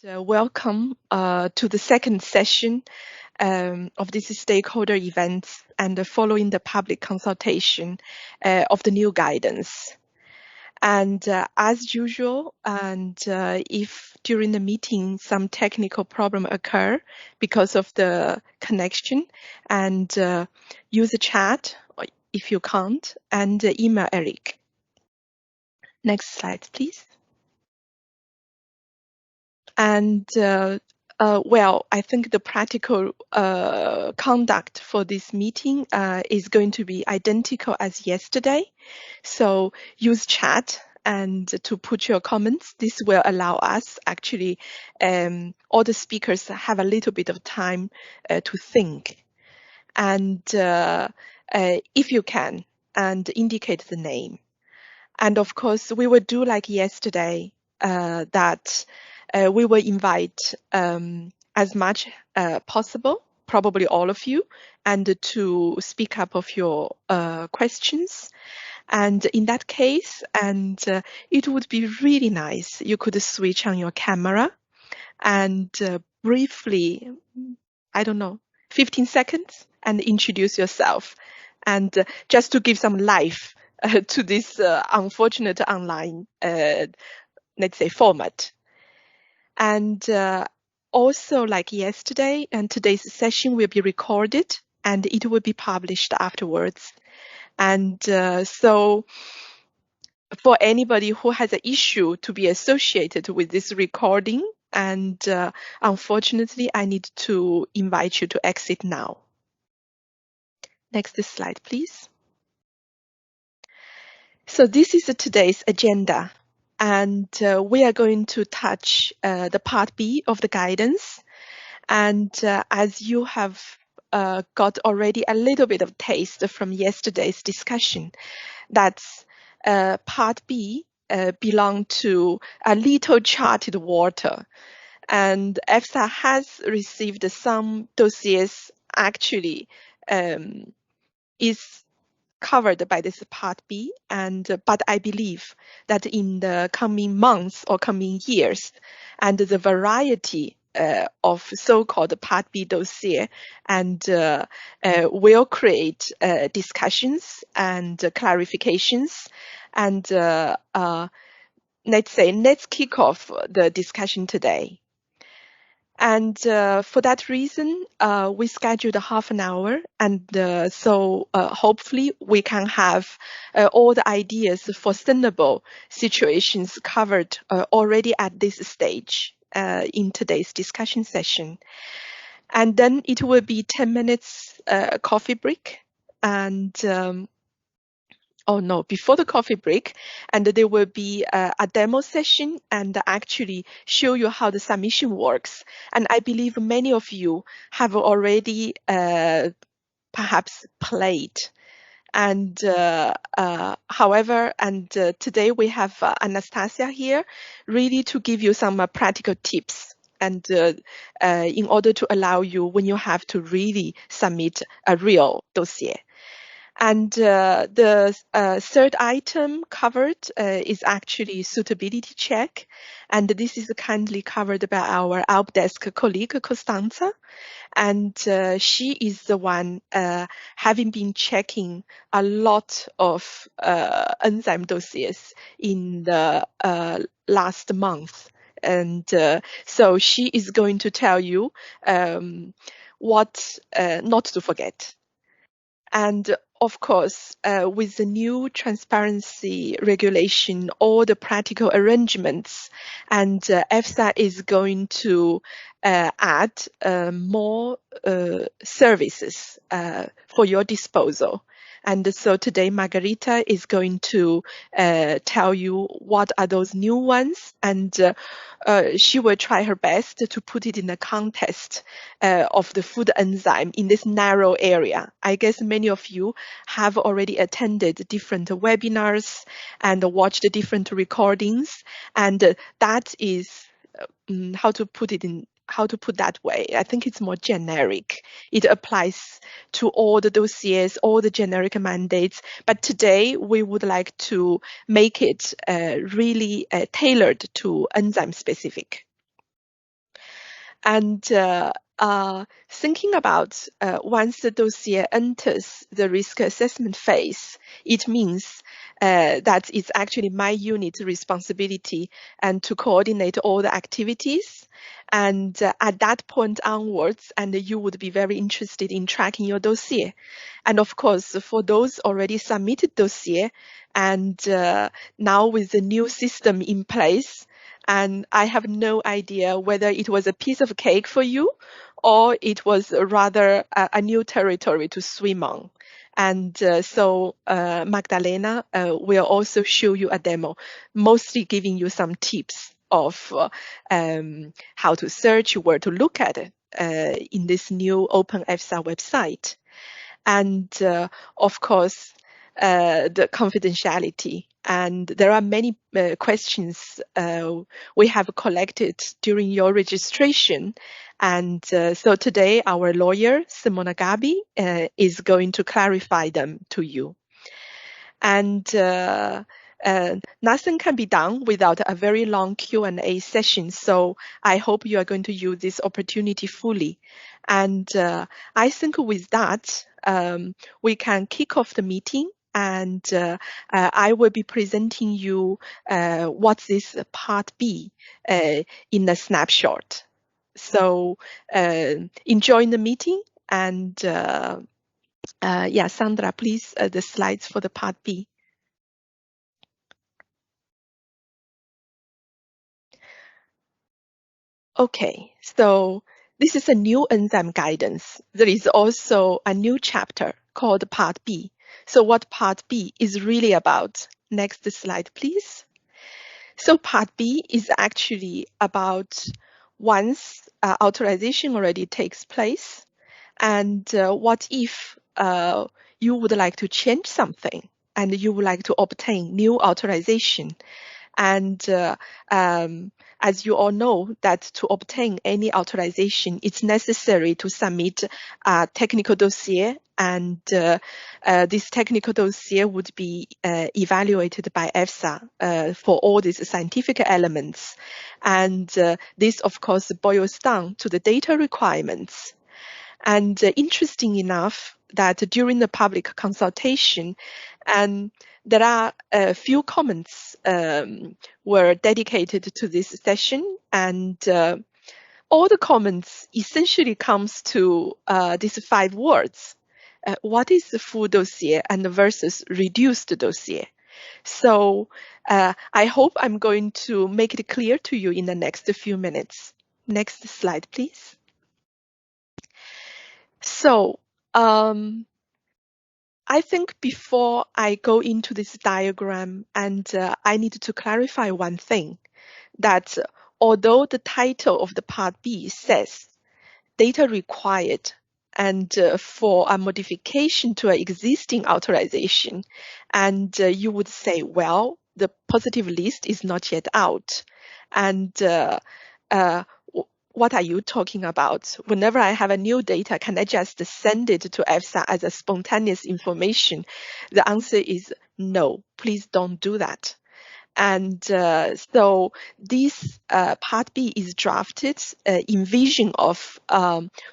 Welcome to the second session of this stakeholder event and following the public consultation of the new guidance. And as usual, and if during the meeting some technical problem occur because of the connection, and use the chat if you can't, and email Eric. Next slide, please. And well, I think the practical conduct for this meeting is going to be identical as yesterday. So use chat and to put your comments. This will allow us actually, all the speakers have a little bit of time to think. And if you can, and indicate the name. And of course, we will do like yesterday, that we will invite as much possible, probably all of you, and to speak up of your questions. And in that case, and it would be really nice, you could switch on your camera and briefly, I don't know, 15 seconds and introduce yourself. And just to give some life to this unfortunate online, let's say, format. And also, like yesterday, and today's session will be recorded and it will be published afterwards. And so for anybody who has an issue to be associated with this recording, and unfortunately, I need to invite you to exit now. Next slide, please. So this is today's agenda, and we are going to touch the part B of the guidance. And as you have got already a little bit of taste from yesterday's discussion, that's part B belong to a little charted water. And EFSA has received some dossiers actually is covered by this part B, and but I believe that in the coming months or coming years, and the variety of so-called part B dossier and will create discussions and clarifications, and let's kick off the discussion today. And for that reason, we scheduled half an hour, and so hopefully we can have all the ideas for sustainable situations covered already at this stage in today's discussion session. And then it will be 10 minutes coffee break, and before the coffee break, and there will be a demo session and actually show you how the submission works. And I believe many of you have already perhaps played. And however, and today we have Anastasia here, really to give you some practical tips, and in order to allow you when you have to really submit a real dossier. And the third item covered is actually suitability check. And this is kindly covered by our help desk colleague, Costanza. And she is the one having been checking a lot of enzyme dossiers in the last month. And so she is going to tell you what not to forget. And of course, with the new transparency regulation, all the practical arrangements, and EFSA is going to add more services for your disposal. And so today, Margarita is going to tell you what are those new ones, and she will try her best to put it in the context of the food enzyme in this narrow area. I guess many of you have already attended different webinars and watched different recordings, and that is how to put that way. I think it's more generic. It applies to all the dossiers, all the generic mandates. But today we would like to make it really tailored to enzyme specific. And thinking about once the dossier enters the risk assessment phase, it means that it's actually my unit's responsibility and to coordinate all the activities. And at that point onwards, and you would be very interested in tracking your dossier. And of course, for those already submitted dossier, and now with the new system in place, and I have no idea whether it was a piece of cake for you or it was rather a new territory to swim on. And so Magdalena will also show you a demo, mostly giving you some tips of how to search, where to look at it in this new Open EFSA website. And of course, the confidentiality. And there are many questions we have collected during your registration. And so today, our lawyer, Simona Gabi, is going to clarify them to you. And nothing can be done without a very long Q&A session. So I hope you are going to use this opportunity fully. And I think with that, we can kick off the meeting. And I will be presenting you what's this part B in a snapshot. So enjoy the meeting. And yeah, Sandra, please, the slides for the part B. Okay, so this is a new enzyme guidance. There is also a new chapter called Part B. So what Part B is really about? Next slide, please. So Part B is actually about once authorization already takes place, and what if you would like to change something and you would like to obtain new authorization. And as you all know, that to obtain any authorization, it's necessary to submit a technical dossier, and this technical dossier would be evaluated by EFSA for all these scientific elements. And this, of course, boils down to the data requirements. And interesting enough that during the public consultation, and there are a few comments were dedicated to this session, and all the comments essentially comes to these 5 words. What is the full dossier and versus reduced dossier? So I hope I'm going to make it clear to you in the next few minutes. Next slide, please. So I think before I go into this diagram, and I need to clarify one thing, that although the title of the Part B says data required, and for a modification to an existing authorization, and you would say, well, the positive list is not yet out. And what are you talking about? Whenever I have a new data, can I just send it to EFSA as a spontaneous information? The answer is no, please don't do that. And so this Part B is drafted in vision of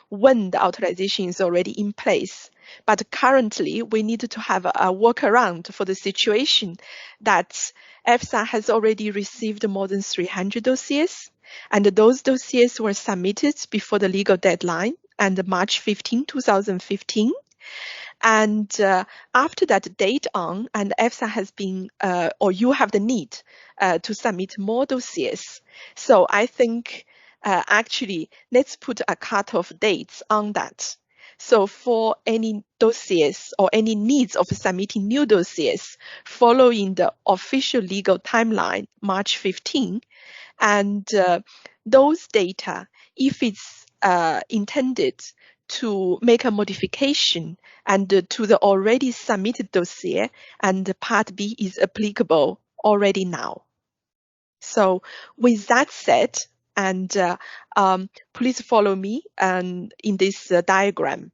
when the authorization is already in place. But currently, we need to have a workaround for the situation that EFSA has already received more than 300 dossiers, and those dossiers were submitted before the legal deadline and March 15, 2015. And after that date on, and EFSA has been, or you have the need to submit more dossiers. So I think actually, let's put a cutoff dates on that. So for any dossiers or any needs of submitting new dossiers following the official legal timeline, March 15, and those data, if it's intended to make a modification and to the already submitted dossier, and Part B is applicable already now. So with that said, and please follow me in this diagram.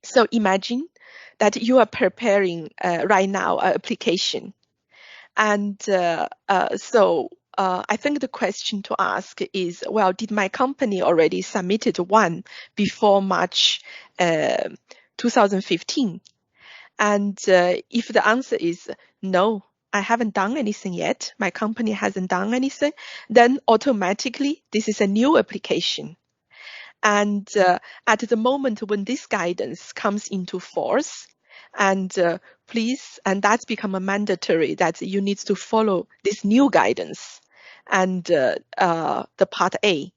So imagine that you are preparing right now an application. And so I think the question to ask is, well, did my company already submitted one before March 2015? And if the answer is no, I haven't done anything yet, my company hasn't done anything, then automatically this is a new application. And at the moment when this guidance comes into force, and please, and that's become a mandatory that you need to follow this new guidance and the part A,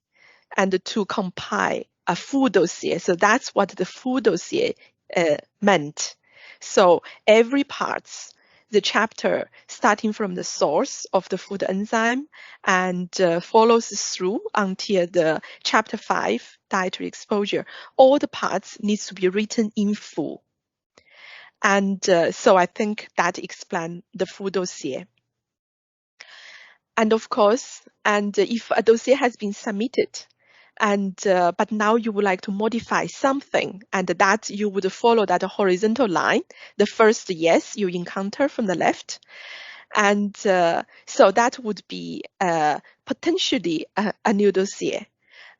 and to compile a full dossier. So that's what the full dossier meant. So every part, the chapter starting from the source of the food enzyme and follows through until the chapter 5, dietary exposure, all the parts needs to be written in full. And so I think that explains the full dossier. And of course, and if a dossier has been submitted, and but now you would like to modify something, and that you would follow that horizontal line, the first yes you encounter from the left, and so that would be potentially a new dossier.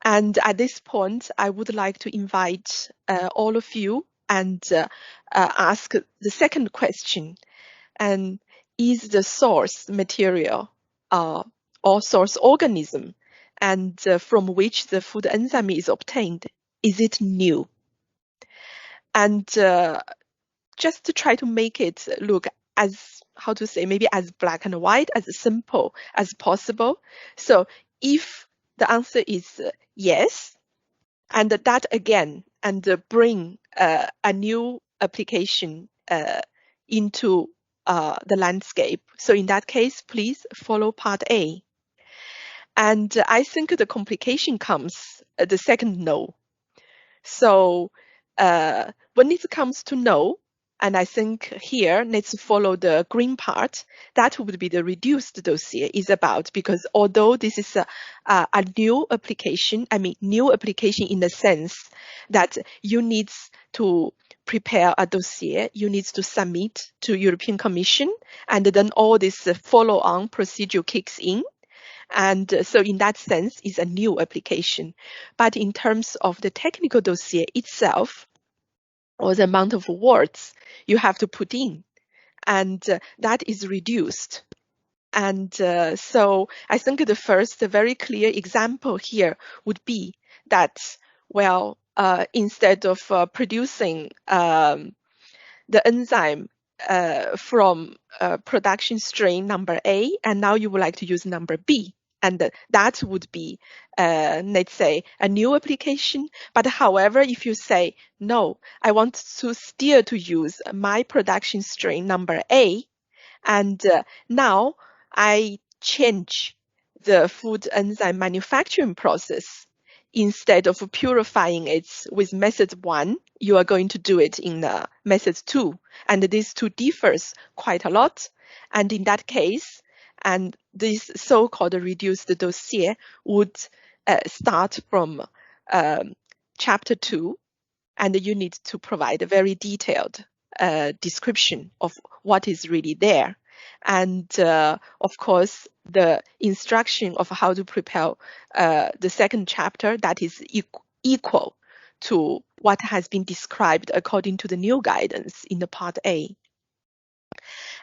And at this point, I would like to invite all of you and ask the second question, and is the source material or source organism, and from which the food enzyme is obtained, is it new? And just to try to make it look as, how to say, maybe as black and white, as simple as possible. So if the answer is yes, and that again, and bring a new application into the landscape. So in that case, please follow part A. And I think the complication comes the second no. So when it comes to no, and I think here let's follow the green part, that would be the reduced dossier is about, because although this is a new application, I mean new application in the sense that you need to prepare a dossier, you need to submit to European Commission, and then all this follow-on procedure kicks in. And so in that sense, it's a new application. But in terms of the technical dossier itself, or the amount of words you have to put in, and that is reduced. And so I think the first very clear example here would be that, well, instead of producing the enzyme from production strain number A, and now you would like to use number B. And that would be, let's say, a new application. But however, if you say, no, I want to still to use my production strain number A, and now I change the food enzyme manufacturing process. Instead of purifying it with method 1, you are going to do it in method 2. And these two differs quite a lot. And in that case, and this so-called reduced dossier would start from chapter 2, and you need to provide a very detailed description of what is really there. And of course, the instruction of how to prepare the second chapter, that is equal to what has been described according to the new guidance in the part A.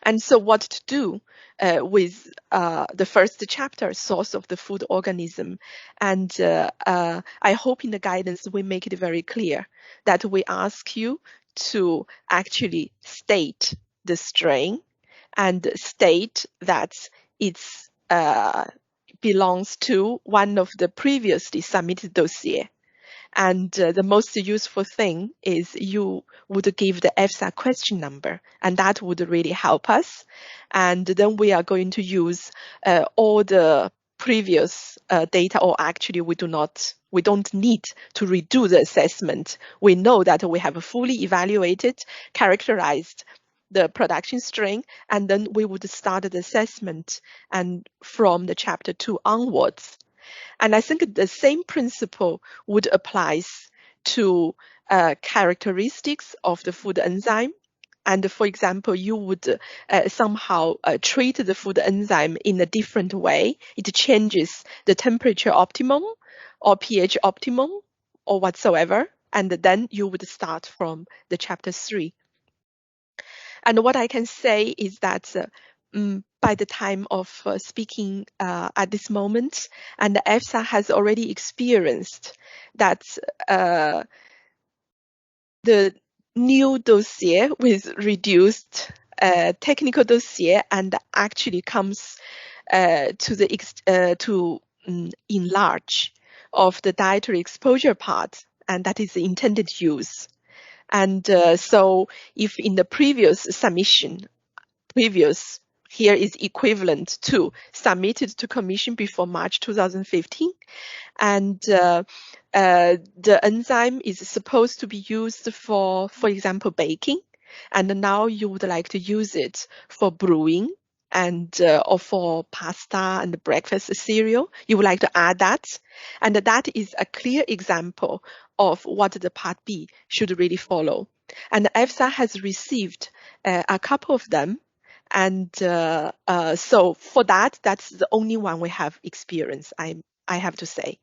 And so what to do with the first chapter, source of the food organism. And I hope in the guidance we make it very clear that we ask you to actually state the strain and state that it's belongs to one of the previously submitted dossier. And the most useful thing is you would give the EFSA question number, and that would really help us. And then we are going to use all the previous data, or actually we don't need to redo the assessment. We know that we have fully evaluated, characterized the production strain, and then we would start the assessment and from the chapter 2 onwards. And I think the same principle would apply to characteristics of the food enzyme. And for example, you would somehow treat the food enzyme in a different way. It changes the temperature optimum or pH optimum or whatsoever. And then you would start from the chapter 3. And what I can say is that by the time of speaking at this moment, and the EFSA has already experienced that the new dossier with reduced technical dossier and actually comes to enlarge of the dietary exposure part, and that is the intended use. And so if in the previous submission, here is equivalent to submitted to Commission before March 2015, and the enzyme is supposed to be used for example, baking, and now you would like to use it for brewing and or for pasta and breakfast cereal. You would like to add that, and that is a clear example of what the Part B should really follow. And EFSA has received a couple of them. And so for that, that's the only one we have experience, I have to say.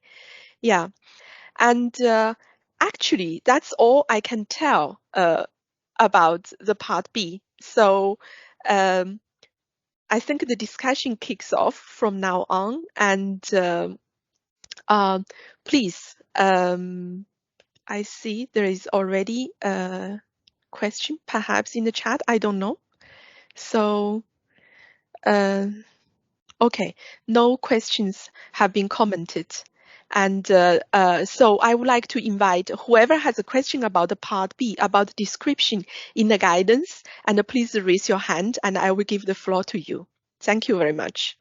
Yeah. And actually, that's all I can tell about the Part B. So I think the discussion kicks off from now on. And please, I see there is already a question perhaps in the chat. I don't know. So, okay, no questions have been commented. And so I would like to invite whoever has a question about the Part B, about the description in the guidance, and please raise your hand and I will give the floor to you. Thank you very much.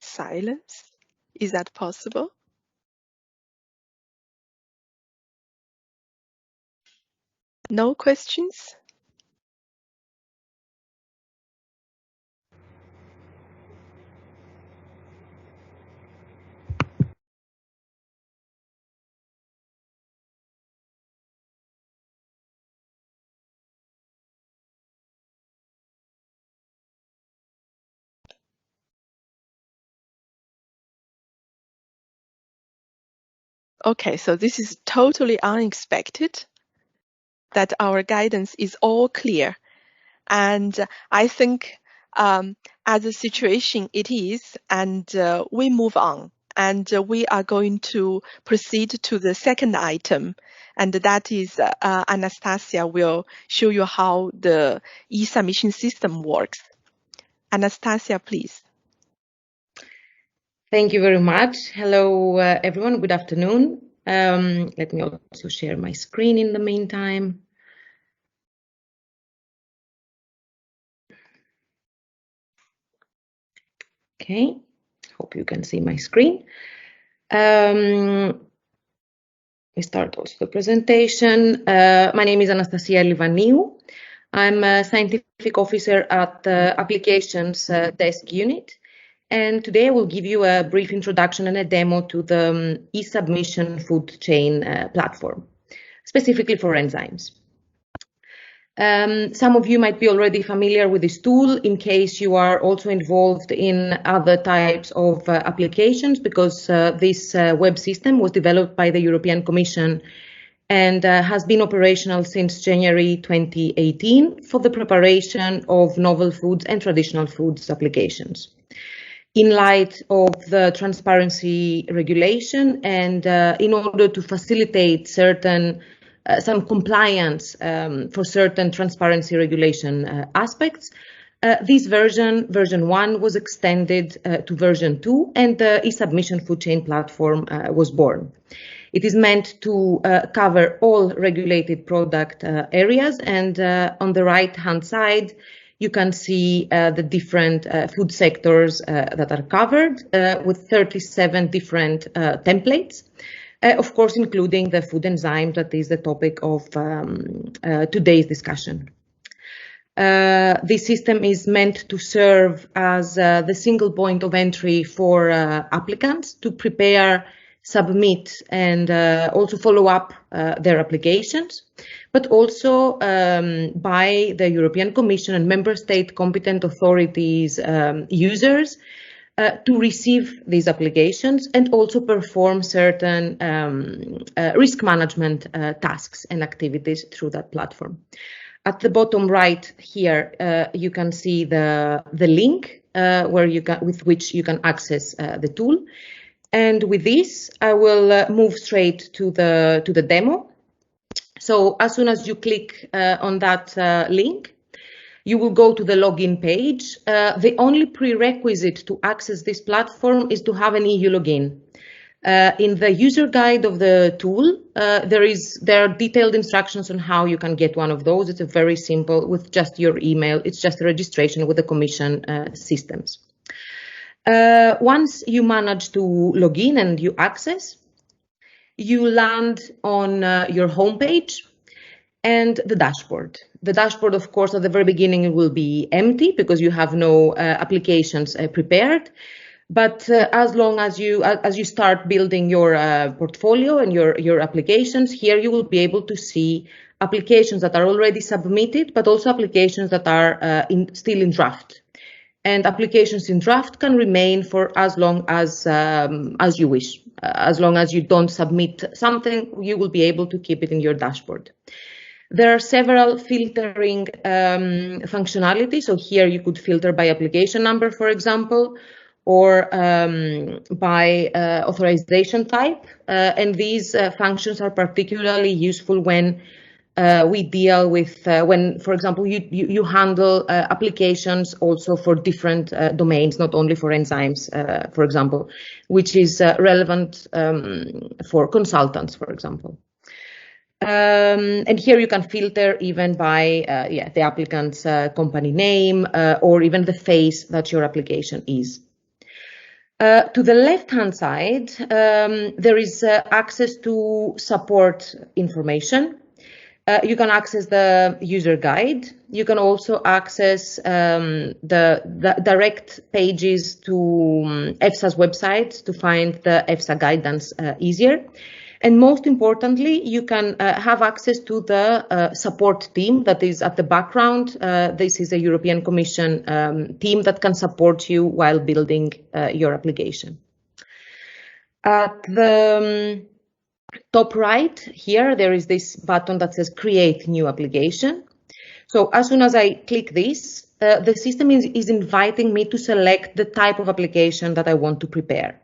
Silence? Is that possible? No questions? Okay, so this is totally unexpected that our guidance is all clear. And I think as the situation it is, and we move on, and we are going to proceed to the second item, and that is Anastasia will show you how the e-submission system works. Anastasia, please. Thank you very much. Hello, everyone. Good afternoon. Let me also share my screen in the meantime. Okay, hope you can see my screen. We start also the presentation. My name is Anastasia Livaniu. I'm a scientific officer at the Applications Desk Unit. And today I will give you a brief introduction and a demo to the e-submission food chain platform, specifically for enzymes. Some of you might be already familiar with this tool in case you are also involved in other types of applications, because this web system was developed by the European Commission and has been operational since January 2018 for the preparation of novel foods and traditional foods applications. In light of the transparency regulation and in order to facilitate some compliance for certain transparency regulation aspects, this version 1, was extended to version 2, and the e-submission food chain platform was born. It is meant to cover all regulated product areas, and on the right-hand side, you can see the different food sectors that are covered with 37 different templates. Of course, including the food enzyme that is the topic of today's discussion. This system is meant to serve as the single point of entry for applicants to prepare, submit, and also follow up their applications, but also by the European Commission and Member State competent authorities users to receive these applications and also perform certain risk management tasks and activities through that platform. At the bottom right here, you can see the link with which you can access the tool. And with this, I will move straight to the demo. So as soon as you click on that link, you will go to the login page. The only prerequisite to access this platform is to have an EU login. In the user guide of the tool, there are detailed instructions on how you can get one of those. It's a very simple, with just your email. It's just a registration with the Commission systems. Once you manage to log in and you access, you land on your homepage and the dashboard. The dashboard, of course, at the very beginning will be empty because you have no applications prepared. But as long as you start building your portfolio and your applications, here you will be able to see applications that are already submitted, but also applications that are still in draft. And applications in draft can remain for as long as you wish. As long as you don't submit something, you will be able to keep it in your dashboard. There are several filtering functionalities. So here you could filter by application number, for example, or by authorization type. And these functions are particularly useful when we deal with, when, for example, you handle applications also for different domains, not only for enzymes, for example, which is relevant for consultants, for example. And here you can filter even by the applicant's company name or even the phase that your application is. To the left-hand side, there is access to support information. You can access the user guide. You can also access the direct pages to EFSA's website to find the EFSA guidance easier. And most importantly, you can have access to the support team that is at the background. This is a European Commission team that can support you while building your application. At the top right here, there is this button that says Create New Application. So as soon as I click this, the system is inviting me to select the type of application that I want to prepare.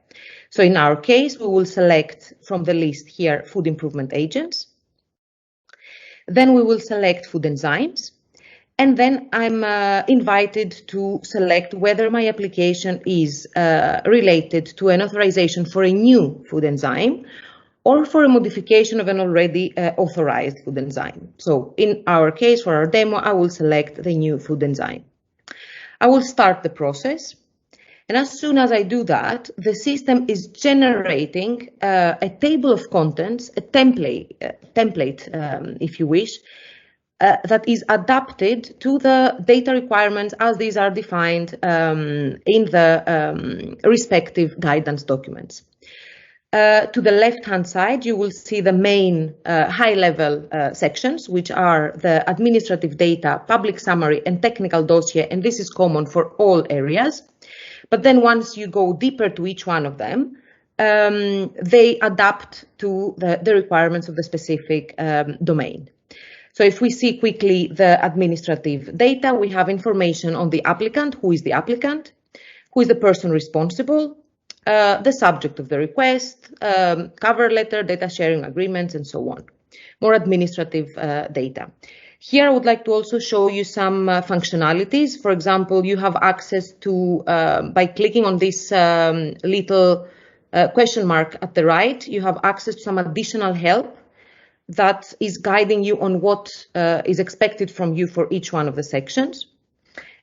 So in our case, we will select from the list here food improvement agents. Then we will select food enzymes. And then I'm invited to select whether my application is related to an authorization for a new food enzyme or for a modification of an already authorized food enzyme. So in our case, for our demo, I will select the new food enzyme. I will start the process. And as soon as I do that, the system is generating a table of contents, a template, if you wish, that is adapted to the data requirements as these are defined in the respective guidance documents. To the left-hand side, you will see the main high-level sections, which are the administrative data, public summary, and technical dossier, and this is common for all areas. But then once you go deeper to each one of them, they adapt to the requirements of the specific domain. So if we see quickly the administrative data, we have information on the applicant, who is the person responsible, the subject of the request, cover letter, data sharing agreements, and so on. More administrative data. Here, I would like to also show you some functionalities. For example, you have access to, by clicking on this little question mark at the right, you have access to some additional help that is guiding you on what is expected from you for each one of the sections.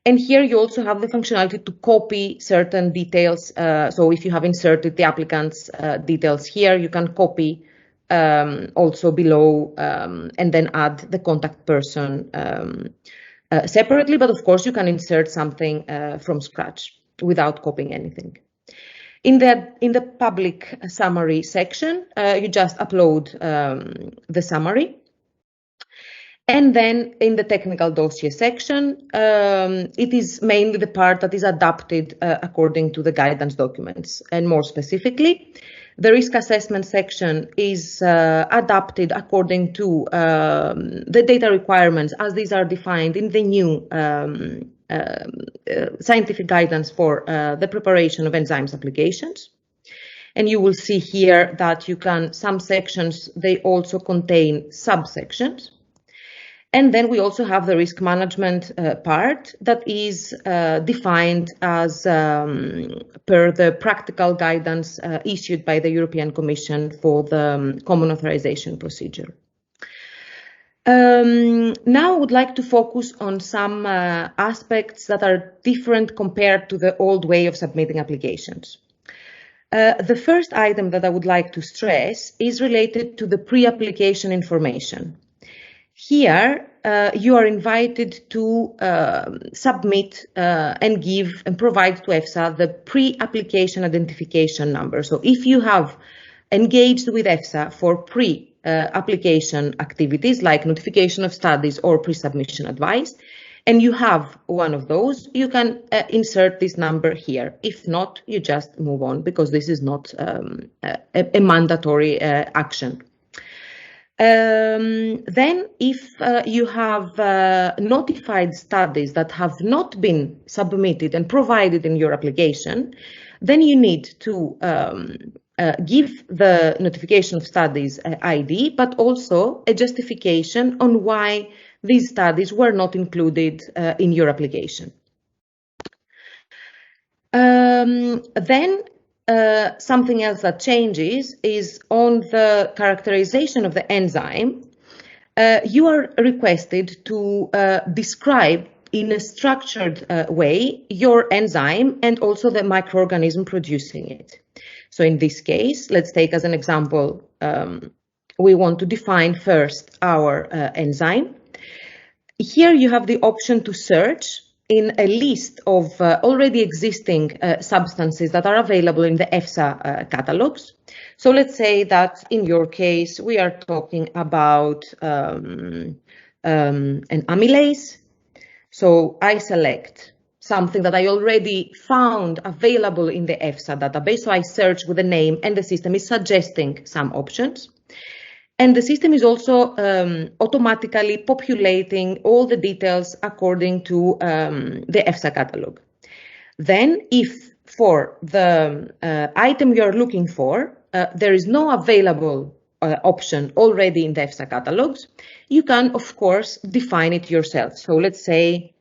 And here you also have the functionality to copy certain details. So if you have inserted the applicant's details here, you can copy also below and then add the contact person separately. But of course, you can insert something from scratch without copying anything. In the public summary section, you just upload the summary. And then in the technical dossier section, it is mainly the part that is adapted according to the guidance documents. And more specifically, the risk assessment section is adapted according to the data requirements as these are defined in the new scientific guidance for the preparation of enzymes applications. And you will see here that some sections, they also contain subsections. And then we also have the risk management part that is defined as per the practical guidance issued by the European Commission for the Common Authorization Procedure. Now I would like to focus on some aspects that are different compared to the old way of submitting applications. The first item that I would like to stress is related to the pre-application information. Here, you are invited to submit and give and provide to EFSA the pre-application identification number. So if you have engaged with EFSA for pre-application activities like notification of studies or pre-submission advice, and you have one of those, you can insert this number here. If not, you just move on because this is not a mandatory action. Then if you have notified studies that have not been submitted and provided in your application, then you need to give the notification of studies ID, but also a justification on why these studies were not included in your application. Then something else that changes is on the characterization of the enzyme. You are requested to describe in a structured way your enzyme and also the microorganism producing it. So in this case, let's take as an example, we want to define first our enzyme. Here you have the option to search in a list of already existing substances that are available in the EFSA catalogs. So let's say that in your case, we are talking about an amylase. So I select something that I already found available in the EFSA database. So I search with the name and the system is suggesting some options. And the system is also automatically populating all the details according to the EFSA catalog. Then if for the item you're looking for, there is no available option already in the EFSA catalogs, you can, of course, define it yourself. So let's say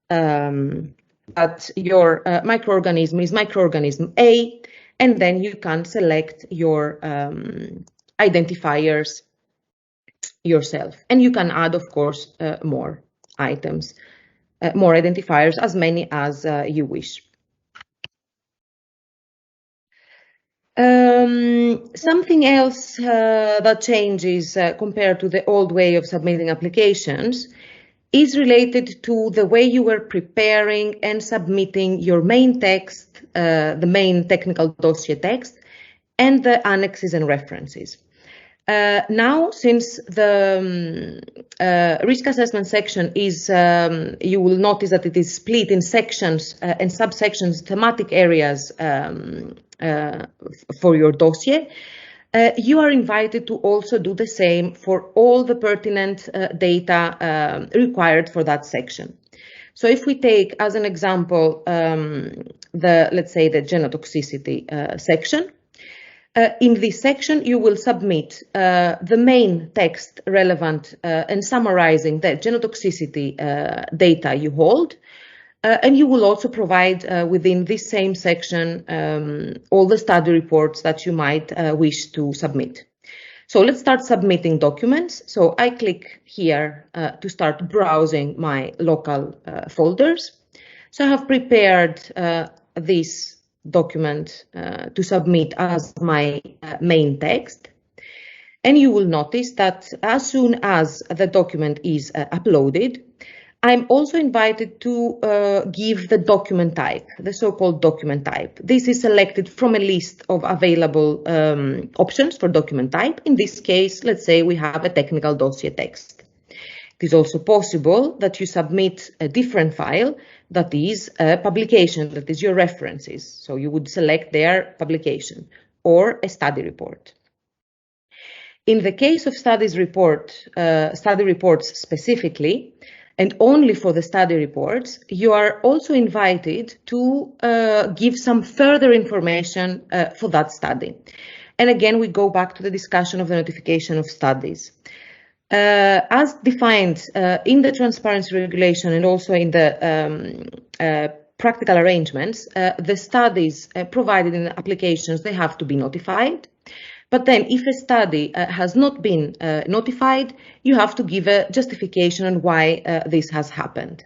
that your microorganism is microorganism A, and then you can select your identifiers yourself. And you can add, of course, more items, more identifiers, as many as you wish. Something else that changes compared to the old way of submitting applications is related to the way you were preparing and submitting your main text, the main technical dossier text, and the annexes and references. Now, since the risk assessment section is, you will notice that it is split in sections and subsections, thematic areas for your dossier, you are invited to also do the same for all the pertinent data required for that section. So if we take as an example, let's say the genotoxicity section, in this section, you will submit the main text relevant and summarizing the genotoxicity data you hold. And you will also provide within this same section all the study reports that you might wish to submit. So let's start submitting documents. So I click here to start browsing my local folders. So I have prepared this document to submit as my main text. And you will notice that as soon as the document is uploaded, I'm also invited to give the document type, the so-called document type. This is selected from a list of available options for document type. In this case, let's say we have a technical dossier text. It is also possible that you submit a different file that is a publication, that is your references. So you would select their publication or a study report. In the case of study reports specifically, and only for the study reports, you are also invited to give some further information for that study. And again, we go back to the discussion of the notification of studies. As defined in the transparency regulation and also in the practical arrangements, the studies provided in the applications, they have to be notified. But then if a study has not been notified, you have to give a justification on why this has happened.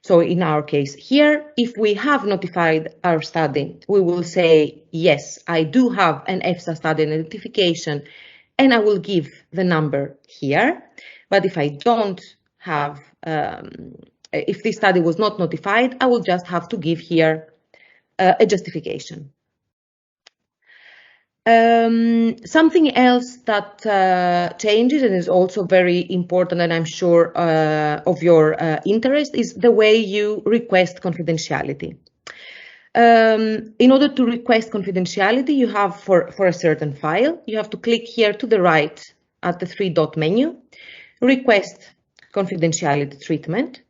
So in our case here, if we have notified our study, we will say, yes, I do have an EFSA study notification, and I will give the number here. But if I don't have, if this study was not notified, I will just have to give here a justification. Something else that changes and is also very important, and I'm sure of your interest, is the way you request confidentiality. In order to request confidentiality, you have for a certain file, you have to click here to the right at the three-dot menu, request confidentiality treatment,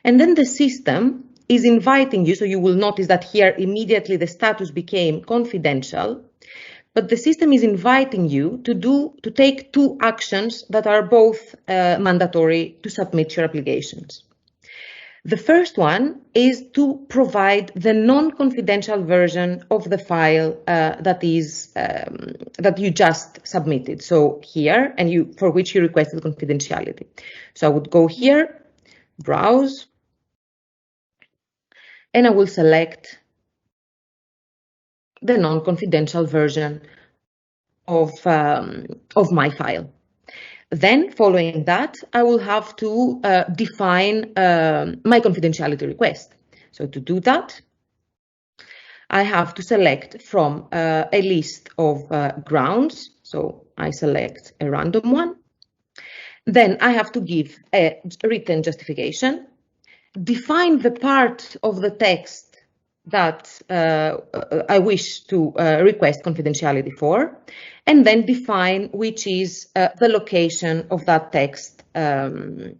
and then the system is inviting you, so you will notice that here immediately the status became confidential. But the system is inviting you to take two actions that are both mandatory to submit your applications. The first one is to provide the non-confidential version of the file that you just submitted. So here, and for which you requested confidentiality. So I would go here, browse, and I will select the non-confidential version of my file. Then, following that, I will have to define my confidentiality request. So to do that, I have to select from a list of grounds. So I select a random one. Then I have to give a written justification, define the part of the text that I wish to request confidentiality for, and then define which is the location of that text in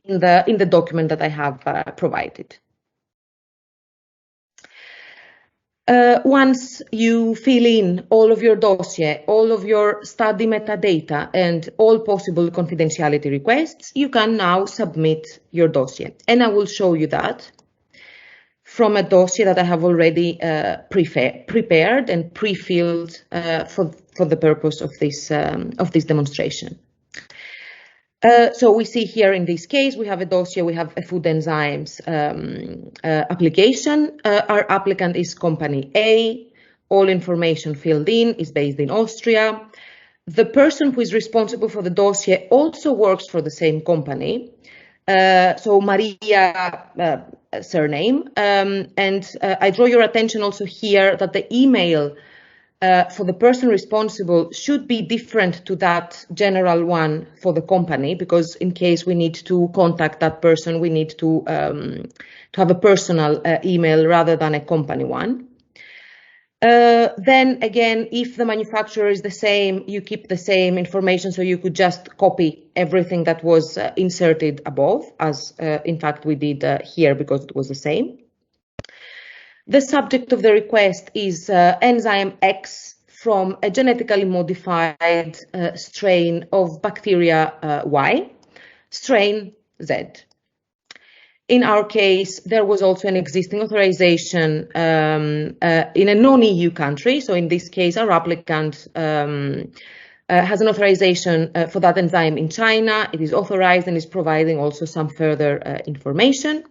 the document that I have provided. Once you fill in all of your dossier, all of your study metadata, and all possible confidentiality requests, you can now submit your dossier. And I will show you that from a dossier that I have already prepared and pre-filled for the purpose of this demonstration. So we see here in this case, we have a dossier, we have a food enzymes application. Our applicant is company A. All information filled in is based in Austria. The person who is responsible for the dossier also works for the same company. So Maria surname, and I draw your attention also here that the email for the person responsible should be different to that general one for the company, because in case we need to contact that person, we need to have a personal email rather than a company one. Then again, if the manufacturer is the same, you keep the same information, so you could just copy everything that was inserted above, as in fact we did here because it was the same. The subject of the request is enzyme X from a genetically modified strain of bacteria Y, strain Z. In our case, there was also an existing authorization in a non-EU country. So in this case, our applicant has an authorization for that enzyme in China. It is authorized and is providing also some further information.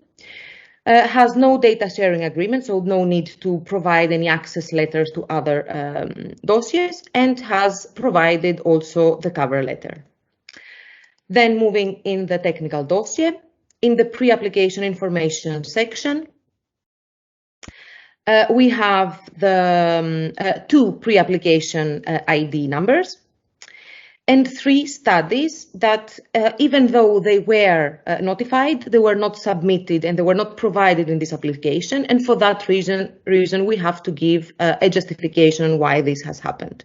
Has no data sharing agreement, so no need to provide any access letters to other dossiers, and has provided also the cover letter. Then moving in the technical dossier, in the pre-application information section, we have the two pre-application ID numbers and 3 studies that, even though they were notified, they were not submitted and they were not provided in this application. And for that reason we have to give a justification on why this has happened.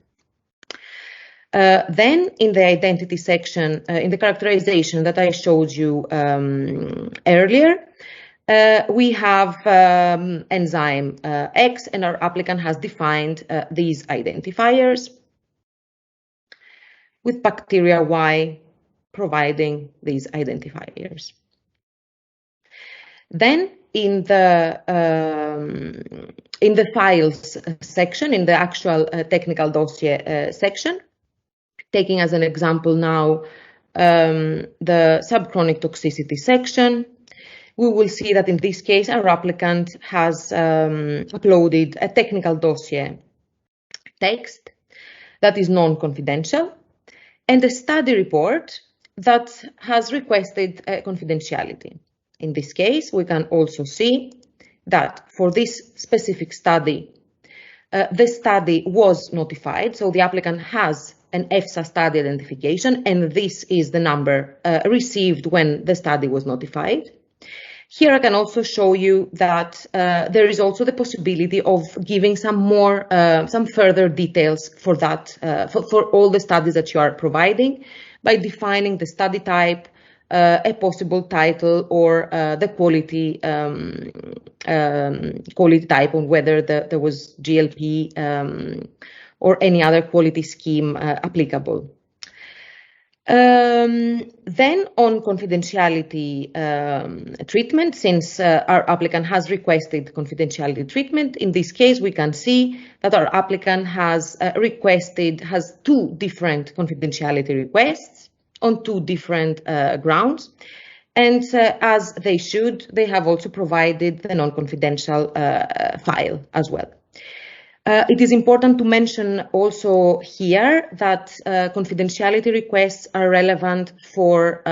Then in the identity section, in the characterization that I showed you earlier, we have enzyme X, and our applicant has defined these identifiers, with bacteria Y providing these identifiers. Then in the files section, in the actual technical dossier section, taking as an example now the subchronic toxicity section, we will see that in this case our applicant has uploaded a technical dossier text that is non-confidential, and a study report that has requested confidentiality. In this case, we can also see that for this specific study, the study was notified, so the applicant has an EFSA study identification, and this is the number received when the study was notified. Here I can also show you that there is also the possibility of giving some further details for that, for all the studies that you are providing, by defining the study type, a possible title, or the quality type, on whether there was GLP or any other quality scheme applicable. Then on confidentiality treatment, since our applicant has requested confidentiality treatment, in this case we can see that our applicant has has 2 different confidentiality requests on 2 different grounds, and as they should, they have also provided the non-confidential file as well. It is important to mention also here that confidentiality requests are relevant for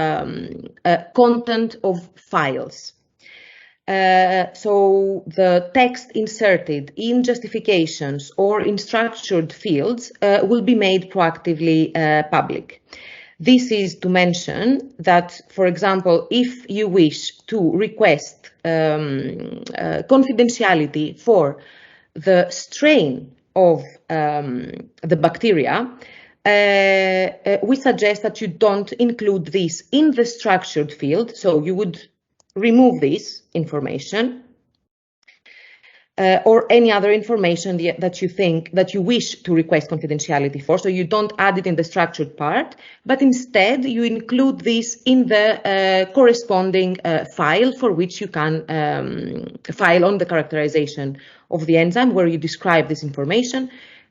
content of files. So the text inserted in justifications or in structured fields will be made proactively public. This is to mention that, for example, if you wish to request confidentiality for the strain of the bacteria, we suggest that you don't include this in the structured field. So you would remove this information or any other information that you wish to request confidentiality for. So you don't add it in the structured part, but instead you include this in the corresponding file, for which you can file on the characterization of the enzyme, where you describe this information,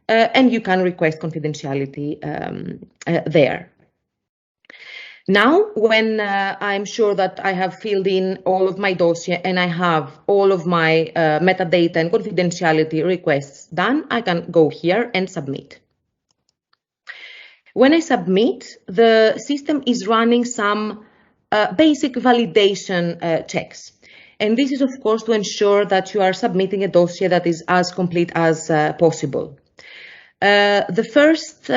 and you can request confidentiality there. Now, when I'm sure that I have filled in all of my dossier and I have all of my metadata and confidentiality requests done, I can go here and submit. When I submit, the system is running some basic validation checks. And this is, of course, to ensure that you are submitting a dossier that is as complete as possible. The first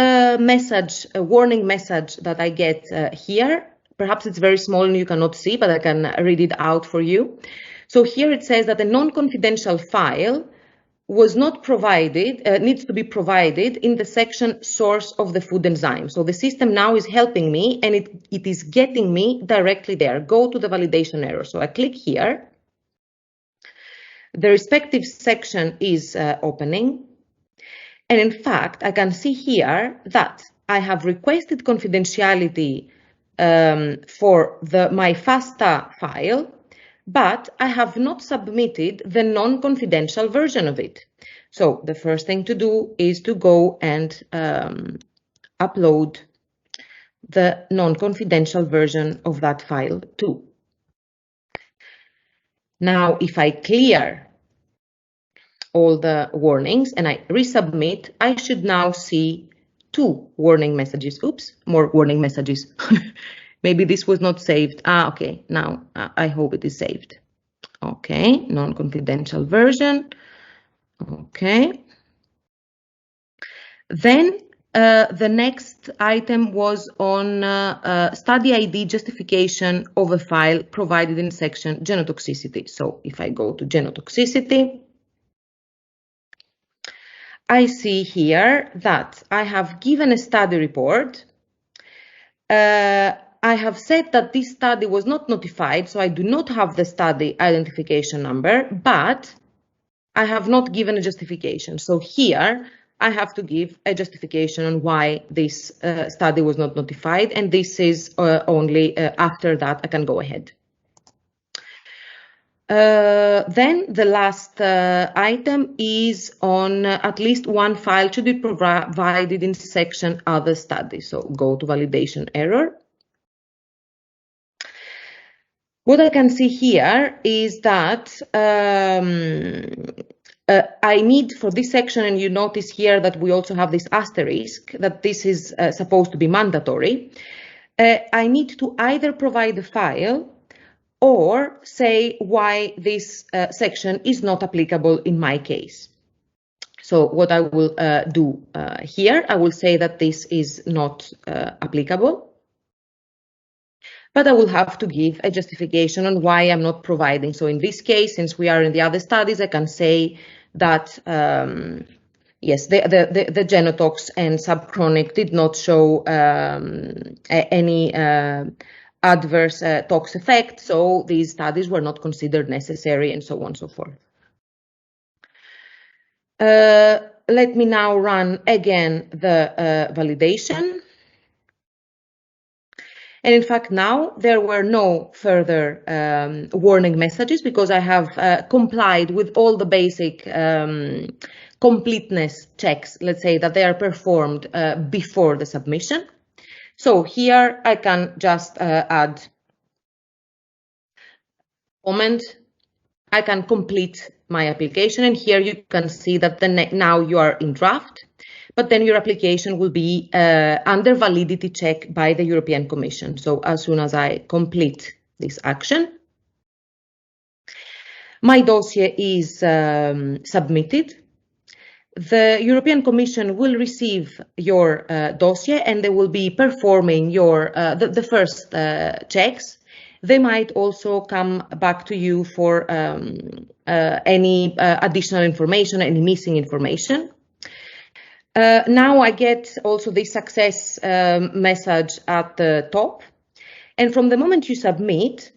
warning message that I get here, perhaps it's very small and you cannot see, but I can read it out for you. So here it says that a non-confidential file was not provided, needs to be provided in the section source of the food enzyme. So the system now is helping me, and it is getting me directly there. Go to the validation error. So I click here. The respective section is opening. And in fact, I can see here that I have requested confidentiality for my FASTA file, but I have not submitted the non-confidential version of it. So the first thing to do is to go and upload the non-confidential version of that file too. Now, if I clear all the warnings and I resubmit, I should now see 2 warning messages. Oops, more warning messages. Maybe this was not saved. Okay, now I hope it is saved. Okay, non-confidential version. Okay. Then the next item was on study ID justification of a file provided in section genotoxicity. So if I go to genotoxicity, I see here that I have given a study report. I have said that this study was not notified, so I do not have the study identification number, but I have not given a justification. So here I have to give a justification on why this study was not notified, and this is only after that I can go ahead. Then the last item is on at least one file should be provided in section other studies. So go to validation error. What I can see here is that I need for this section, and you notice here that we also have this asterisk, that this is supposed to be mandatory. I need to either provide a file or say why this section is not applicable in my case. So what I will do here, I will say that this is not applicable, but I will have to give a justification on why I'm not providing. So in this case, since we are in the other studies, I can say that yes, the genotox and subchronic did not show any adverse tox effect, so these studies were not considered necessary, and so on and so forth. Let me now run again the validation. And in fact, now there were no further warning messages because I have complied with all the basic completeness checks, let's say, that they are performed before the submission. So here I can just add comment. I can complete my application, and here you can see that now you are in draft, but then your application will be under validity check by the European Commission. So as soon as I complete this action, my dossier is submitted. The European Commission will receive your dossier, and they will be performing your the first checks. They might also come back to you for any additional information, any missing information. Now I get also the success message at the top. And from the moment you submit,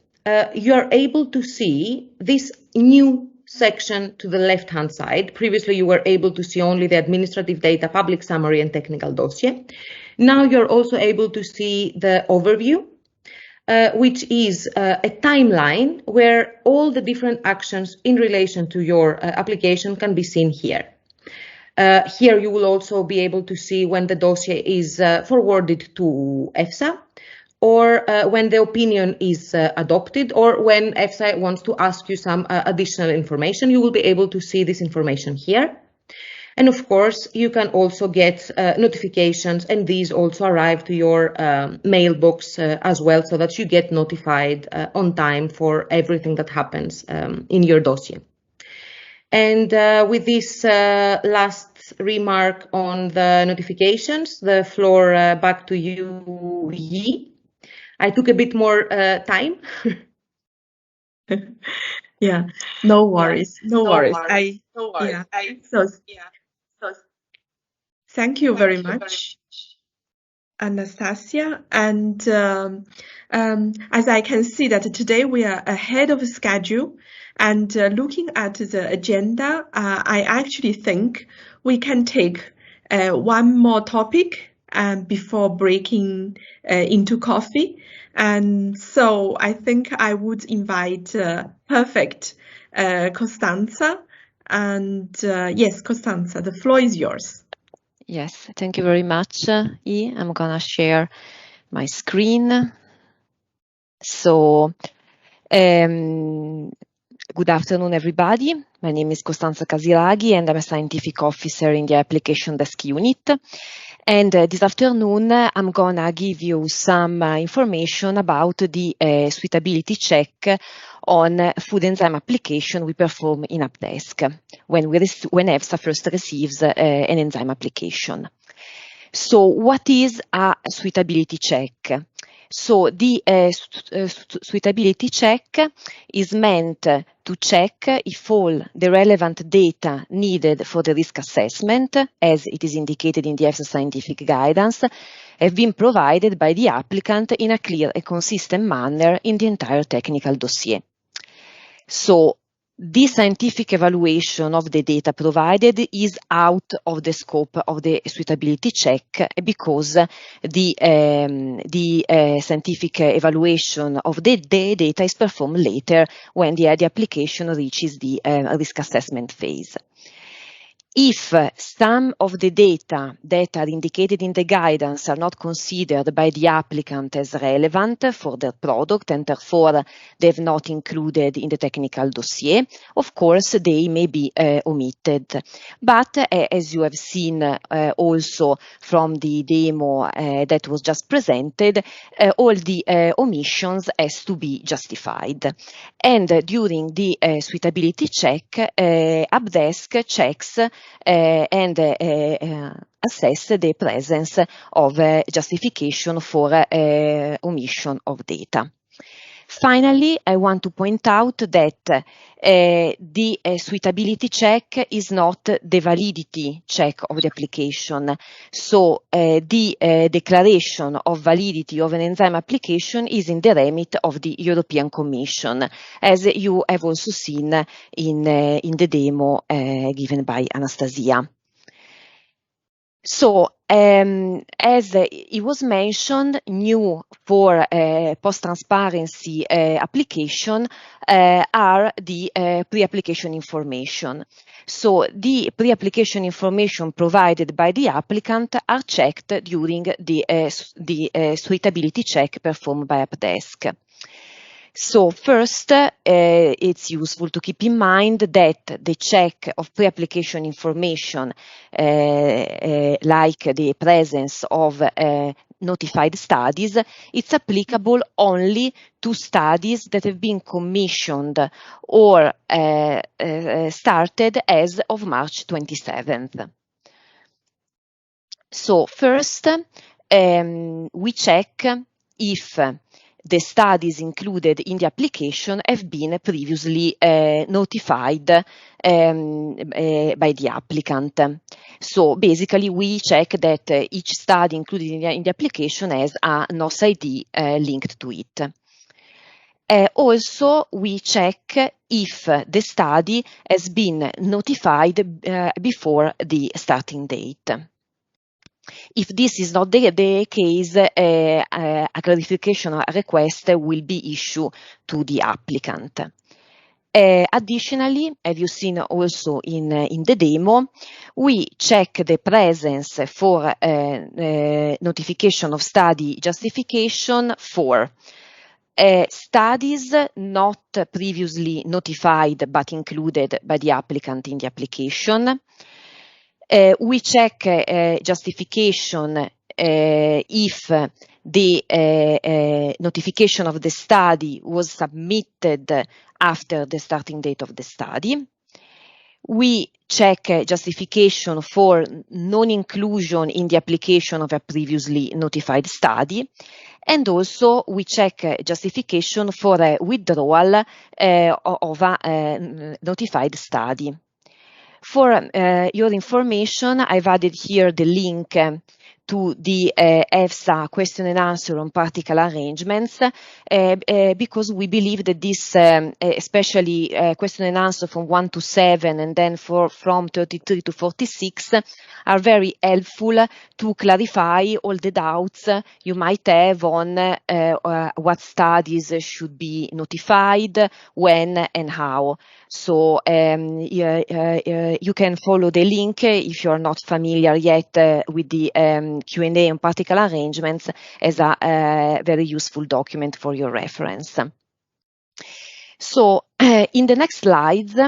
you are able to see this new section to the left-hand side. Previously, you were able to see only the administrative data, public summary, and technical dossier. Now you're also able to see the overview, which is a timeline where all the different actions in relation to your application can be seen here. Here you will also be able to see when the dossier is forwarded to EFSA, or when the opinion is adopted, or when EFSA wants to ask you some additional information. You will be able to see this information here. And of course, you can also get notifications, and these also arrive to your mailbox as well, so that you get notified on time for everything that happens in your dossier. And with this last remark on the notifications, the floor back to you, Yi. I took a bit more time. Yeah, no worries, no worries. Thank you very much, Anastasia. And as I can see that today we are ahead of schedule, and looking at the agenda, I actually think we can take one more topic before breaking into coffee. And so I think I would invite Perfect Costanza. And yes, Costanza, the floor is yours. Yes, thank you very much, E. I'm gonna share my screen. So, good afternoon, everybody. My name is Costanza Casiraghi, and I'm a scientific officer in the application desk unit. And this afternoon, I'm gonna give you some information about the suitability check on food enzyme application we perform in AppDesk when EFSA first receives an enzyme application. So what is a suitability check? So the suitability check is meant to check if all the relevant data needed for the risk assessment, as it is indicated in the EFSA scientific guidance, have been provided by the applicant in a clear and consistent manner in the entire technical dossier. So this scientific evaluation of the data provided is out of the scope of the suitability check because the scientific evaluation of the data is performed later when the application reaches the risk assessment phase. If some of the data that are indicated in the guidance are not considered by the applicant as relevant for their product and therefore they have not included in the technical dossier, of course they may be omitted. But as you have seen also from the demo that was just presented, all the omissions has to be justified. And during the suitability check, AppDesk checks and assess the presence of justification for omission of data. Finally, I want to point out that the suitability check is not the validity check of the application. So the declaration of validity of an enzyme application is in the remit of the European Commission, as you have also seen in the demo given by Anastasia. So, as it was mentioned, new for post-transparency application are the pre-application information. So, the pre-application information provided by the applicant are checked during the suitability check performed by AppDesk. So first, it's useful to keep in mind that the check of pre-application information, like the presence of notified studies, it's applicable only to studies that have been commissioned or started as of March 27th. So first, we check if the studies included in the application have been previously notified by the applicant. So basically, we check that each study included in the application has a NOS ID linked to it. Also, we check if the study has been notified before the starting date. If this is not the case, a clarification request will be issued to the applicant. Additionally, as you've seen also in the demo, we check the presence for notification of study justification for studies not previously notified but included by the applicant in the application. We check justification if the notification of the study was submitted after the starting date of the study. We check justification for non-inclusion in the application of a previously notified study. And also we check justification for a withdrawal of a notified study. For your information, I've added here the link to the EFSA question and answer on particle arrangements because we believe that this, especially question and answer from 1 to 7 and then from 33 to 46, are very helpful to clarify all the doubts you might have on what studies should be notified, when and how. So you can follow the link if you are not familiar yet with the Q&A on particle arrangements as a very useful document for your reference. So in the next slides,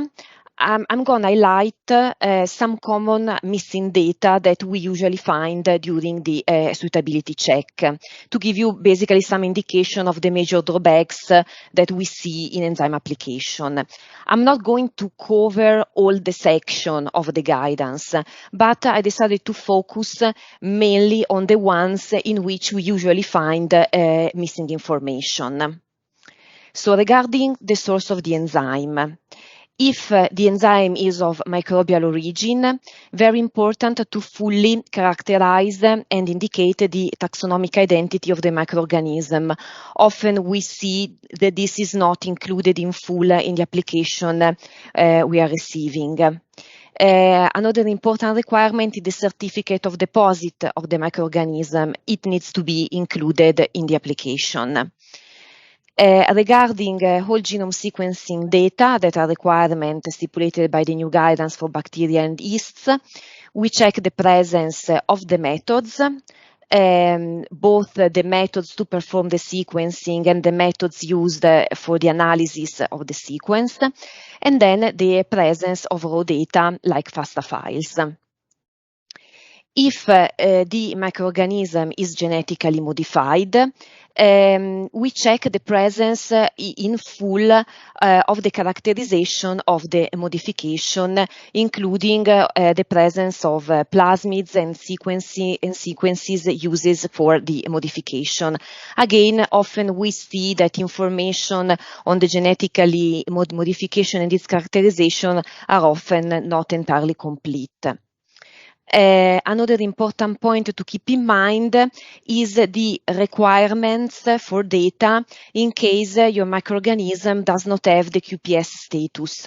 I'm going to highlight some common missing data that we usually find during the suitability check to give you basically some indication of the major drawbacks that we see in enzyme application. I'm not going to cover all the section of the guidance, but I decided to focus mainly on the ones in which we usually find missing information. So regarding the source of the enzyme, if the enzyme is of microbial origin, very important to fully characterize and indicate the taxonomic identity of the microorganism. Often we see that this is not included in full in the application we are receiving. Another important requirement is the certificate of deposit of the microorganism. It needs to be included in the application. Regarding whole genome sequencing data that are requirements stipulated by the new guidance for bacteria and yeasts, we check the presence of the methods, both the methods to perform the sequencing and the methods used for the analysis of the sequence, and then the presence of raw data like FASTA files. If the microorganism is genetically modified, we check the presence in full of the characterization of the modification, including the presence of plasmids and sequences uses for the modification. Again, often we see that information on the genetically modification and its characterization are often not entirely complete. Another important point to keep in mind is the requirements for data in case your microorganism does not have the QPS status.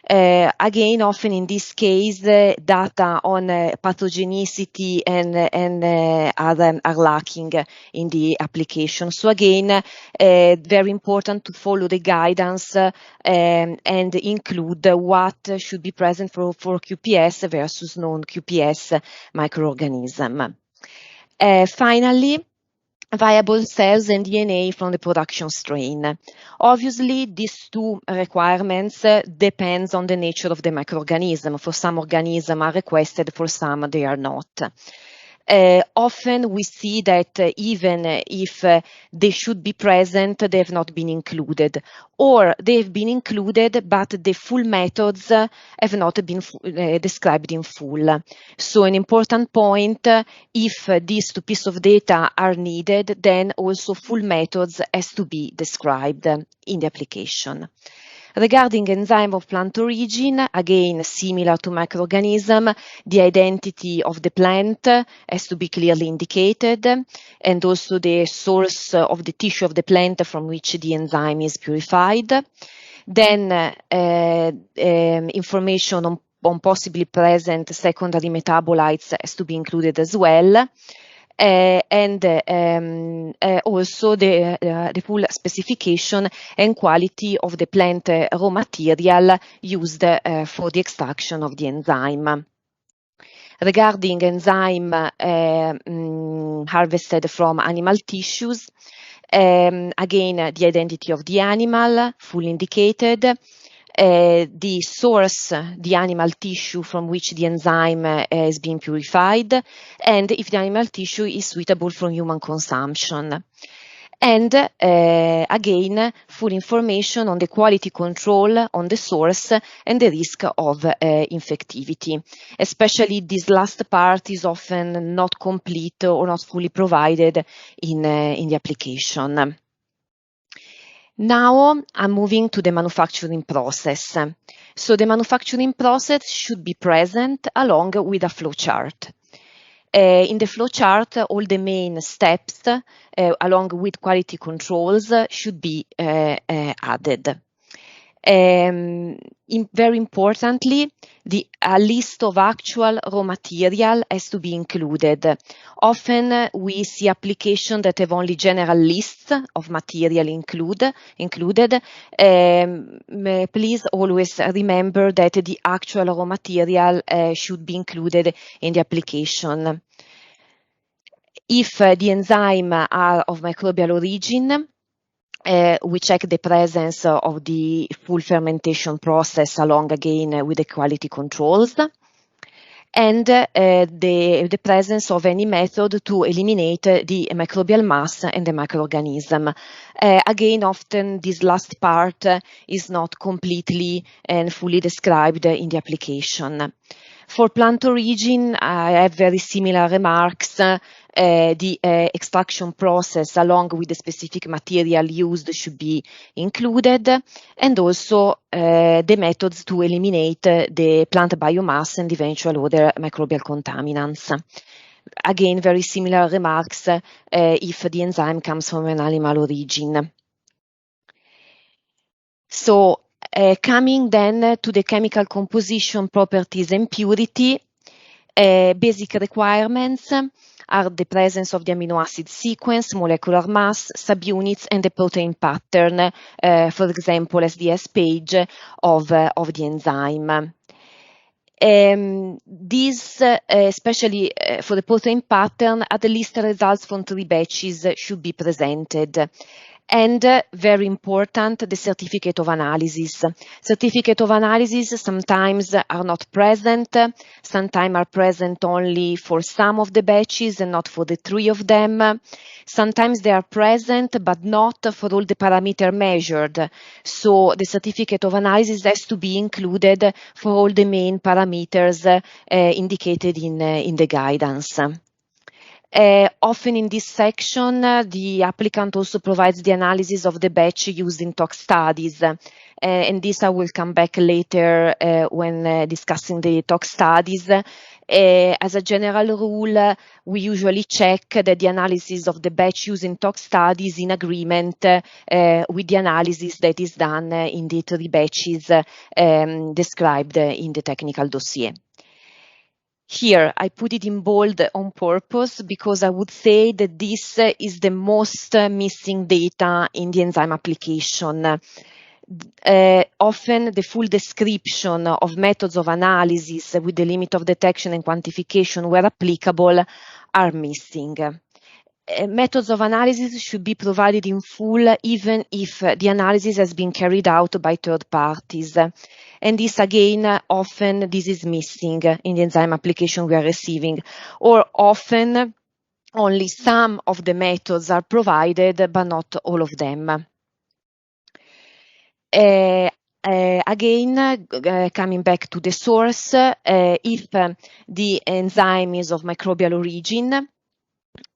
Again, often in this case, data on pathogenicity and are lacking in the application. So again, very important to follow the guidance and include what should be present for QPS versus non-QPS microorganism. Finally, viable cells and DNA from the production strain. Obviously, these two requirements depends on the nature of the microorganism. For some organisms are requested, for some they are not. Often we see that even if they should be present, they have not been included, or they have been included, but the full methods have not been described in full. So an important point, if these two pieces of data are needed, then also full methods has to be described in the application. Regarding enzyme of plant origin, again, similar to microorganism, the identity of the plant has to be clearly indicated, and also the source of the tissue of the plant from which the enzyme is purified. Then information on possibly present secondary metabolites has to be included as well. And also the full specification and quality of the plant raw material used for the extraction of the enzyme. Regarding enzyme harvested from animal tissues, again, the identity of the animal, fully indicated, the source, the animal tissue from which the enzyme is being purified, and if the animal tissue is suitable for human consumption. And again, full information on the quality control on the source and the risk of infectivity. Especially this last part is often not complete or not fully provided in the application. Now I'm moving to the manufacturing process. So the manufacturing process should be present along with a flowchart. In the flowchart, all the main steps, along with quality controls, should be added. Very importantly, a list of actual raw material has to be included. Often we see applications that have only general lists of material included. Please always remember that the actual raw material should be included in the application. If the enzymes are of microbial origin, we check the presence of the full fermentation process along again with the quality controls, and the presence of any method to eliminate the microbial mass and the microorganism. Again, often this last part is not completely and fully described in the application. For plant origin, I have very similar remarks. The extraction process along with the specific material used should be included, and also the methods to eliminate the plant biomass and eventual other microbial contaminants. Again, very similar remarks if the enzyme comes from an animal origin. So, coming then to the chemical composition, properties, and purity, basic requirements are the presence of the amino acid sequence, molecular mass, subunits, and the protein pattern, for example, SDS page of the enzyme. These, especially for the protein pattern, at least results from 3 batches should be presented. And very important, the certificate of analysis. Certificate of analysis sometimes are not present, sometimes are present only for some of the batches and not for the 3 of them. Sometimes they are present but not for all the parameters measured. So the certificate of analysis has to be included for all the main parameters indicated in the guidance. Often in this section, the applicant also provides the analysis of the batch used in tox studies. And this I will come back later when discussing the tox studies. As a general rule, we usually check that the analysis of the batch used in tox studies is in agreement with the analysis that is done in the 3 batches described in the technical dossier. Here, I put it in bold on purpose because I would say that this is the most missing data in the enzyme application. Often the full description of methods of analysis with the limit of detection and quantification where applicable are missing. Methods of analysis should be provided in full even if the analysis has been carried out by third parties. And this again, often this is missing in the enzyme application we are receiving, or often only some of the methods are provided, but not all of them. Again, coming back to the source, if the enzyme is of microbial origin,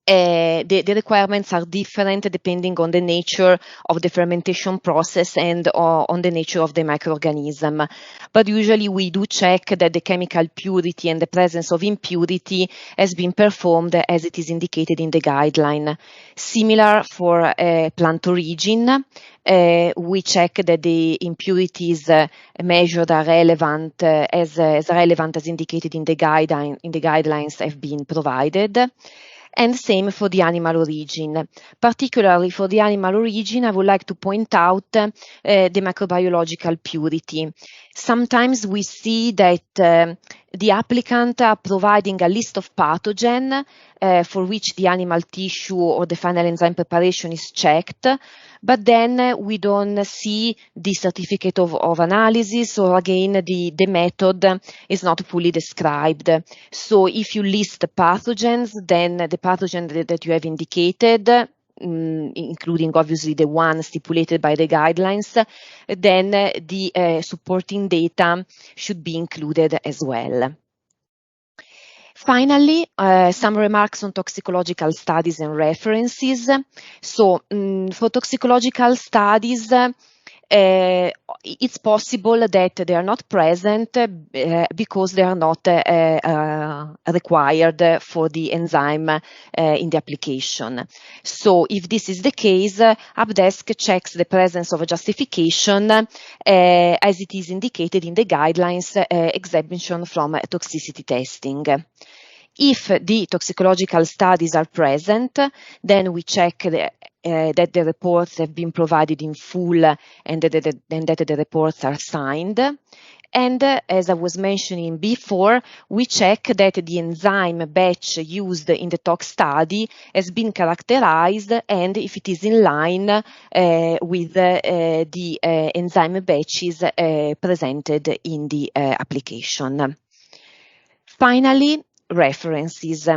the requirements are different depending on the nature of the fermentation process and on the nature of the microorganism. But usually we do check that the chemical purity and the presence of impurity has been performed as it is indicated in the guideline. Similar for plant origin, we check that the impurities measured are relevant as relevant as indicated in the guidelines have been provided. And same for the animal origin. Particularly for the animal origin, I would like to point out the microbiological purity. Sometimes we see that the applicant are providing a list of pathogens for which the animal tissue or the final enzyme preparation is checked, but then we don't see the certificate of analysis, or again the method is not fully described. So if you list the pathogens, then the pathogen that you have indicated, including obviously the one stipulated by the guidelines, then the supporting data should be included as well. Finally, some remarks on toxicological studies and references. So, for toxicological studies, it's possible that they are not present because they are not required for the enzyme in the application. So if this is the case, UpDesk checks the presence of a justification as it is indicated in the guidelines exemption from toxicity testing. If the toxicological studies are present, then we check that the reports have been provided in full and that the reports are signed. And as I was mentioning before, we check that the enzyme batch used in the tox study has been characterized and if it is in line with the enzyme batches presented in the application. Finally, references.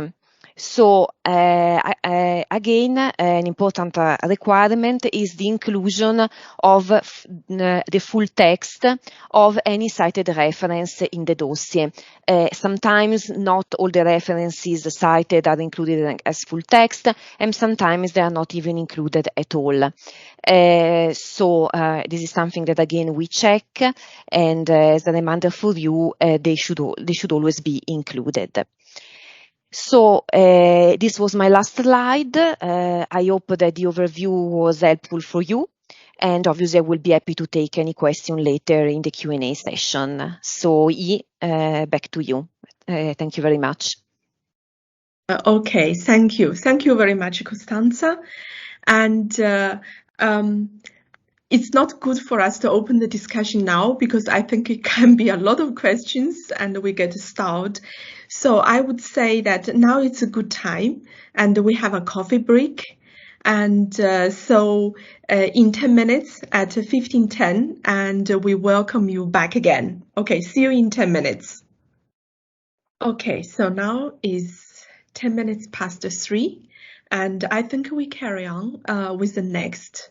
So again, an important requirement is the inclusion of the full text of any cited reference in the dossier. Sometimes not all the references cited are included as full text, and sometimes they are not even included at all. So this is something that again we check, and as a reminder for you, they should always be included. So this was my last slide. I hope that the overview was helpful for you, and obviously I will be happy to take any question later in the Q&A session. So back to you. Thank you very much. Okay, thank you. Thank you very much, Costanza. And it's not good for us to open the discussion now because I think it can be a lot of questions and we get stalled. So I would say that now it's a good time and we have a coffee break. And so in 10 minutes at 15:10, and we welcome you back again. Okay, see you in 10 minutes. Okay, so now is 10 minutes past 3, and I think we carry on with the next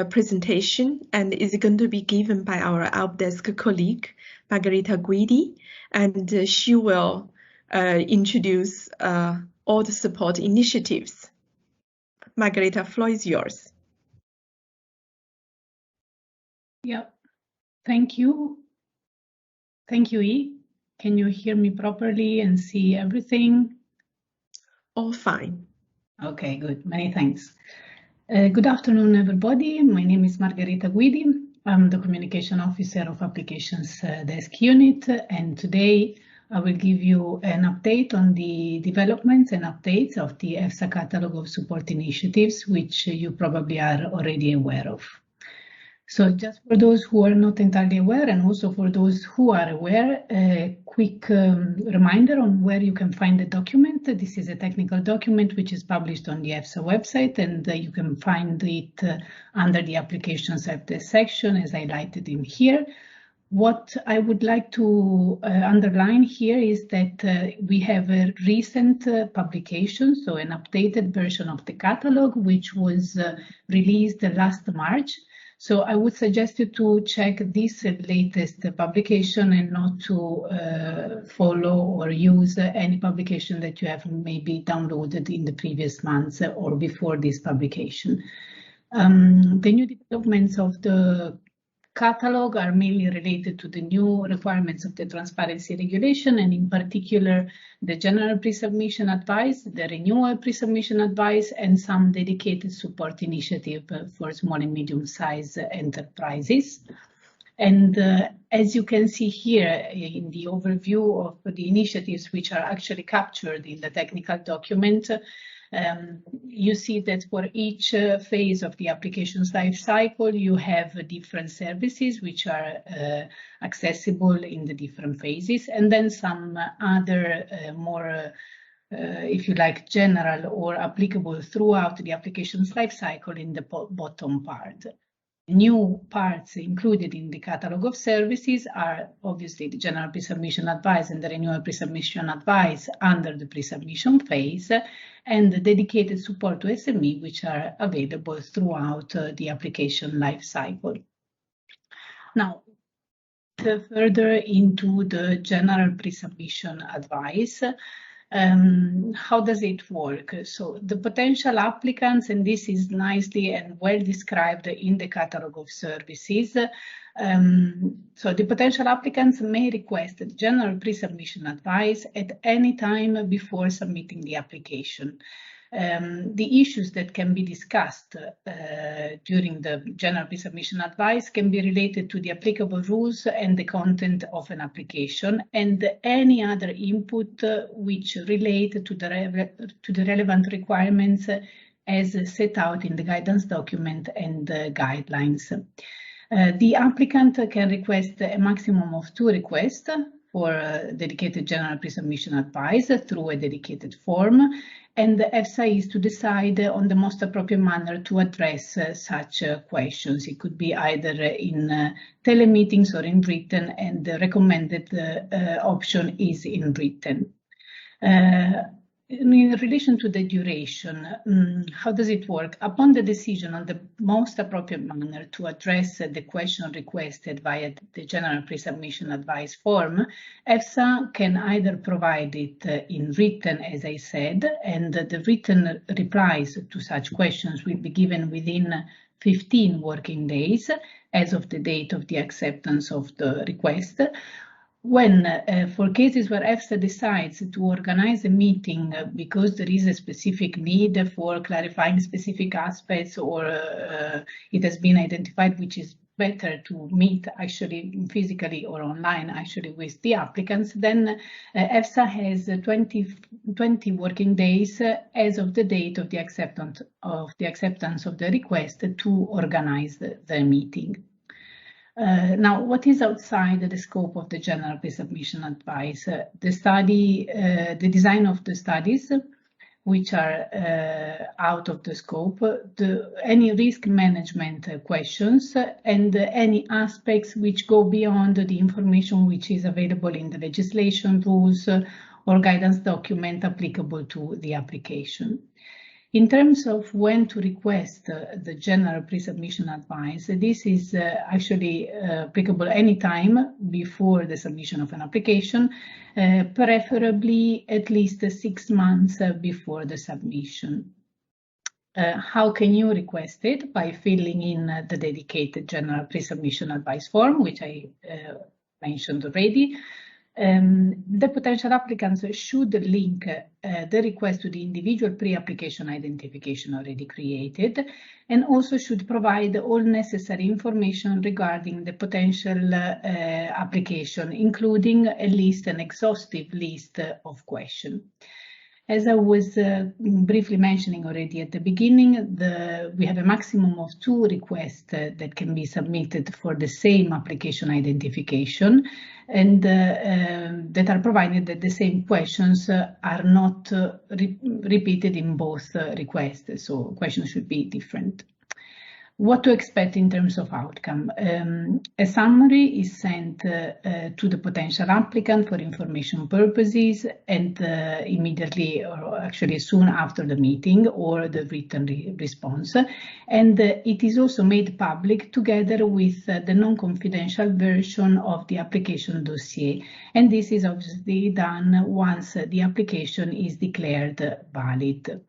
presentation, and is going to be given by our UpDesk colleague, Margherita Guidi, and she will introduce all the support initiatives. Margherita, floor is yours. Yeah, thank you. Thank you, E. Can you hear me properly and see everything? All fine. Okay, good. Many thanks. Good afternoon, everybody. My name is Margherita Guidi. I'm the Communication Officer of Applications Desk Unit, and today I will give you an update on the developments and updates of the EFSA Catalog of Support Initiatives, which you probably are already aware of. So just for those who are not entirely aware, and also for those who are aware, a quick reminder on where you can find the document. This is a technical document which is published on the EFSA website, and you can find it under the Applications Helpdesk section as highlighted in here. What I would like to underline here is that we have a recent publication, so an updated version of the catalog, which was released last March. So I would suggest you to check this latest publication and not to follow or use any publication that you have maybe downloaded in the previous months or before this publication. The new developments of the catalog are mainly related to the new requirements of the transparency regulation, and in particular the general pre-submission advice, the renewal pre-submission advice, and some dedicated support initiative for small and medium-sized enterprises. And as you can see here in the overview of the initiatives which are actually captured in the technical document, you see that for each phase of the application's life cycle, you have different services which are accessible in the different phases, and then some other more, if you like, general or applicable throughout the application's life cycle in the bottom part. New parts included in the catalog of services are obviously the general pre-submission advice and the renewal pre-submission advice under the pre-submission phase, and the dedicated support to SME, which are available throughout the application life cycle. Now, further into the general pre-submission advice, How does it work? So the potential applicants, and this is nicely and well described in the catalog of services. So the potential applicants may request general pre-submission advice at any time before submitting the application. The issues that can be discussed during the general pre-submission advice can be related to the applicable rules and the content of an application, and any other input which relate to the relevant requirements as set out in the guidance document and the guidelines. The applicant can request a maximum of 2 requests for dedicated general pre-submission advice through a dedicated form, and the EFSA is to decide on the most appropriate manner to address such questions. It could be either in telemeetings or in written, and the recommended option is in written. In relation to the duration, how does it work? Upon the decision on the most appropriate manner to address the question requested via the general pre-submission advice form, EFSA can either provide it in written, as I said, and the written replies to such questions will be given within 15 working days as of the date of the acceptance of the request. When, for cases where EFSA decides to organize a meeting because there is a specific need for clarifying specific aspects, or it has been identified which is better to meet actually physically or online actually with the applicants, then EFSA has 20 working days as of the date of the acceptance of the request to organize the meeting. Now, what is outside the scope of the general pre-submission advice? The design of the studies, which are out of the scope, any risk management questions, and any aspects which go beyond the information which is available in the legislation, rules, or guidance document applicable to the application. In terms of when to request the general pre-submission advice, this is actually applicable anytime before the submission of an application, preferably at least 6 months before the submission. How can you request it? By filling in the dedicated general pre-submission advice form, which I mentioned already. The potential applicants should link the request to the individual pre-application identification already created, and also should provide all necessary information regarding the potential application, including an exhaustive list of questions. As I was briefly mentioning already at the beginning, we have a maximum of 2 requests that can be submitted for the same application identification, and that are provided that the same questions are not repeated in both requests, so questions should be different. What to expect in terms of outcome? A summary is sent to the potential applicant for information purposes, and immediately, or actually soon after the meeting or the written response. And it is also made public together with the non-confidential version of the application dossier. And this is obviously done once the application is declared valid.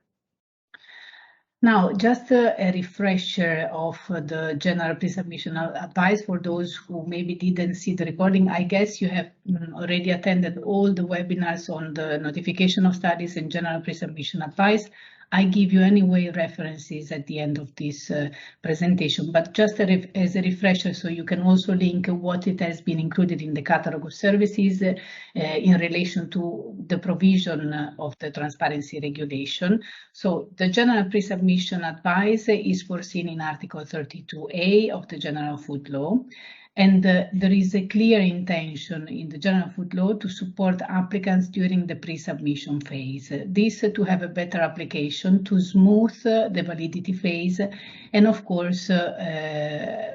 Now, just a refresher of the general pre-submission advice for those who maybe didn't see the recording. I guess you have already attended all the webinars on the notification of studies and general pre-submission advice. I give you anyway references at the end of this presentation, but just as a refresher, so you can also link what it has been included in the catalog of services in relation to the provision of the transparency regulation. So the general pre-submission advice is foreseen in Article 32A of the General Food Law. And there is a clear intention in the General Food Law to support applicants during the pre-submission phase. This to have a better application, to smooth the validity phase, and of course the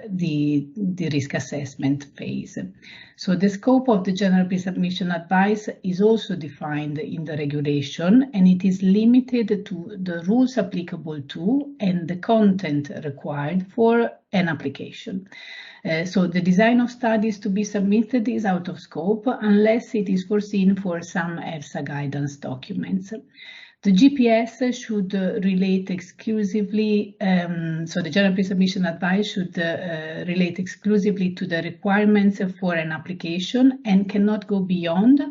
risk assessment phase. So the scope of the General Pre-Submission Advice is also defined in the regulation, and it is limited to the rules applicable to and the content required for an application. So the design of studies to be submitted is out of scope unless it is foreseen for some EFSA guidance documents. The GPS should relate exclusively, so the general pre-submission advice should relate exclusively to the requirements for an application and cannot go beyond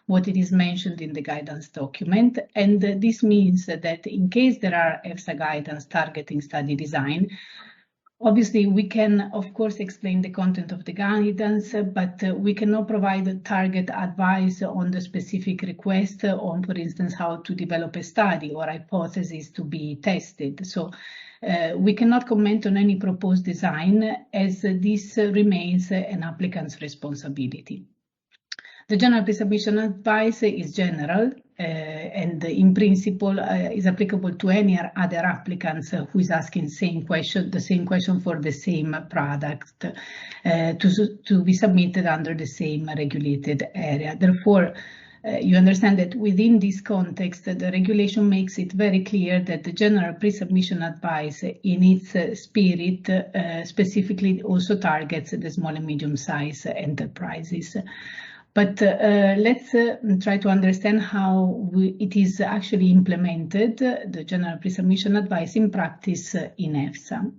what it is mentioned in the guidance document. And this means that in case there are EFSA guidance targeting study design, obviously, we can, of course, explain the content of the guidance, but we cannot provide target advice on the specific request on, for instance, how to develop a study or hypothesis to be tested. So we cannot comment on any proposed design as this remains an applicant's responsibility. The general pre-submission advice is general and in principle is applicable to any other applicants who is asking the same question for the same product to be submitted under the same regulated area. Therefore, you understand that within this context, the regulation makes it very clear that the general pre-submission advice in its spirit specifically also targets the small and medium-sized enterprises. But let's try to understand how it is actually implemented, the general pre-submission advice in practice in EFSA.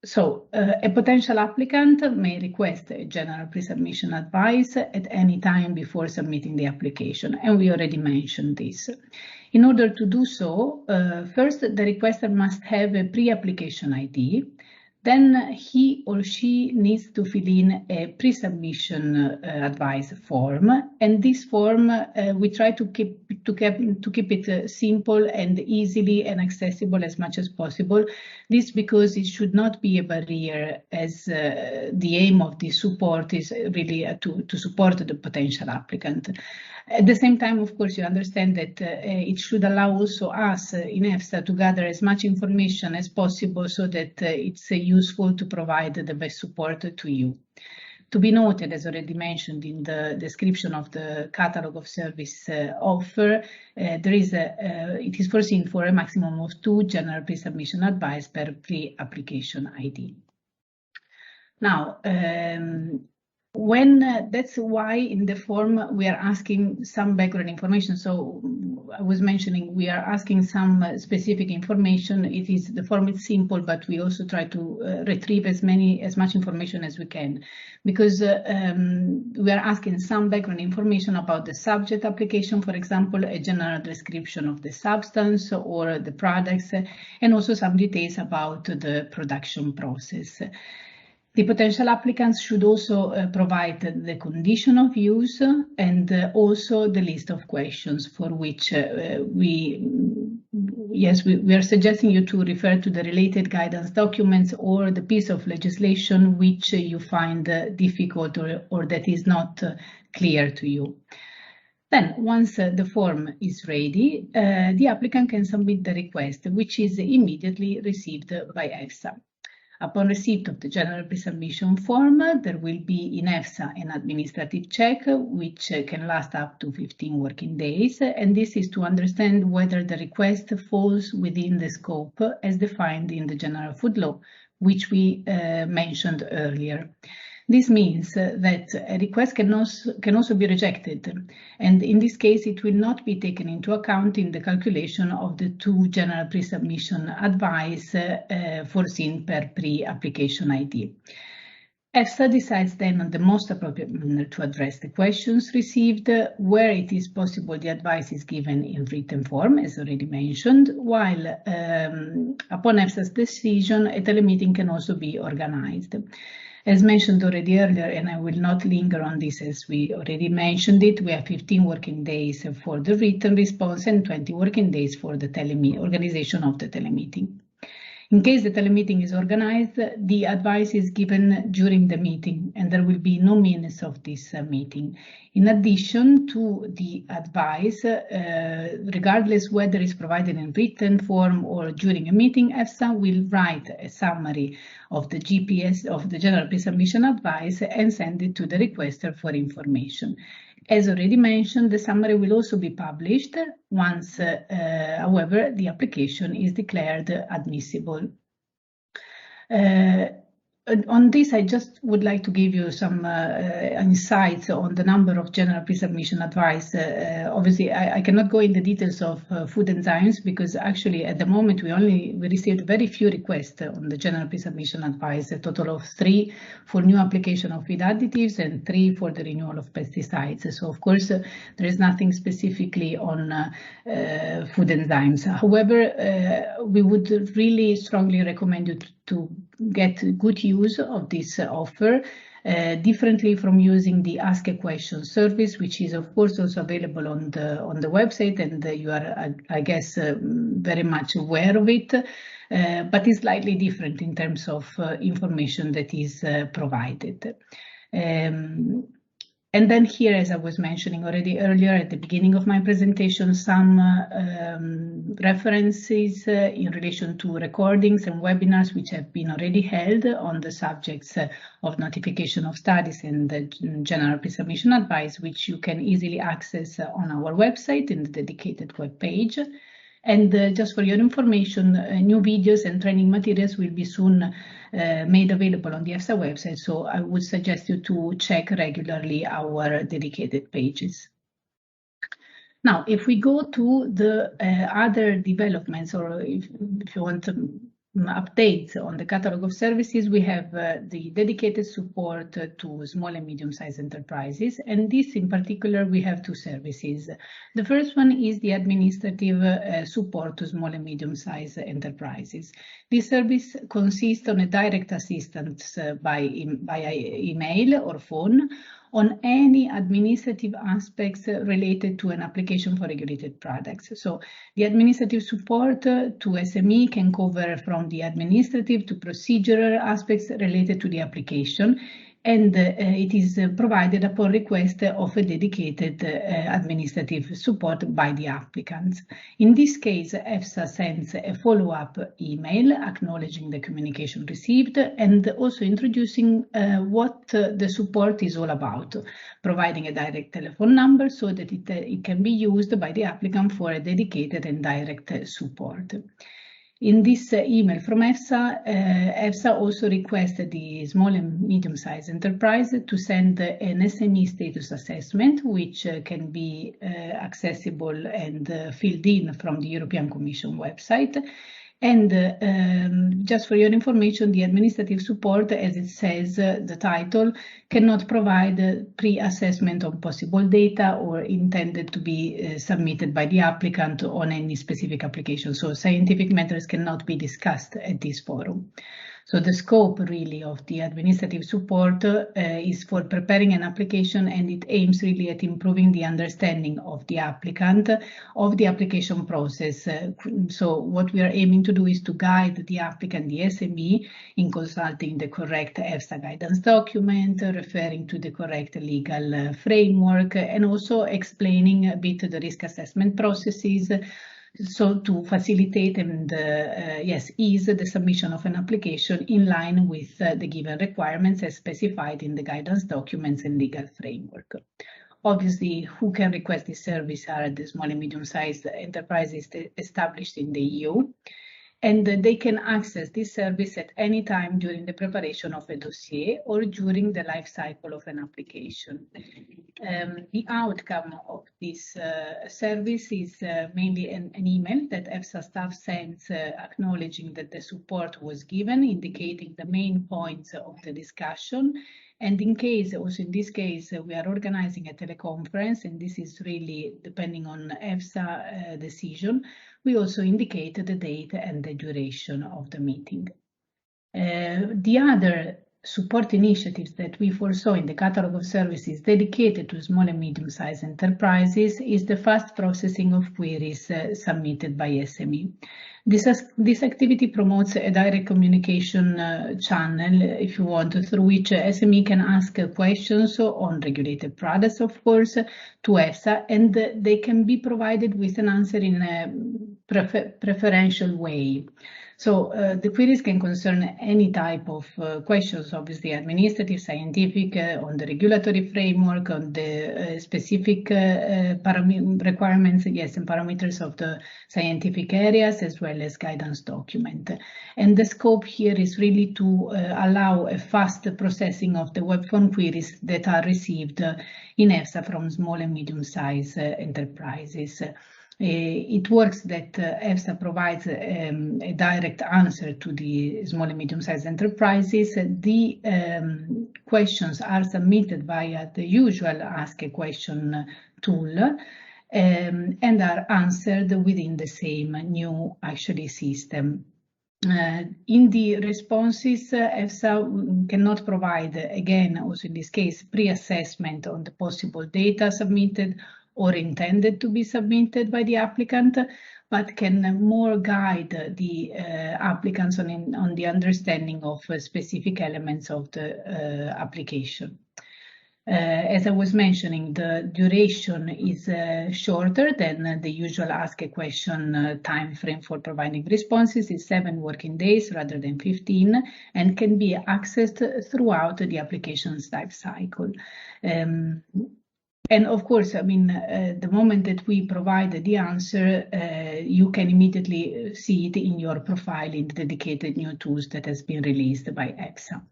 So a potential applicant may request a general pre-submission advice at any time before submitting the application, and we already mentioned this. In order to do so, first the requester must have a pre-application ID. Then he or she needs to fill in a pre-submission advice form, and this form we try to keep it simple and easily and accessible as much as possible. This because it should not be a barrier, as the aim of this support is really to support the potential applicant. At the same time, of course, you understand that it should allow also us in EFSA to gather as much information as possible so that it's useful to provide the best support to you. To be noted, as already mentioned in the description of the catalog of service offer, it is foreseen for a maximum of 2 general pre-submission advice per pre-application ID. Now, that's why in the form we are asking some background information. So I was mentioning we are asking some specific information. The form is simple, but we also try to retrieve as much information as we can, because we are asking some background information about the subject application, for example, a general description of the substance or the products, and also some details about the production process. The potential applicants should also provide the condition of use and also the list of questions for which we are suggesting you to refer to the related guidance documents or the piece of legislation which you find difficult or that is not clear to you. Then, once the form is ready, the applicant can submit the request, which is immediately received by EFSA. Upon receipt of the general pre-submission form, there will be in EFSA an administrative check, which can last up to 15 working days, and this is to understand whether the request falls within the scope as defined in the General Food Law, which we mentioned earlier. This means that a request can also be rejected, and in this case it will not be taken into account in the calculation of the 2 general pre-submission advice foreseen per pre-application ID. EFSA decides then on the most appropriate manner to address the questions received. Where it is possible, the advice is given in written form, as already mentioned, while upon EFSA's decision, a telemeeting can also be organized. As mentioned already earlier, and I will not linger on this as we already mentioned it, we have 15 working days for the written response and 20 working days for the organization of the telemeeting. In case the telemeeting is organized, the advice is given during the meeting, and there will be no minutes of this meeting. In addition to the advice, regardless whether it's provided in written form or during a meeting, EFSA will write a summary of the GPS of the general pre-submission advice and send it to the requester for information. As already mentioned, the summary will also be published once, however, the application is declared admissible. On this, I just would like to give you some insights on the number of general pre-submission advice. Obviously, I cannot go in the details of food enzymes because actually at the moment we received very few requests on the general pre-submission advice, a total of 3 for new application of feed additives and 3 for the renewal of pesticides. So of course, there is nothing specifically on food enzymes. However, we would really strongly recommend you to get good use of this offer, differently from using the Ask a Question service, which is of course also available on the website, and you are, I guess, very much aware of it, but is slightly different in terms of information that is provided. And then here, as I was mentioning already earlier at the beginning of my presentation, some references in relation to recordings and webinars which have been already held on the subjects of notification of studies and the general pre-submission advice, which you can easily access on our website in the dedicated web page. And just for your information, new videos and training materials will be soon made available on the EFSA website, so I would suggest you to check regularly our dedicated pages. Now, if we go to the other developments, or if you want updates on the catalog of services, we have the dedicated support to small and medium-sized enterprises, and this in particular we have 2 services. The first one is the administrative support to small and medium-sized enterprises. This service consists on a direct assistance via email or phone on any administrative aspects related to an application for regulated products. So the administrative support to SME can cover from the administrative to procedural aspects related to the application, and it is provided upon request of a dedicated administrative support by the applicants. In this case, EFSA sends a follow-up email acknowledging the communication received and also introducing what the support is all about, providing a direct telephone number so that it can be used by the applicant for a dedicated and direct support. In this email from EFSA, EFSA also requested the small and medium-sized enterprise to send an SME status assessment, which can be accessible and filled in from the European Commission website. And just for your information, the administrative support, as it says, the title, cannot provide pre-assessment on possible data or intended to be submitted by the applicant on any specific application. So scientific matters cannot be discussed at this forum. So the scope really of the administrative support is for preparing an application, and it aims really at improving the understanding of the applicant of the application process. So what we are aiming to do is to guide the applicant, the SME, in consulting the correct EFSA guidance document, referring to the correct legal framework, and also explaining a bit the risk assessment processes, so to facilitate and ease the submission of an application in line with the given requirements as specified in the guidance documents and legal framework. Obviously, who can request this service are the small and medium-sized enterprises established in the EU, and they can access this service at any time during the preparation of a dossier or during the life cycle of an application. The outcome of this service is mainly an email that EFSA staff sends acknowledging that the support was given, indicating the main points of the discussion. And in case, also in this case, we are organizing a teleconference, and this is really depending on EFSA decision. We also indicate the date and the duration of the meeting. The other support initiatives that we foresaw in the catalog of services dedicated to small and medium-sized enterprises is the fast processing of queries submitted by SME. This activity promotes a direct communication channel, if you want, through which SME can ask questions on regulated products, of course, to EFSA, and they can be provided with an answer in a preferential way. So the queries can concern any type of questions, obviously administrative, scientific, on the regulatory framework, on the specific requirements, yes, and parameters of the scientific areas, as well as guidance document. And the scope here is really to allow a fast processing of the web form queries that are received in EFSA from small and medium-sized enterprises. It works that EFSA provides a direct answer to the small and medium-sized enterprises. The questions are submitted via the usual Ask a Question tool and are answered within the same new system. In the responses, EFSA cannot provide, again, also in this case, pre-assessment on the possible data submitted or intended to be submitted by the applicant, but can more guide the applicants on the understanding of specific elements of the application. As I was mentioning, the duration is shorter than the usual Ask a Question time frame for providing responses. It's 7 working days rather than 15, and can be accessed throughout the application's life cycle. And of course, I mean, the moment that we provide the answer, you can immediately see it in your profile in the dedicated new tools that has been released by EFSA.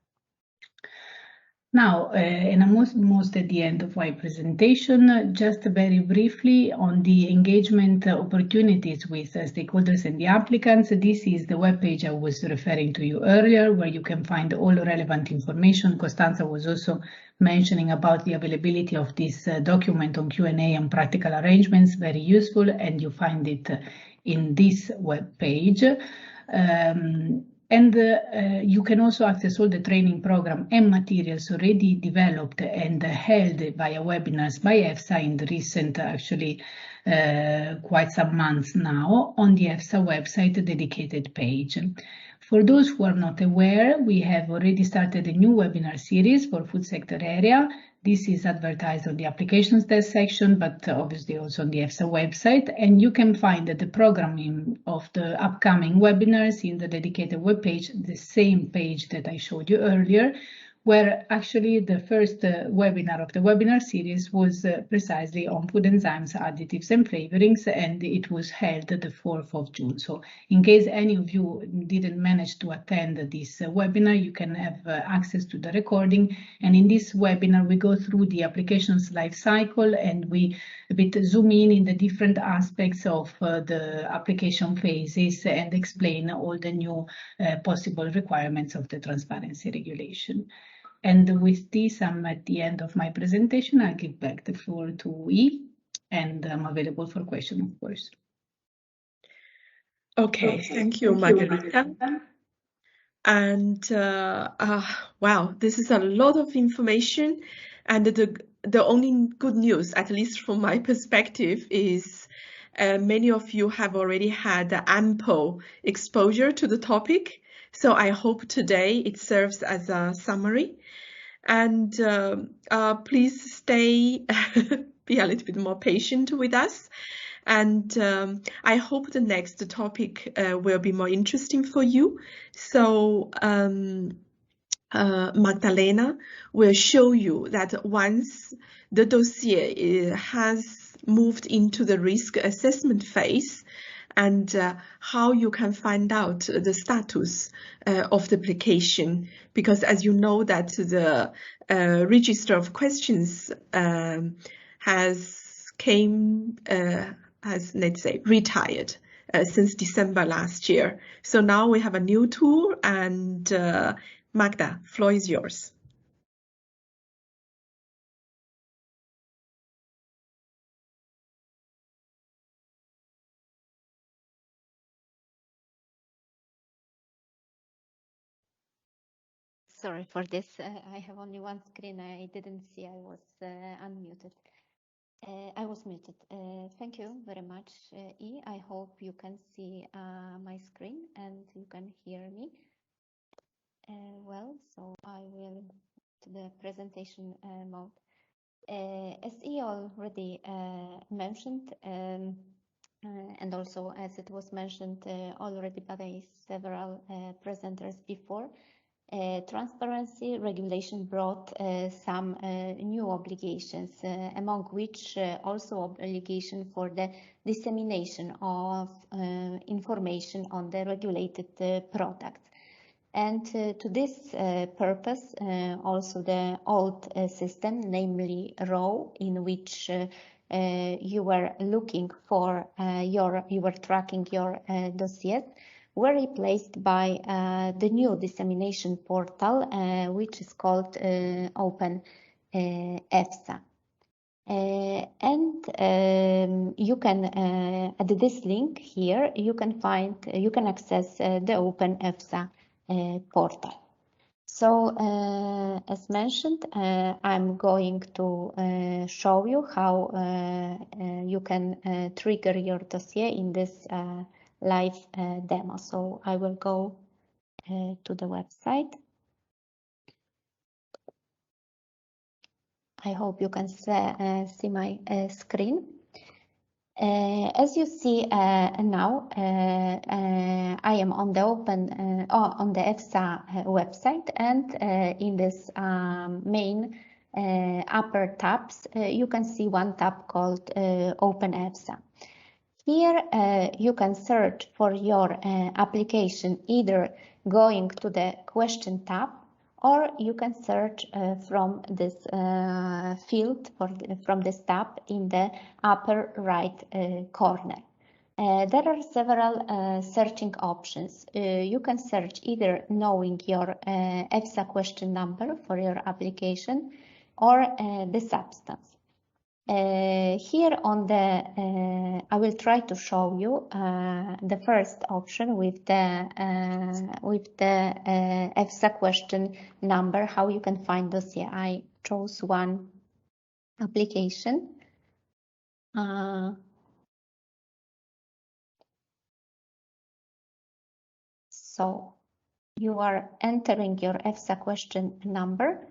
Now, and I'm almost at the end of my presentation, just very briefly on the engagement opportunities with stakeholders and the applicants. This is the webpage I was referring to you earlier, where you can find all relevant information. Costanza was also mentioning about the availability of this document on Q&A and practical arrangements, very useful, and you find it in this webpage. And you can also access all the training program and materials already developed and held via webinars by EFSA in the recent, actually, quite some months now on the EFSA website dedicated page. For those who are not aware, we have already started a new webinar series for food sector area. This is advertised on the applications desk section, but obviously also on the EFSA website. And you can find the programming of the upcoming webinars in the dedicated webpage, the same page that I showed you earlier, where actually the first webinar of the webinar series was precisely on food enzymes, additives and flavorings, and it was held the 4th of June. So in case any of you didn't manage to attend this webinar, you can have access to the recording. And in this webinar, we go through the application's life cycle and we a bit zoom in the different aspects of the application phases and explain all the new possible requirements of the transparency regulation. And with this, I'm at the end of my presentation. I'll give back the floor to E, and I'm available for questions, of course. Okay, thank you, Margherita. And wow, this is a lot of information. And the only good news, at least from my perspective, is many of you have already had ample exposure to the topic. So I hope today it serves as a summary. And please stay, be a little bit more patient with us. And I hope the next topic will be more interesting for you. So Magdalena will show you that once the dossier has moved into the risk assessment phase, and how you can find out the status of the application. Because as you know that the register of questions has, let's say, retired since December last year. So now we have a new tool, and Magda, floor is yours. Sorry for this. I have only one screen. I didn't see I was unmuted. I was muted. Thank you very much, E. I hope you can see my screen and you can hear me well. So I will to the presentation mode. As E already mentioned, and also, as it was mentioned already by several presenters before, transparency regulation brought some new obligations, among which also obligation for the dissemination of information on the regulated products. And to this purpose, also the old system, namely RAW, in which you were looking for you were tracking your dossiers, were replaced by the new dissemination portal, which is called Open EFSA. You can at this link here you can access the Open EFSA portal. So as mentioned, I'm going to show you how you can trigger your dossier in this live demo. So I will go to the website. I hope you can see my screen. As you see now, I am on the on the EFSA website, and in this main upper tabs, you can see one tab called Open EFSA. Here you can search for your application, either going to the question tab, or you can search from this field from this tab in the upper right corner. There are several searching options. You can search either knowing your EFSA question number for your application or the substance. Here on the, I will try to show you the first option with the EFSA question number, how you can find dossier. I chose one application. So you are entering your EFSA question number.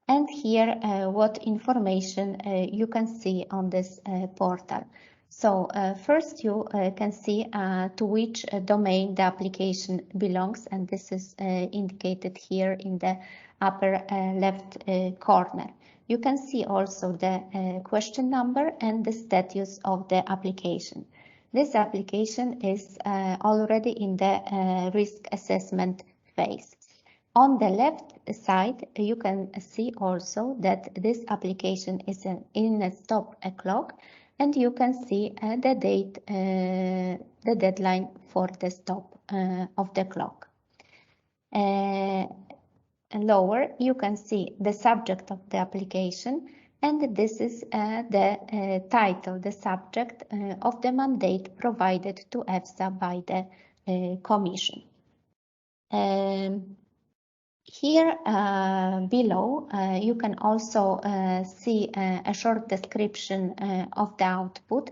And here, what information you can see on this portal. So first you can see to which domain the application belongs, and this is indicated here in the upper left corner. You can see also the question number and the status of the application. This application is already in the risk assessment phase. On the left side, you can see also that this application is in a stop clock, and you can see the date, the deadline for the stop of the clock. Lower, you can see the subject of the application, and this is the title, the subject of the mandate provided to EFSA by the Commission. Here below, you can also see a short description of the output.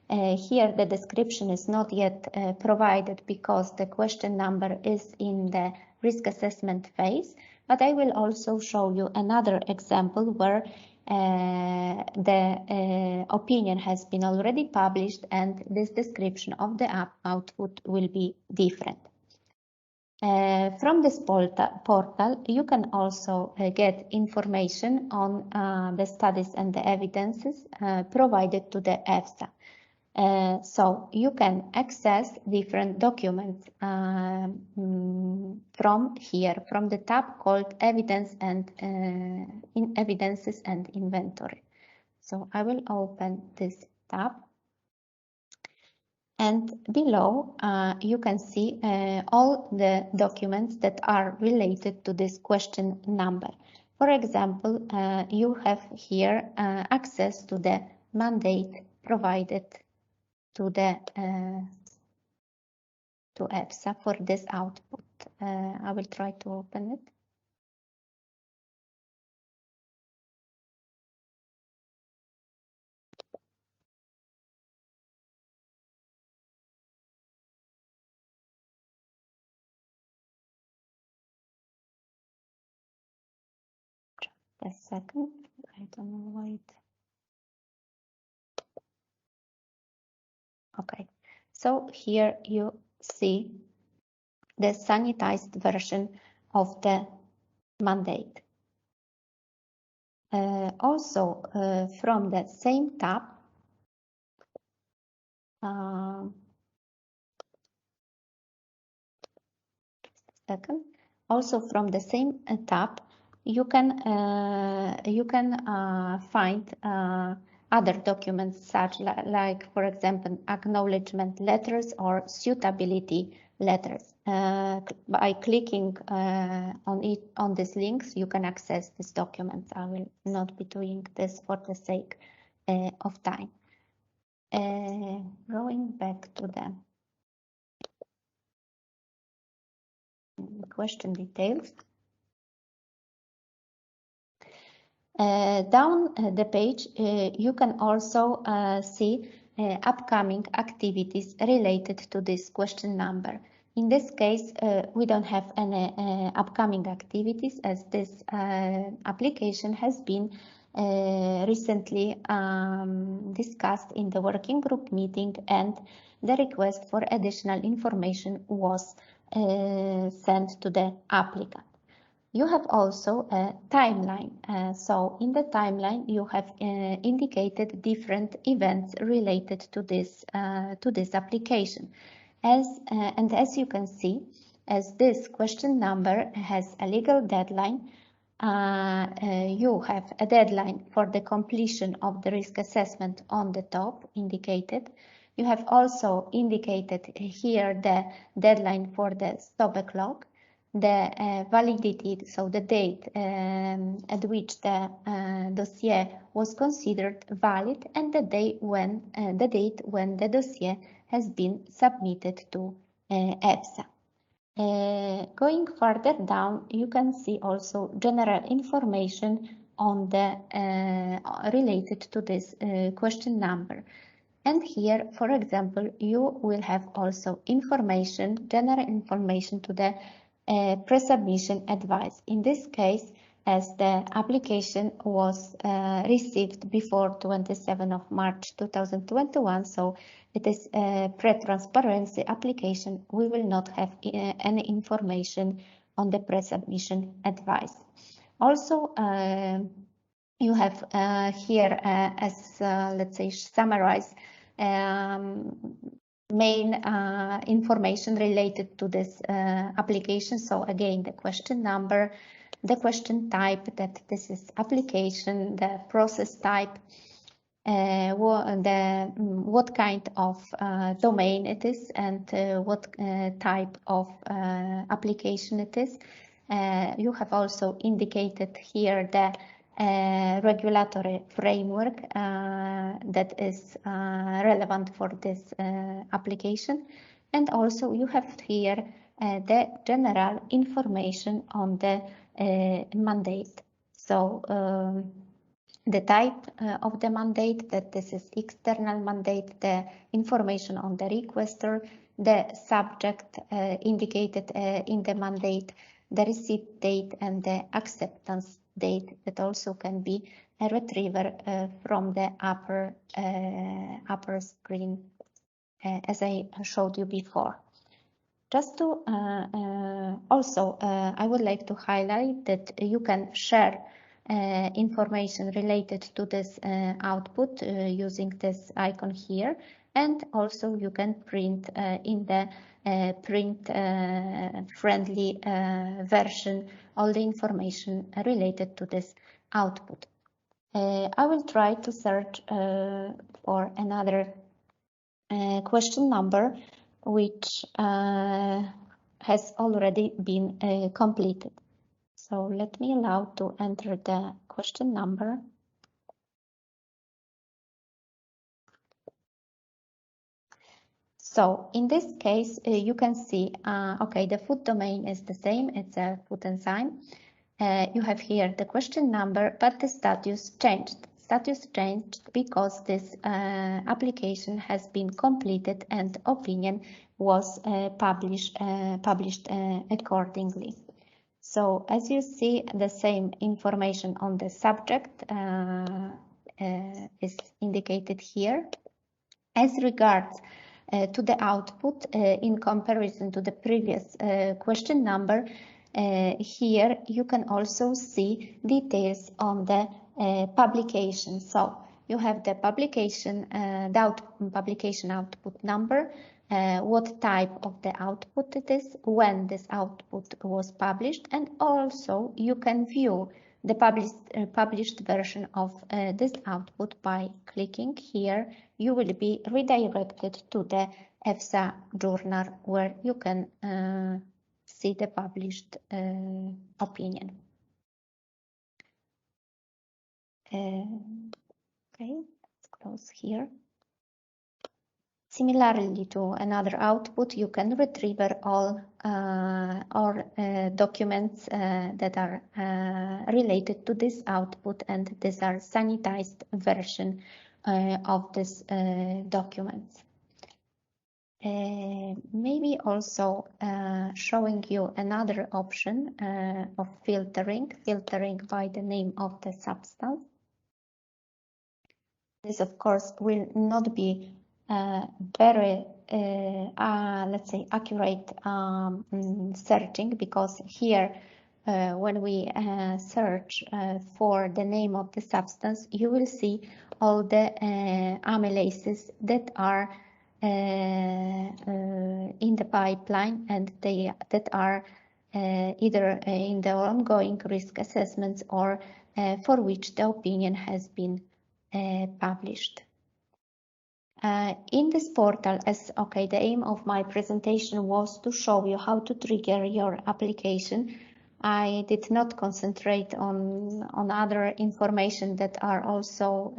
Here the description is not yet provided because the question number is in the risk assessment phase, but I will also show you another example where the opinion has been already published and this description of the output will be different. From this portal, you can also get information on the studies and the evidences provided to the EFSA. So you can access different documents from here, from the tab called Evidence and Evidences and Inventory. So I will open this tab. And below, you can see all the documents that are related to this question number. For example, you have here access to the mandate provided to the to EFSA for this output. I will try to open it. A second, I don't know why it. Okay, so here you see the sanitized version of the mandate. Also, from the same tab, also from the same tab, you can find other documents such like, for example, acknowledgement letters or suitability letters. By clicking on these links, you can access these documents. I will not be doing this for the sake of time. Going back to the question details. Down the page, you can also see upcoming activities related to this question number. In this case, we don't have any upcoming activities, as this application has been recently discussed in the working group meeting, and the request for additional information was sent to the applicant. You have also a timeline. So in the timeline, you have indicated different events related to this application. And as you can see, as this question number has a legal deadline, you have a deadline for the completion of the risk assessment on the top indicated. You have also indicated here the deadline for the stop clock, the validity, so the date at which the dossier was considered valid, and the date when the dossier has been submitted to EFSA. Going further down, you can see also general information on the related to this question number. And here, for example, you will have also information, general information to the pre-submission advice. In this case, as the application was received before 27 of March 2021, so it is a pre-transparency application, we will not have any information on the pre-submission advice. Also, you have here, as let's say, summarize main information related to this application. So again, the question number, the question type, that this is application, the process type, what kind of domain it is, and what type of application it is. You have also indicated here the regulatory framework that is relevant for this application, and also you have here the general information on the mandate. So the type of the mandate, that this is external mandate, the information on the requester, the subject indicated in the mandate, the receipt date, and the acceptance date that also can be a retriever from the upper screen, as I showed you before. Just to also, I would like to highlight that you can share information related to this output using this icon here, and also you can print in the print friendly version all the information related to this output. I will try to search for another question number which has already been completed. So let me allow to enter the question number. So in this case, you can see, okay, the food domain is the same, it's a food enzyme. You have here the question number, but the status changed. Status changed because this application has been completed and opinion was published accordingly. So as you see, the same information on the subject is indicated here. As regards to the output in comparison to the previous question number. Here you can also see details on the publication. So you have the publication, publication output number, what type of the output it is, when this output was published, and also you can view the published version of this output by clicking here. You will be redirected to the EFSA journal where you can see the published opinion. Okay, let's close here. Similarly to another output, you can retrieve all documents that are related to this output, and these are sanitized version of this documents. Maybe also showing you another option of filtering by the name of the substance. This, of course, will not be very, let's say, accurate searching, because here, when we search for the name of the substance, you will see all the amylases that are in the pipeline, and that are either in the ongoing risk assessments or for which the opinion has been published. In this portal, the aim of my presentation was to show you how to trigger your application. I did not concentrate on other information that are also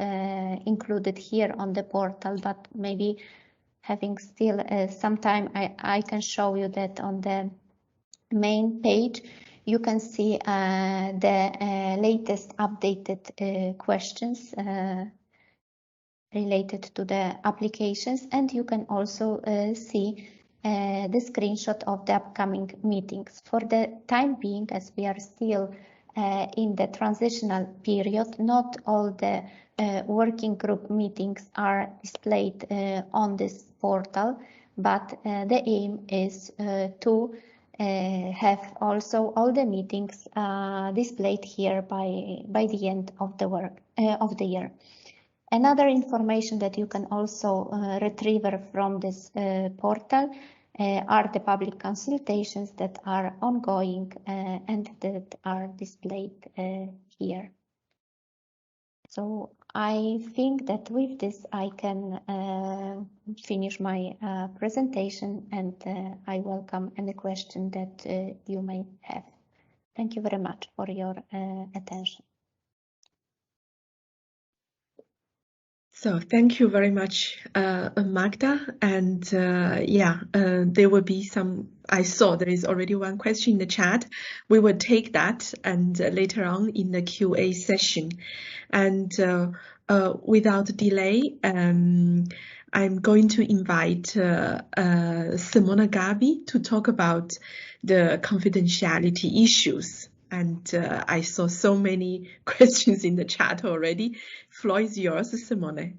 included here on the portal, but maybe having still some time, I can show you that on the main page you can see the latest updated questions related to the applications, and you can also see the screenshot of the upcoming meetings. For the time being, as we are still in the transitional period, not all the working group meetings are displayed on this portal, but the aim is to have also all the meetings displayed here by the end of the year. Another information that you can also retrieve from this portal are the public consultations that are ongoing and that are displayed here. So I think that with this I can finish my presentation, and I welcome any question that you may have. Thank you very much for your attention. So thank you very much, Magda. And there will be some, I saw there is already one question in the chat. We will take that and later on in the QA session. And without delay, I'm going to invite Simona Gabi to talk about the confidentiality issues. And I saw so many questions in the chat already. Floor is yours, Simone.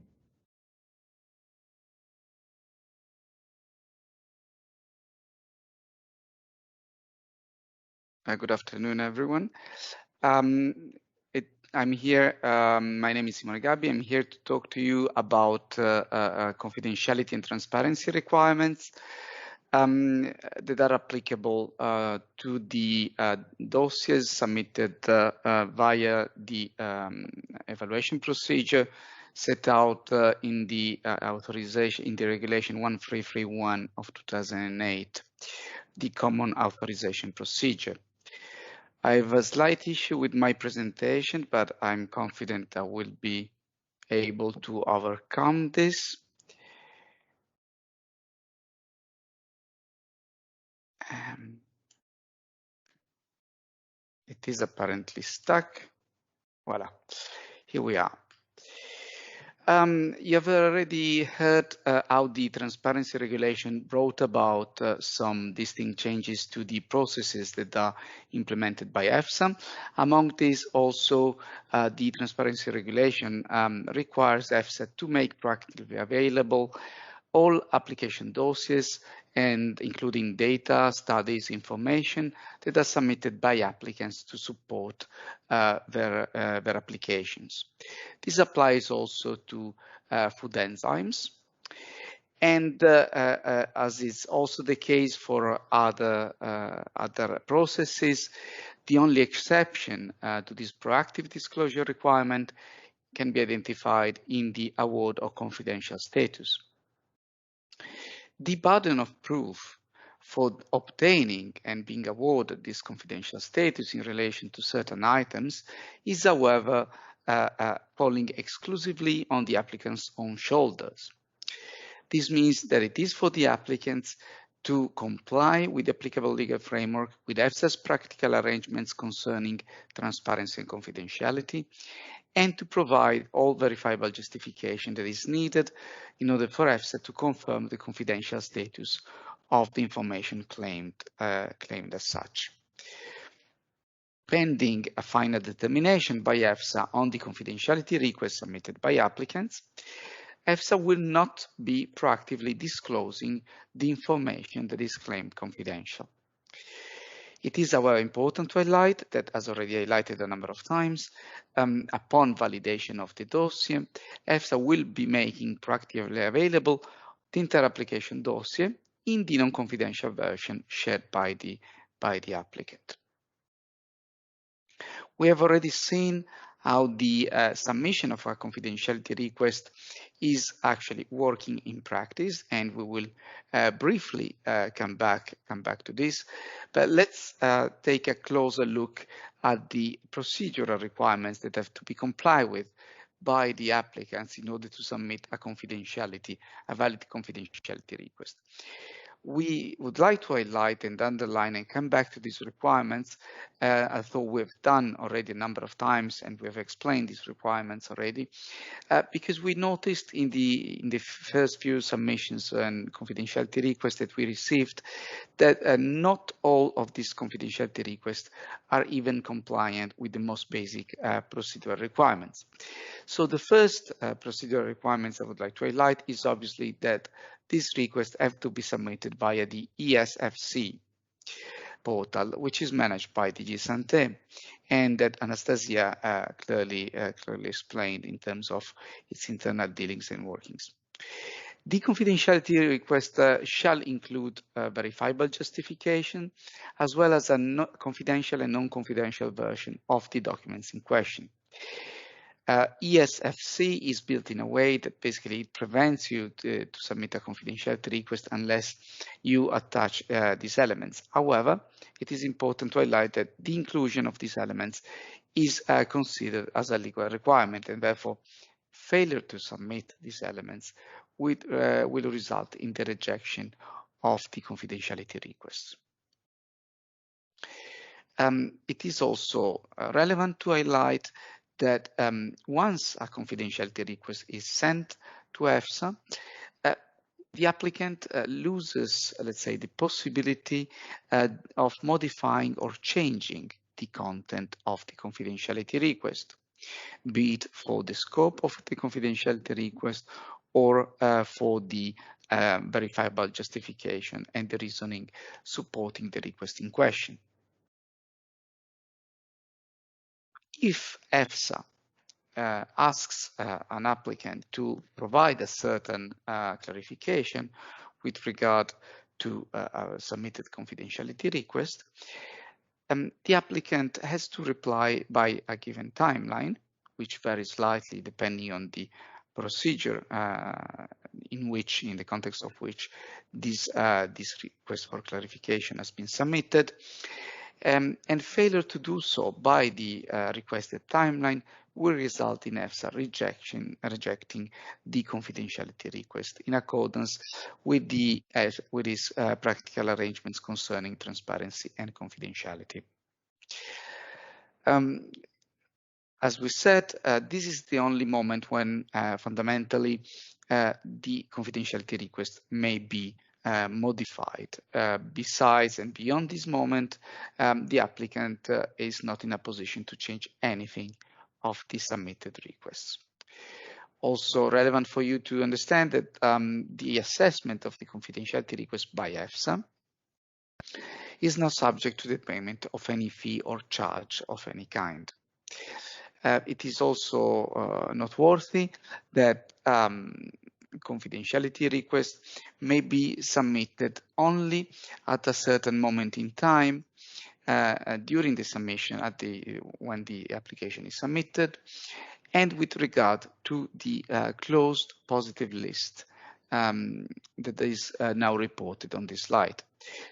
Good afternoon, everyone. I'm here. My name is Simone Gabi. I'm here to talk to you about confidentiality and transparency requirements that are applicable to the dossiers submitted via the evaluation procedure set out in the authorization in the regulation 1331 of 2008, the common authorization procedure. I have a slight issue with my presentation, but I'm confident I will be able to overcome this. It is apparently stuck. Voila, here we are. You have already heard how the transparency regulation brought about some distinct changes to the processes that are implemented by EFSA. Among these, also, the transparency regulation requires EFSA to make practically available all application dossiers, and including data, studies, information that are submitted by applicants to support their applications. This applies also to food enzymes. And as is also the case for other processes, the only exception to this proactive disclosure requirement can be identified in the award of confidential status. The burden of proof for obtaining and being awarded this confidential status in relation to certain items is, however, falling exclusively on the applicant's own shoulders. This means that it is for the applicants to comply with the applicable legal framework, with EFSA's practical arrangements concerning transparency and confidentiality, and to provide all verifiable justification that is needed in order for EFSA to confirm the confidential status of the information claimed as such. Pending a final determination by EFSA on the confidentiality request submitted by applicants, EFSA will not be proactively disclosing the information that is claimed confidential. It is, however, important to highlight that, as already highlighted a number of times, upon validation of the dossier, EFSA will be making proactively available the inter-application dossier in the non-confidential version shared by the applicant. We have already seen how the submission of a confidentiality request is actually working in practice, and we will briefly come back to this. But let's take a closer look at the procedural requirements that have to be complied with by the applicants in order to submit a valid confidentiality request. We would like to highlight and underline and come back to these requirements. I thought we've done already a number of times, and we have explained these requirements already, because we noticed in the first few submissions and confidentiality requests that we received that not all of these confidentiality requests are even compliant with the most basic procedural requirements. So the first procedural requirements I would like to highlight is obviously that these requests have to be submitted via the EFSA portal, which is managed by DG Santé, and that Anastasia clearly explained in terms of its internal dealings and workings. The confidentiality request shall include verifiable justification, as well as a confidential and non-confidential version of the documents in question. EFSA is built in a way that basically prevents you to submit a confidentiality request unless you attach these elements. However, it is important to highlight that the inclusion of these elements is considered as a legal requirement, and therefore failure to submit these elements will result in the rejection of the confidentiality request. It is also relevant to highlight that once a confidentiality request is sent to EFSA, the applicant loses, let's say, the possibility of modifying or changing the content of the confidentiality request, be it for the scope of the confidentiality request or for the verifiable justification and the reasoning supporting the request in question. If EFSA asks an applicant to provide a certain clarification with regard to a submitted confidentiality request, the applicant has to reply by a given timeline, which varies slightly depending on the procedure in the context of which this request for clarification has been submitted. And failure to do so by the requested timeline will result in EFSA rejecting the confidentiality request in accordance with its practical arrangements concerning transparency and confidentiality. As we said, this is the only moment when fundamentally the confidentiality request may be modified. Besides and beyond this moment, the applicant is not in a position to change anything of the submitted requests. Also relevant for you to understand that the assessment of the confidentiality request by EFSA is not subject to the payment of any fee or charge of any kind. It is also noteworthy that confidentiality requests may be submitted only at a certain moment in time during the submission when the application is submitted, and with regard to the closed positive list that is now reported on this slide.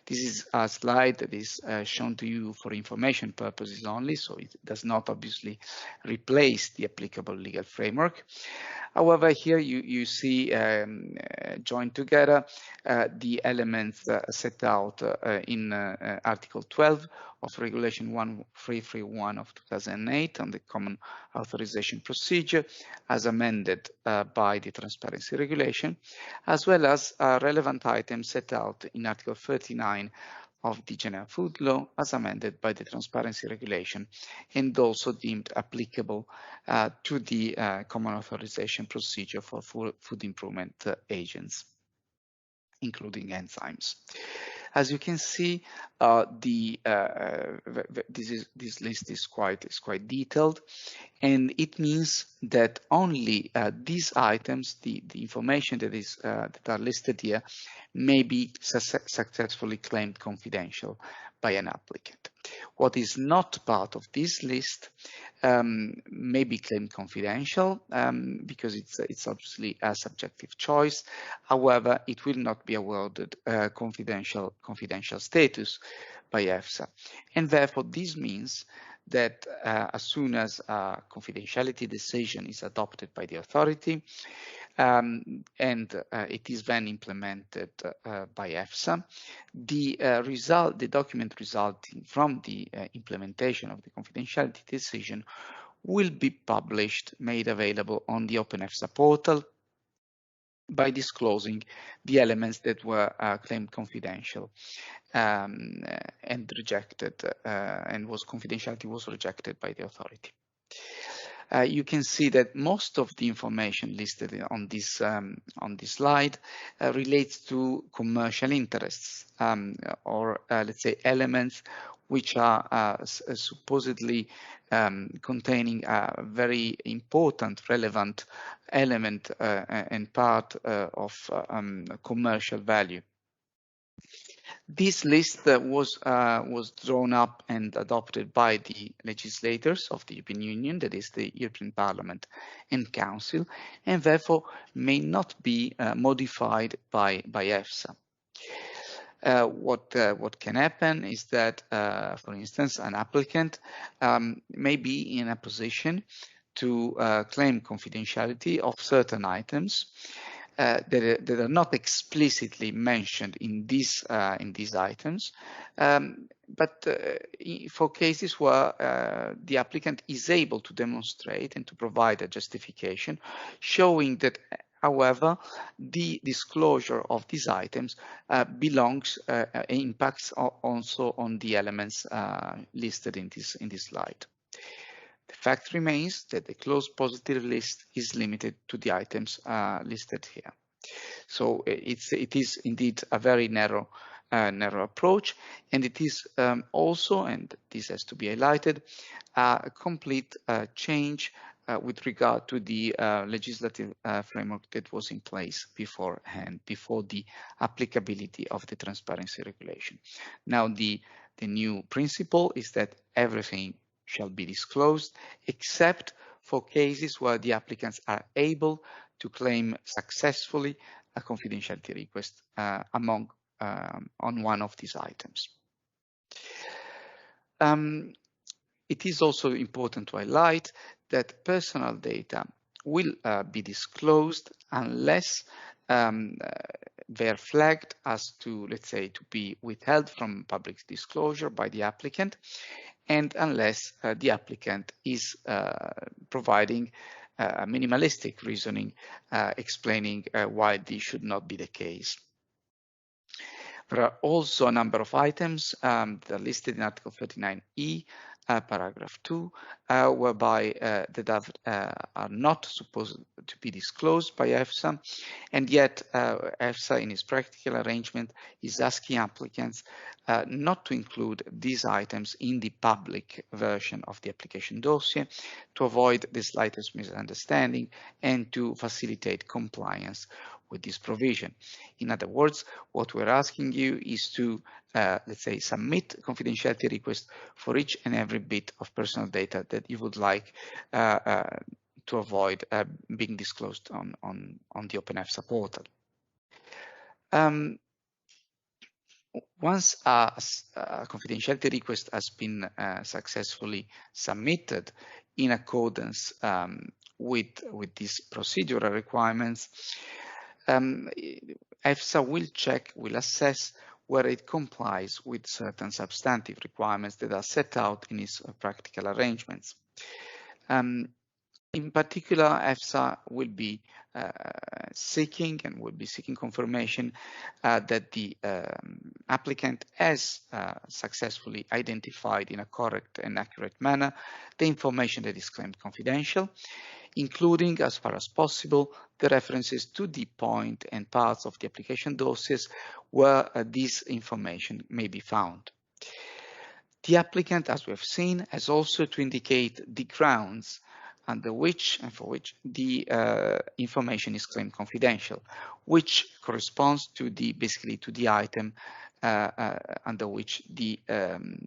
This is a slide that is shown to you for information purposes only, so it does not obviously replace the applicable legal framework. However, here you see joined together the elements set out in Article 12 of Regulation 1331 of 2008 on the Common Authorization Procedure, as amended by the Transparency Regulation, as well as relevant items set out in Article 39 of the General Food Law, as amended by the Transparency Regulation, and also deemed applicable to the Common Authorization Procedure for food improvement agents, including enzymes. As you can see, this list is quite detailed, and it means that only these items, the information that are listed here, may be successfully claimed confidential by an applicant. What is not part of this list may be claimed confidential because it's obviously a subjective choice. However, it will not be awarded confidential status by EFSA, and therefore this means that as soon as a confidentiality decision is adopted by the authority and it is then implemented by EFSA, the document resulting from the implementation of the confidentiality decision will be published, made available on the Open EFSA portal by disclosing the elements that were claimed confidential and rejected, and confidentiality was rejected by the authority. You can see that most of the information listed on this slide relates to commercial interests or let's say elements which are supposedly containing a very important, relevant element and part of commercial value. This list was drawn up and adopted by the legislators of the European Union, that is the European Parliament and Council, and therefore may not be modified by EFSA. What can happen is that, for instance, an applicant may be in a position to claim confidentiality of certain items that are not explicitly mentioned in these items, but for cases where the applicant is able to demonstrate and to provide a justification showing that, however, the disclosure of these items impacts also on the elements listed in this slide. The fact remains that the closed positive list is limited to the items listed here. So it is indeed a very narrow approach, and it is also, and this has to be highlighted, a complete change with regard to the legislative framework that was in place beforehand, before the applicability of the transparency regulation. Now the new principle is that everything shall be disclosed except for cases where the applicants are able to claim successfully a confidentiality request on one of these items. It is also important to highlight that personal data will be disclosed unless they're flagged as to, let's say, to be withheld from public disclosure by the applicant, and unless the applicant is providing minimalistic reasoning explaining why this should not be the case. There are also a number of items that are listed in Article 39E paragraph 2, whereby the are not supposed to be disclosed by EFSA, and yet EFSA in its practical arrangement is asking applicants not to include these items in the public version of the application dossier to avoid the slightest misunderstanding and to facilitate compliance with this provision. In other words, what we're asking you is to, let's say, submit confidentiality requests for each and every bit of personal data that you would like to avoid being disclosed on the OpenEFSA portal. Once a confidentiality request has been successfully submitted in accordance with these procedural requirements, EFSA will assess whether it complies with certain substantive requirements that are set out in its practical arrangements. In particular, EFSA will be seeking confirmation that the applicant has successfully identified in a correct and accurate manner the information that is claimed confidential, including, as far as possible, the references to the point and parts of the application dossiers where this information may be found. The applicant, as we have seen, has also to indicate the grounds under which and for which the information is claimed confidential, which corresponds to basically to the item under which the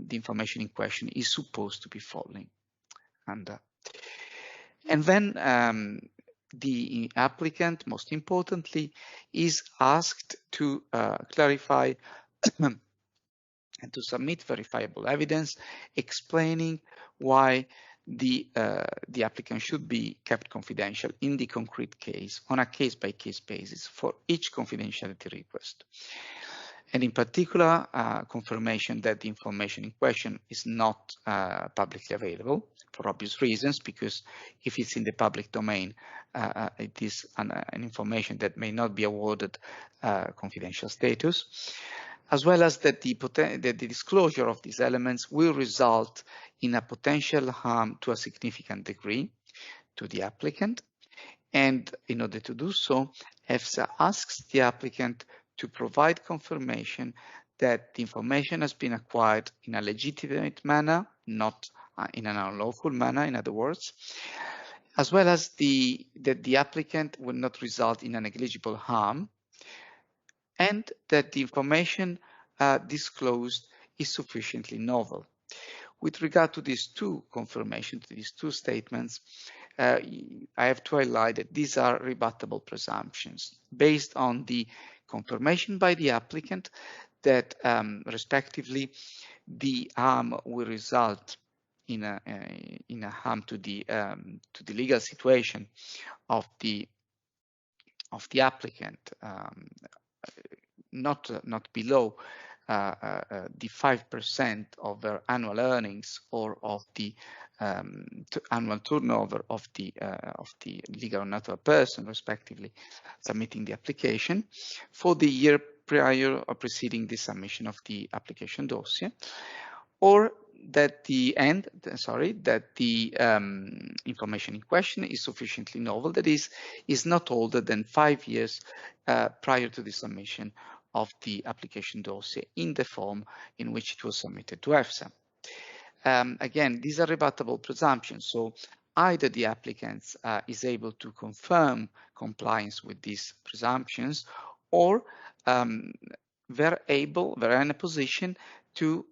information in question is supposed to be falling under. And then the applicant, most importantly, is asked to clarify and to submit verifiable evidence explaining why the applicant should be kept confidential in the concrete case on a case-by-case basis for each confidentiality request. And in particular, confirmation that the information in question is not publicly available for obvious reasons, because if it's in the public domain, it is an information that may not be awarded confidential status, as well as that the disclosure of these elements will result in a potential harm to a significant degree to the applicant. And in order to do so, EFSA asks the applicant to provide confirmation that the information has been acquired in a legitimate manner, not in an unlawful manner, in other words, as well as that the applicant will not result in a negligible harm, and that the information disclosed is sufficiently novel. With regard to these two confirmations, to these two statements, I have to highlight that these are rebuttable presumptions based on the confirmation by the applicant that respectively the harm will result in a harm to the legal situation of the applicant, not below the 5% of their annual earnings or of the annual turnover of the legal or natural person, respectively, submitting the application for the year prior or preceding the submission of the application dossier, or that the information in question is sufficiently novel, that is not older than 5 years prior to the submission of the application dossier in the form in which it was submitted to EFSA. Again, these are rebuttable presumptions, so either the applicant is able to confirm compliance with these presumptions, or they're in a position to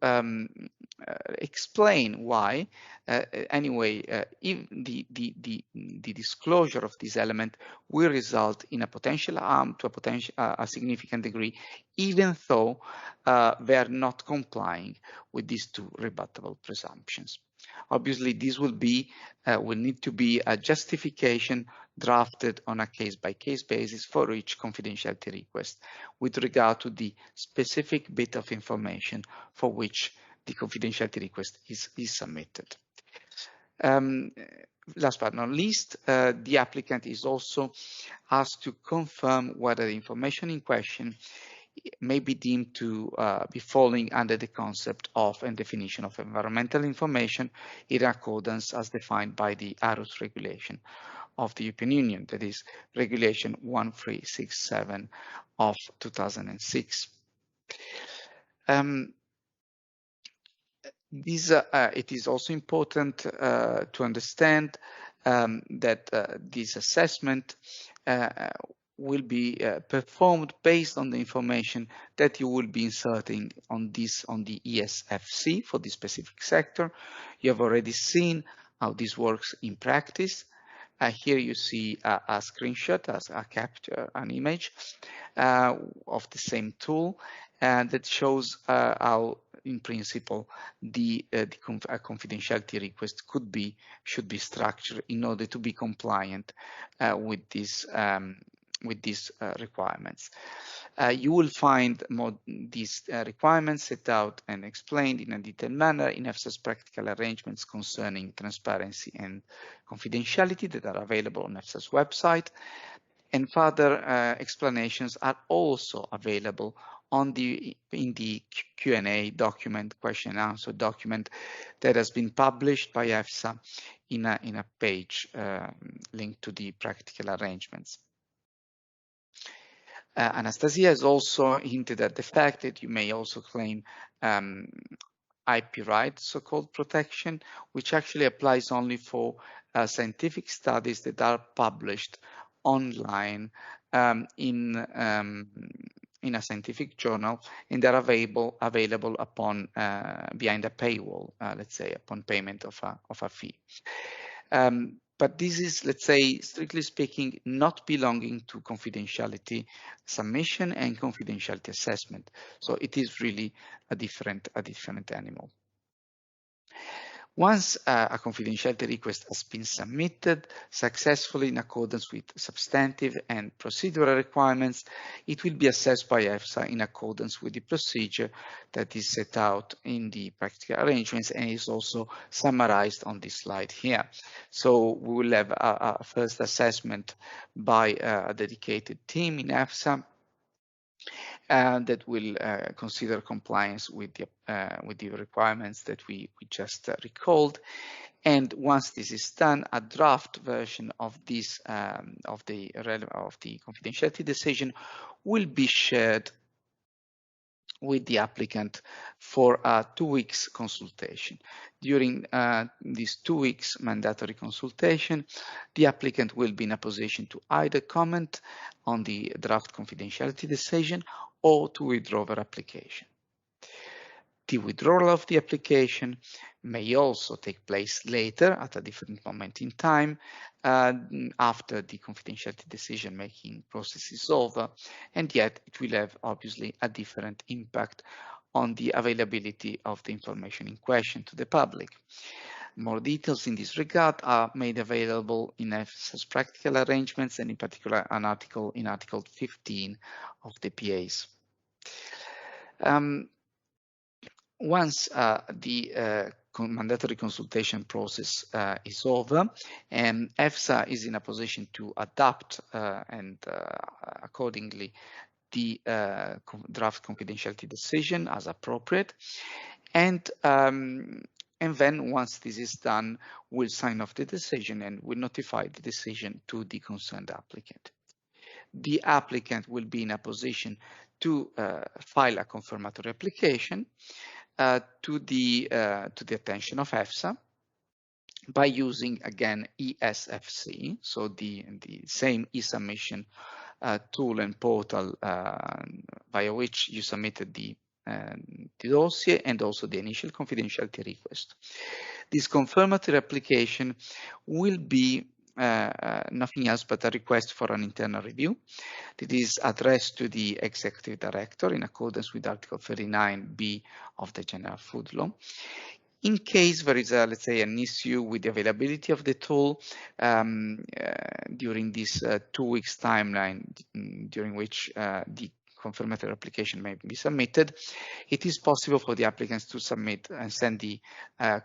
explain why, if the disclosure of this element will result in a potential harm to a significant degree, even though they are not complying with these two rebuttable presumptions. Obviously, this will need to be a justification drafted on a case-by-case basis for each confidentiality request with regard to the specific bit of information for which the confidentiality request is submitted. Last but not least, the applicant is also asked to confirm whether the information in question may be deemed to be falling under the concept of and definition of environmental information in accordance as defined by the ARUS regulation of the European Union, that is Regulation 1367 of 2006. It is also important to understand that this assessment will be performed based on the information that you will be inserting on the EFSA for this specific sector. You have already seen how this works in practice. Here you see a screenshot, as a capture, an image of the same tool, and that shows how, in principle, a confidentiality request should be structured in order to be compliant with these requirements. You will find these requirements set out and explained in a detailed manner in EFSA's practical arrangements concerning transparency and confidentiality that are available on EFSA's website. And further explanations are also available in the Q&A document, question and answer document that has been published by EFSA in a page linked to the practical arrangements. Anastasia has also hinted at the fact that you may also claim IP rights, so-called protection, which actually applies only for scientific studies that are published online in a scientific journal, and they're available upon behind a paywall, let's say, upon payment of a fee. But this is, let's say, strictly speaking, not belonging to confidentiality submission and confidentiality assessment. So it is really a different animal. Once a confidentiality request has been submitted successfully in accordance with substantive and procedural requirements, it will be assessed by EFSA in accordance with the procedure that is set out in the practical arrangements and is also summarized on this slide here. So we will have a first assessment by a dedicated team in EFSA that will consider compliance with the requirements that we just recalled. And once this is done, a draft version of this of the confidentiality decision will be shared with the applicant for a 2 weeks consultation. During these 2 weeks mandatory consultation, the applicant will be in a position to either comment on the draft confidentiality decision or to withdraw their application. The withdrawal of the application may also take place later at a different moment in time after the confidentiality decision making process is over, and yet it will have obviously a different impact on the availability of the information in question to the public. More details in this regard are made available in EFSA's practical arrangements, and in particular an article in Article 15 of the PAs. Once the mandatory consultation process is over, and EFSA is in a position to adapt and accordingly the draft confidentiality decision as appropriate, and then once this is done, we'll sign off the decision and we'll notify the decision to the concerned applicant. The applicant will be in a position to file a confirmatory application to the attention of EFSA by using again ESFC, so the same e-submission tool and portal via which you submitted the dossier and also the initial confidentiality request. This confirmatory application will be nothing else but a request for an internal review. It is addressed to the Executive Director in accordance with Article 39B of the General Food Law. In case there is, let's say, an issue with the availability of the tool during this 2 weeks timeline during which the confirmatory application may be submitted, it is possible for the applicants to submit and send the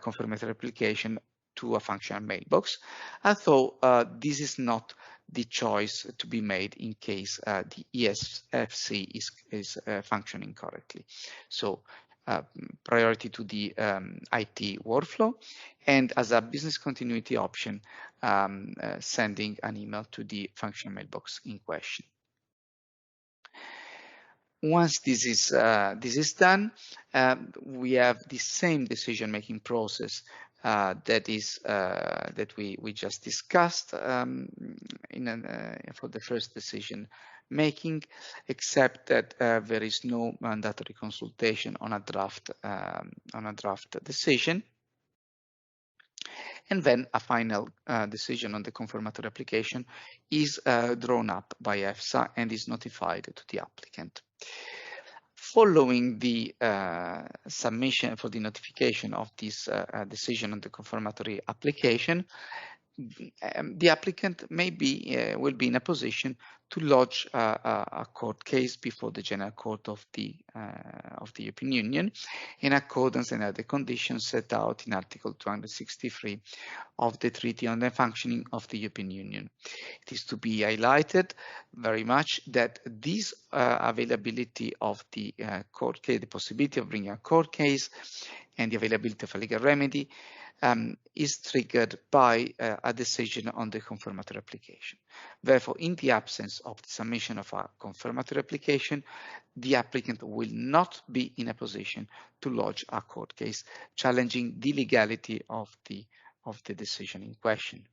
confirmatory application to a functional mailbox, although this is not the choice to be made in case the EFSA is functioning correctly. So priority to the IT workflow, and as a business continuity option, sending an email to the function mailbox in question. Once this is done, we have the same decision-making process that we just discussed for the first decision making, except that there is no mandatory consultation on a draft decision. And then a final decision on the confirmatory application is drawn up by EFSA and is notified to the applicant. Following the submission for the notification of this decision on the confirmatory application, the applicant will be in a position to lodge a court case before the General Court of the European Union in accordance with the conditions set out in Article 263 of the Treaty on the Functioning of the European Union. It is to be highlighted very much that this availability of the court case, the possibility of bringing a court case, and the availability of a legal remedy is triggered by a decision on the confirmatory application. Therefore, in the absence of the submission of a confirmatory application, the applicant will not be in a position to lodge a court case challenging the legality of the decision in question.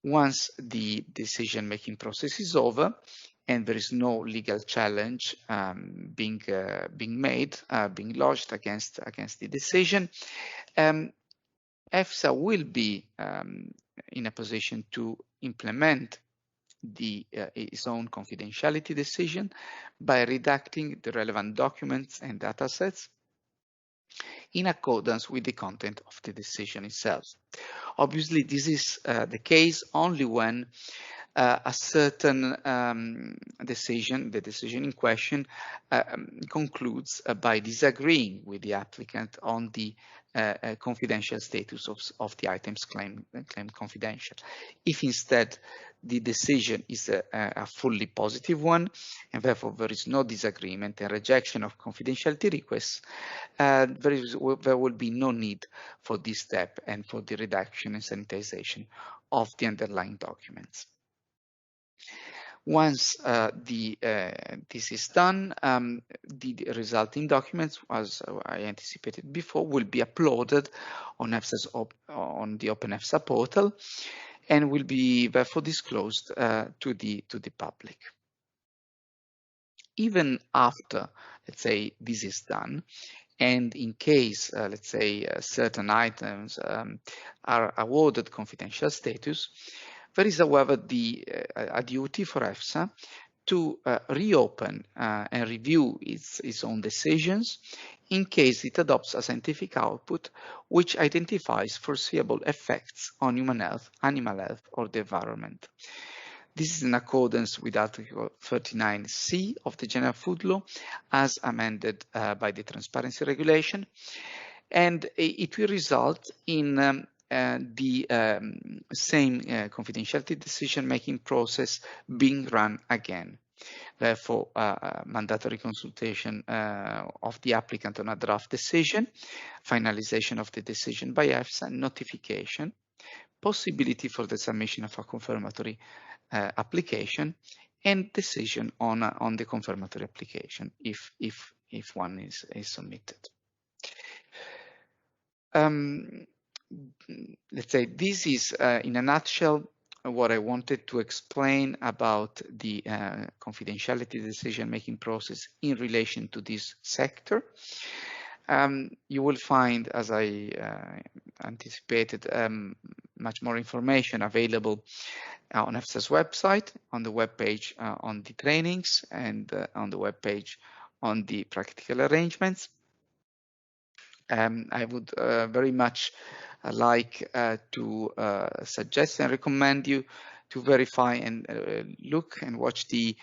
Once the decision-making process is over and there is no legal challenge being lodged against the decision, EFSA will be in a position to implement its own confidentiality decision by redacting the relevant documents and datasets in accordance with the content of the decision itself. Obviously, this is the case only when a certain decision, the decision in question, concludes by disagreeing with the applicant on the confidential status of the items claimed confidential. If instead the decision is a fully positive one, and therefore there is no disagreement and rejection of confidentiality requests, there will be no need for this step and for the redaction and sanitization of the underlying documents. Once this is done, the resulting documents, as I anticipated before, will be uploaded on on the Open EFSA portal and will be therefore disclosed to the public. Even after, let's say, this is done, and in case, let's say, certain items are awarded confidential status, there is, however, a duty for EFSA to reopen and review its own decisions in case it adopts a scientific output which identifies foreseeable effects on human health, animal health, or the environment. This is in accordance with Article 39C of the General Food Law as amended by the Transparency Regulation, and it will result in the same confidentiality decision-making process being run again. Therefore, mandatory consultation of the applicant on a draft decision, finalization of the decision by EFSA, notification, possibility for the submission of a confirmatory application, and decision on the confirmatory application if one is submitted. Let's say this is in a nutshell what I wanted to explain about the confidentiality decision-making process in relation to this sector. You will find, as I anticipated, much more information available on EFSA's website, on the webpage on the trainings, and on the webpage on the practical arrangements. I would very much like to suggest and recommend you to verify and look and watch the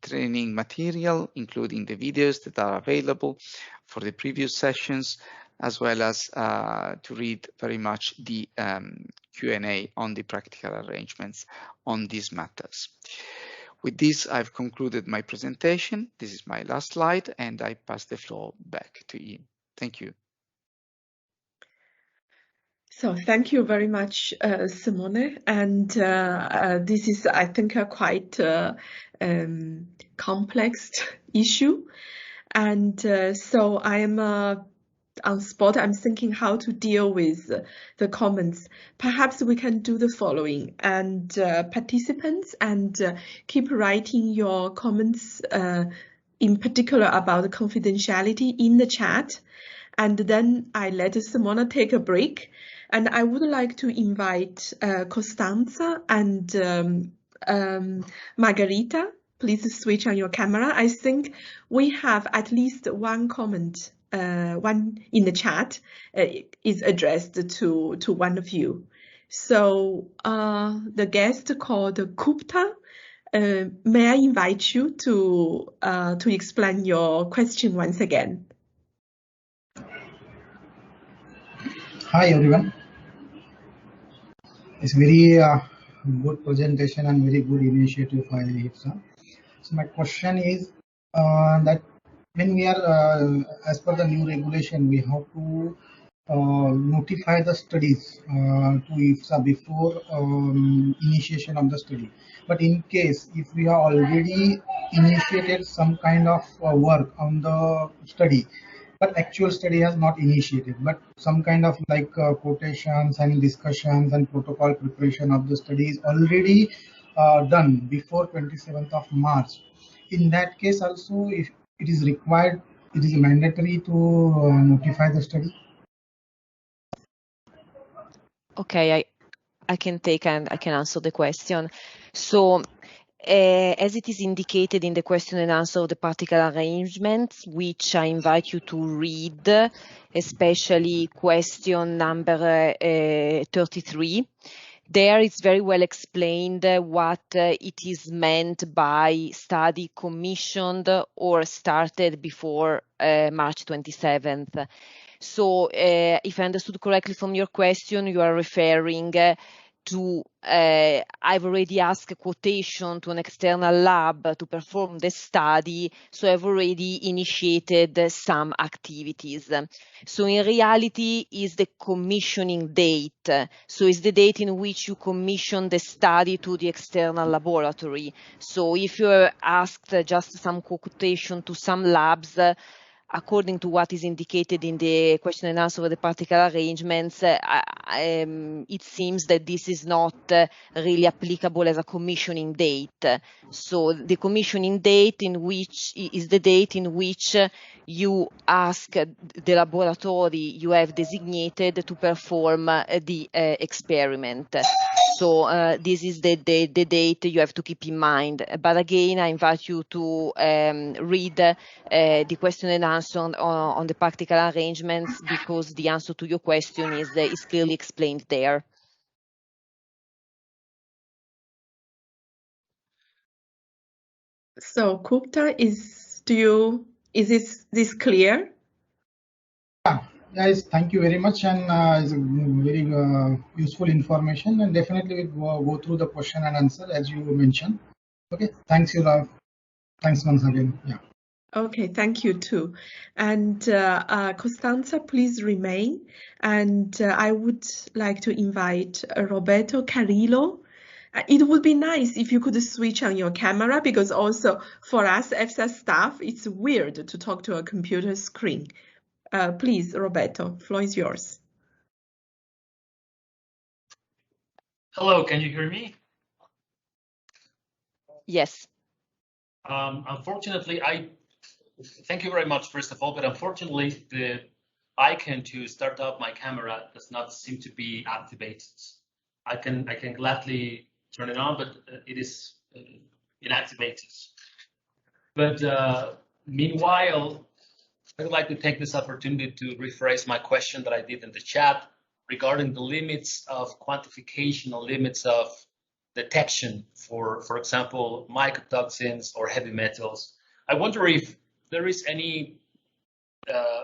training material, including the videos that are available for the previous sessions, as well as to read very much the Q&A on the practical arrangements on these matters. With this, I've concluded my presentation. This is my last slide, and I pass the floor back to Ian. Thank you. So thank you very much, Simone. And this is, I think, a quite complex issue. And so I am on spot. I'm thinking how to deal with the comments. Perhaps we can do the following. And participants, and keep writing your comments, in particular about the confidentiality, in the chat. And then I let Simona take a break. And I would like to invite Costanza and Margherita. Please switch on your camera. I think we have at least one comment, one in the chat is addressed to one of you. So the guest called Gupta, may I invite you to explain your question once again? Hi everyone. It's very good presentation and very good initiative by EFSA. So my question is that when we are, as per the new regulation, we have to notify the studies to EFSA before initiation of the study. But in case if we have already initiated some kind of work on the study, but actual study has not initiated, but some kind of like quotations and discussions and protocol preparation of the study is already done before 27th of March. In that case also, if it is required, it is mandatory to notify the study. Okay, I can take and I can answer the question. So as it is indicated in the question and answer of the practical arrangements, which I invite you to read, especially question number 33, there it's very well explained what it is meant by study commissioned or started before March 27th. So if I understood correctly from your question, you are referring to, I've already asked a quotation to an external lab to perform the study, so I've already initiated some activities. So in reality is the commissioning date. So it's the date in which you commission the study to the external laboratory. So if you asked just some quotation to some labs, according to what is indicated in the question and answer of the practical arrangements, it seems that this is not really applicable as a commissioning date. So the commissioning date is the date in which you ask the laboratory you have designated to perform the experiment. So this is the date you have to keep in mind. But again, I invite you to read the question and answer on the practical arrangements, because the answer to your question is clearly explained there. So Gupta, is this clear? Yeah, guys, thank you very much, and it's a very useful information, and definitely we'll go through the question and answer as you mentioned. Okay, thanks you, thanks once again. Yeah. Okay, thank you too. And Costanza, please remain. And I would like to invite Roberto Carillo. It would be nice if you could switch on your camera, because also for us EFSA staff, it's weird to talk to a computer screen. Please, Roberto, floor is yours. Hello, can you hear me? Yes. Unfortunately, thank you very much, first of all, but unfortunately, the icon to start up my camera does not seem to be activated. I can gladly turn it on, but it is inactivated. But meanwhile, I would like to take this opportunity to rephrase my question that I did in the chat regarding the limits of quantification or limits of detection for example, mycotoxins or heavy metals. I wonder if there is any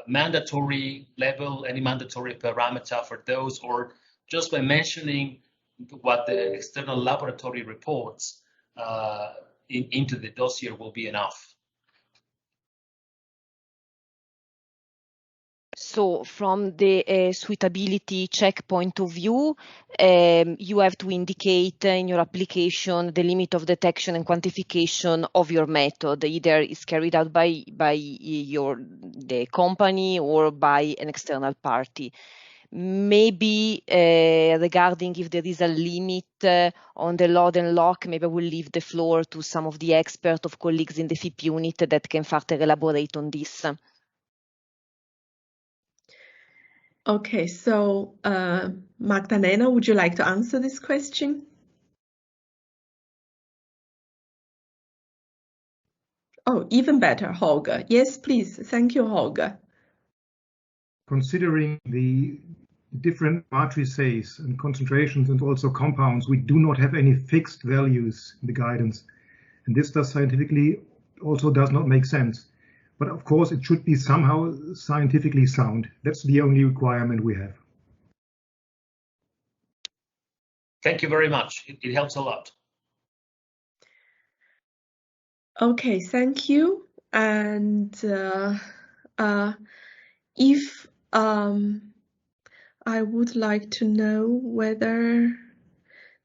mandatory level, any mandatory parameter for those, or just by mentioning what the external laboratory reports into the dossier will be enough? So from the suitability check point of view, you have to indicate in your application the limit of detection and quantification of your method. Either it's carried out by the company or by an external party. Maybe regarding if there is a limit on the load and lock, maybe I will leave the floor to some of the experts of colleagues in the FIP unit that can further elaborate on this. Okay, so Magdalena, would you like to answer this question? Oh, even better, Holger. Yes, please. Thank you, Holger. Considering the different matrices and concentrations and also compounds, we do not have any fixed values in the guidance. And this does scientifically also does not make sense. But of course, it should be somehow scientifically sound. That's the only requirement we have. Thank you very much. It helps a lot. Okay, thank you. And if I would like to know whether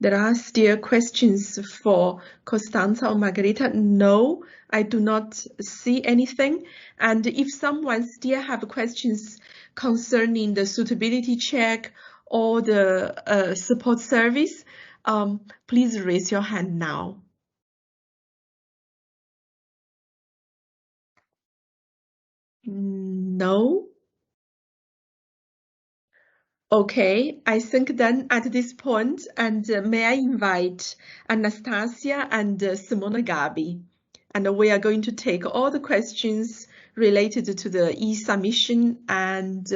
there are still questions for Costanza or Margherita. No, I do not see anything. And if someone still have questions concerning the suitability check or the support service, please raise your hand now. No. Okay, I think then at this point, and may I invite Anastasia and Simona Gabi, and we are going to take all the questions related to the e-submission and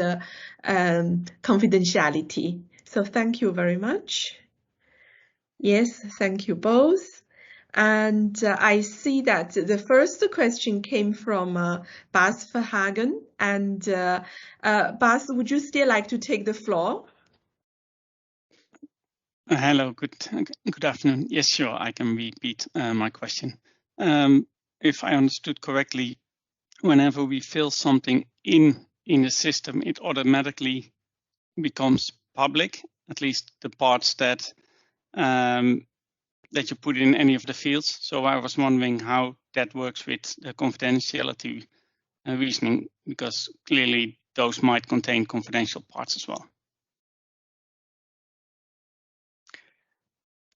confidentiality. So thank you very much. Yes, thank you both. And I see that the first question came from Bas Verhagen. And Bas, would you still like to take the floor? Hello, good afternoon. Yes, sure, I can repeat my question. If I understood correctly, whenever we fill something in the system, it automatically becomes public, at least the parts that that you put in any of the fields. So I was wondering how that works with the confidentiality reasoning, because clearly those might contain confidential parts as well.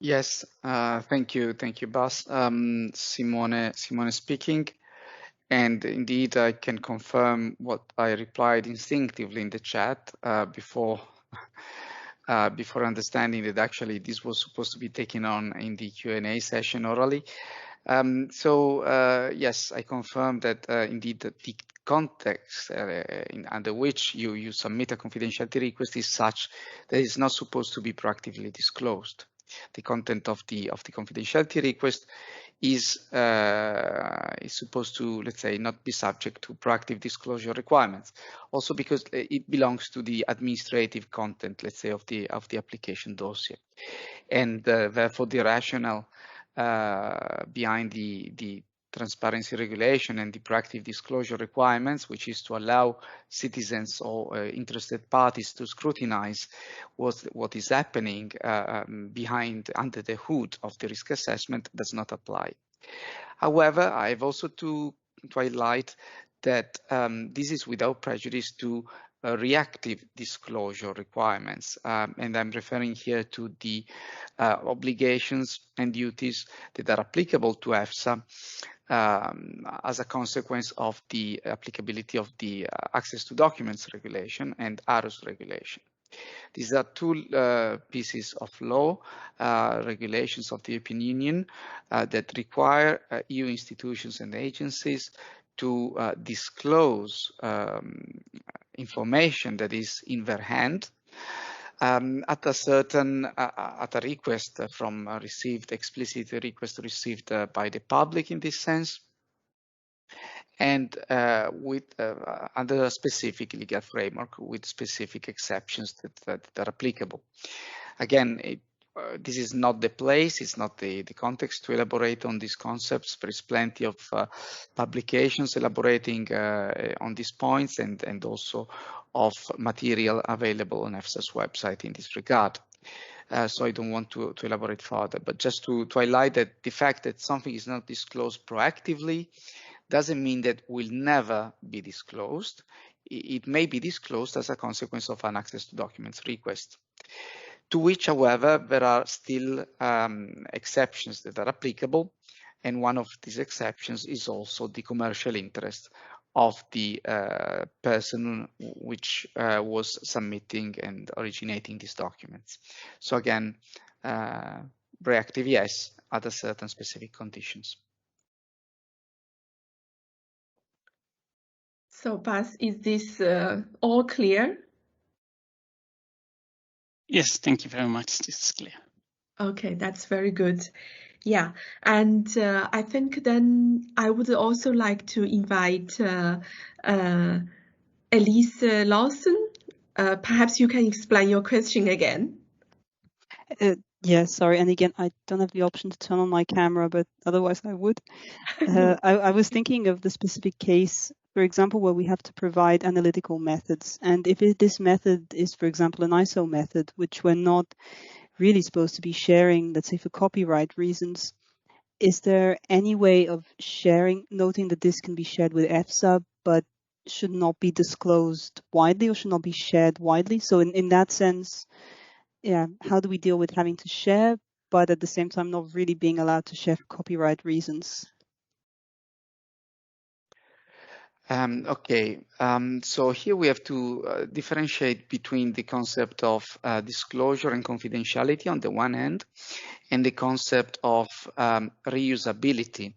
Yes, thank you, Bas. Simone speaking. And indeed, I can confirm what I replied instinctively in the chat before understanding that actually this was supposed to be taken on in the Q&A session orally. Yes, I confirm that indeed the context under which you submit a confidentiality request is such that it's not supposed to be proactively disclosed. The content of the confidentiality request is supposed to, let's say, not be subject to proactive disclosure requirements. Also because it belongs to the administrative content, let's say, of the application dossier, and therefore the rationale behind the transparency regulation and the proactive disclosure requirements, which is to allow citizens or interested parties to scrutinize what is happening under the hood of the risk assessment, does not apply. However, I have also to highlight that this is without prejudice to reactive disclosure requirements, and I'm referring here to the obligations and duties that are applicable to EFSA as a consequence of the applicability of the access to documents regulation and ARUS regulation. These are two pieces of law, regulations of the European Union that require EU institutions and agencies to disclose information that is in their hand at a request from explicit request received by the public in this sense, and with under a specific legal framework with specific exceptions that are applicable. Again, this is not the place, it's not the context to elaborate on these concepts. There is plenty of publications elaborating on these points and also of material available on EFSA's website in this regard. So I don't want to elaborate further, but just to highlight that the fact that something is not disclosed proactively doesn't mean that will never be disclosed. It may be disclosed as a consequence of an access to documents request, to which, however, there are still exceptions that are applicable. And one of these exceptions is also the commercial interest of the person which was submitting and originating these documents. So again, reactive yes, under certain specific conditions. So Bas, is this all clear? Yes, thank you very much. This is clear. Okay, that's very good. Yeah, and I think then I would also like to invite Elise Lawson. Perhaps you can explain your question again. Yeah, sorry. And again, I don't have the option to turn on my camera, but otherwise I would. I was thinking of the specific case, for example, where we have to provide analytical methods. And if this method is, for example, an ISO method, which we're not really supposed to be sharing, let's say for copyright reasons, is there any way of sharing, noting that this can be shared with EFSA, but should not be disclosed widely or should not be shared widely? So in that sense, yeah, how do we deal with having to share, but at the same time not really being allowed to share for copyright reasons? Okay, so here we have to differentiate between the concept of disclosure and confidentiality on the one hand, and the concept of reusability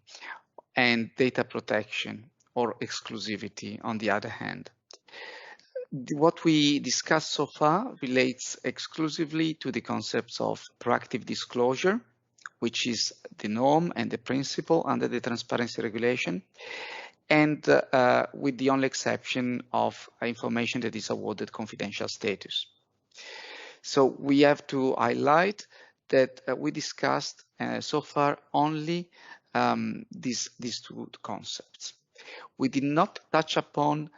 and data protection or exclusivity on the other hand. What we discussed so far relates exclusively to the concepts of proactive disclosure, which is the norm and the principle under the transparency regulation, and with the only exception of information that is awarded confidential status. So we have to highlight that we discussed so far only these two concepts. We did not touch upon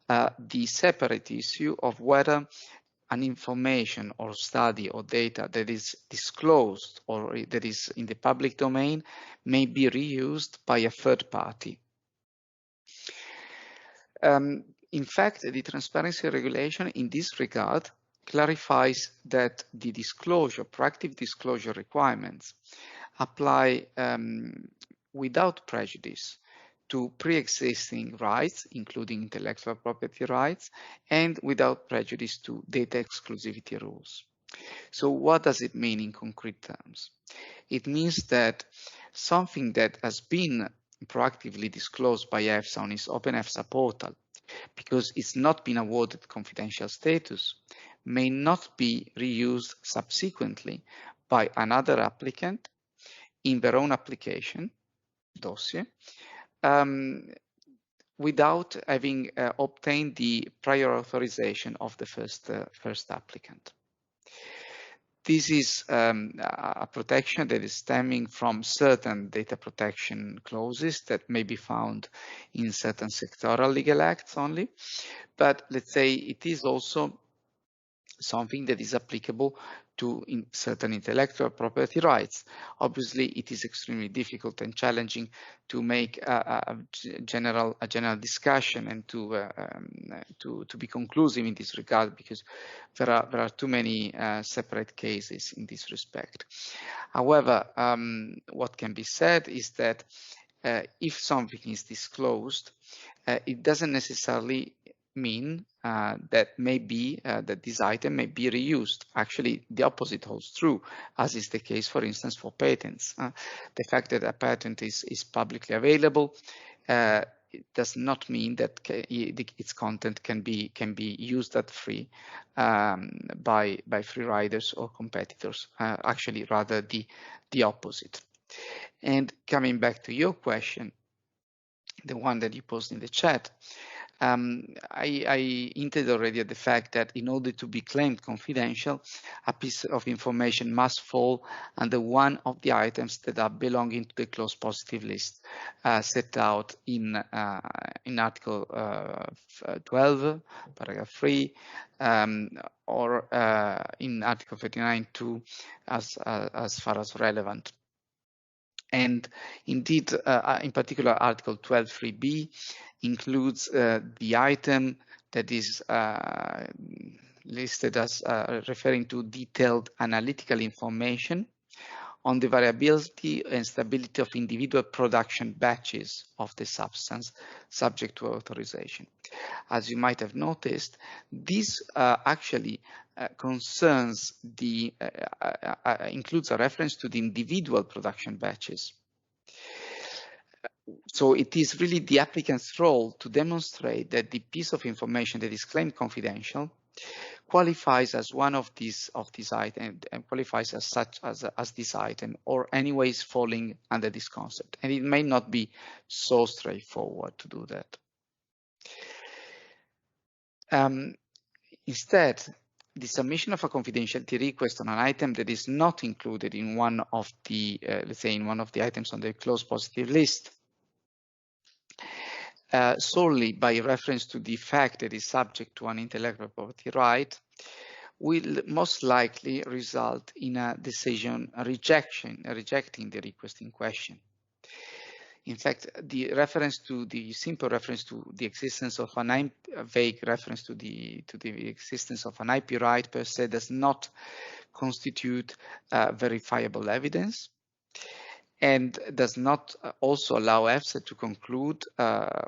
the separate issue of whether an information or study or data that is disclosed or that is in the public domain may be reused by a third party. In fact, the transparency regulation in this regard clarifies that the disclosure, proactive disclosure requirements apply without prejudice to pre-existing rights, including intellectual property rights, and without prejudice to data exclusivity rules. So what does it mean in concrete terms? It means that something that has been proactively disclosed by EFSA on its Open EFSA portal, because it's not been awarded confidential status, may not be reused subsequently by another applicant in their own application dossier, without having obtained the prior authorization of the first applicant. This is a protection that is stemming from certain data protection clauses that may be found in certain sectoral legal acts only, but let's say it is also something that is applicable to certain intellectual property rights. Obviously, it is extremely difficult and challenging to make a general discussion and to be conclusive in this regard, because there are too many separate cases in this respect. However, what can be said is that if something is disclosed, it doesn't necessarily mean that maybe that this item may be reused. Actually, the opposite holds true, as is the case, for instance, for patents. The fact that a patent is publicly available it does not mean that its content can be used at free by free riders or competitors. Actually, rather the opposite. And coming back to your question, the one that you post in the chat, I hinted already at the fact that in order to be claimed confidential, a piece of information must fall under one of the items that are belonging to the close positive list set out in Article 12, paragraph 3, or in Article 39.2 as far as relevant. And indeed, in particular, Article 12.3b includes the item that is listed as referring to detailed analytical information on the variability and stability of individual production batches of the substance subject to authorization. As you might have noticed, this actually concerns the includes a reference to the individual production batches. So it is really the applicant's role to demonstrate that the piece of information that is claimed confidential qualifies as one of these items and qualifies as such as this item, or anyways falling under this concept. And it may not be so straightforward to do that. Instead, the submission of a confidentiality request on an item that is not included in one of the, let's say, in one of the items on the close positive list, solely by reference to the fact that is subject to an intellectual property right, will most likely result in a decision rejecting the request in question. In fact, the simple reference to the existence of an vague reference to the existence of an IP right per se does not constitute verifiable evidence, and does not also allow EFSA to conclude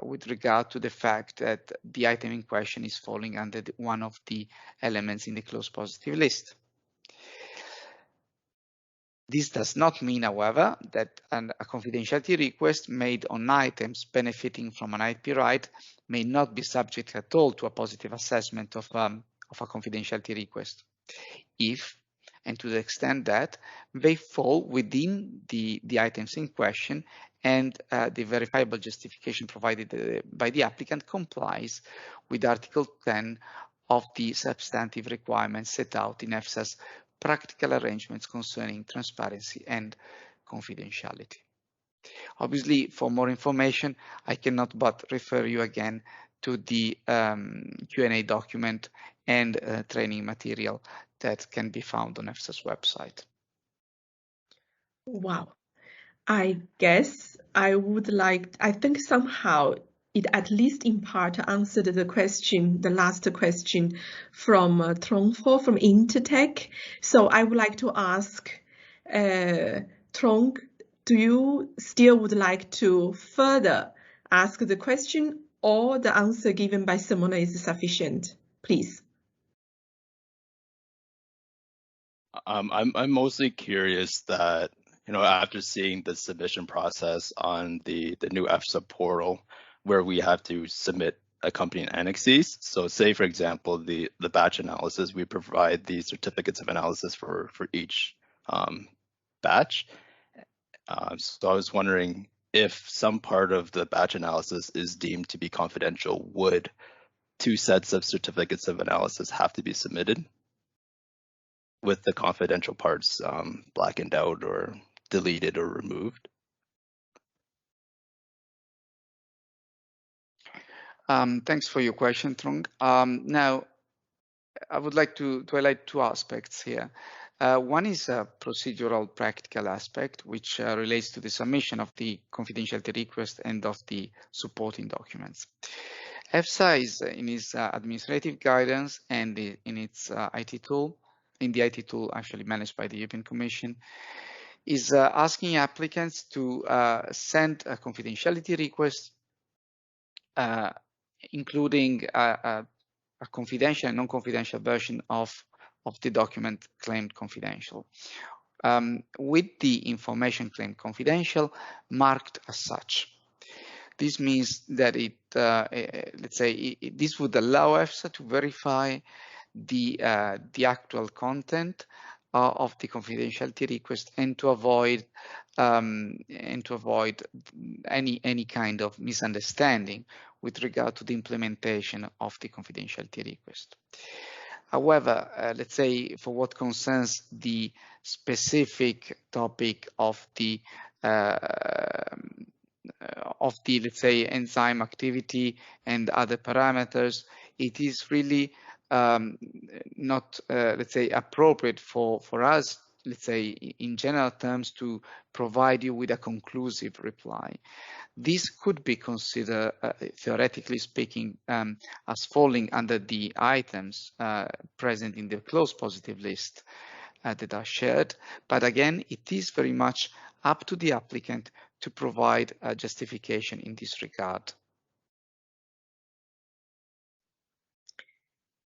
with regard to the fact that the item in question is falling under one of the elements in the close positive list. This does not mean, however, that a confidentiality request made on items benefiting from an IP right may not be subject at all to a positive assessment of a confidentiality request, if and to the extent that they fall within the items in question and the verifiable justification provided by the applicant complies with Article 10 of the substantive requirements set out in EFSA's practical arrangements concerning transparency and confidentiality. Obviously, for more information, I cannot but refer you again to the Q&A document and training material that can be found on EFSA's website. Wow. I guess I think somehow it at least in part answered the last question from Trong from Intertech. So I would like to ask Trong, do you still would like to further ask the question, or the answer given by Simona is sufficient? Please. I'm mostly curious that, after seeing the submission process on the new EFSA portal, where we have to submit accompanying annexes. So say, for example, the batch analysis, we provide the certificates of analysis for each batch. So I was wondering if some part of the batch analysis is deemed to be confidential, would 2 sets of certificates of analysis have to be submitted, with the confidential parts blackened out or deleted or removed? Thanks for your question, Trong. Now, I would like to highlight 2 aspects here. One is a procedural practical aspect, which relates to the submission of the confidentiality request and of the supporting documents. EFSA is in its administrative guidance and in its IT tool, actually managed by the European Commission, is asking applicants to send a confidentiality request, including a confidential and non-confidential version of the document claimed confidential, with the information claimed confidential marked as such. This means that this would allow EFSA to verify the actual content of the confidentiality request, and to avoid any kind of misunderstanding with regard to the implementation of the confidentiality request. However, let's say for what concerns the specific topic of the let's say enzyme activity and other parameters, it is really not let's say appropriate for us, let's say in general terms, to provide you with a conclusive reply. This could be considered, theoretically speaking, as falling under the items present in the closed positive list that are shared. But again, it is very much up to the applicant to provide a justification in this regard.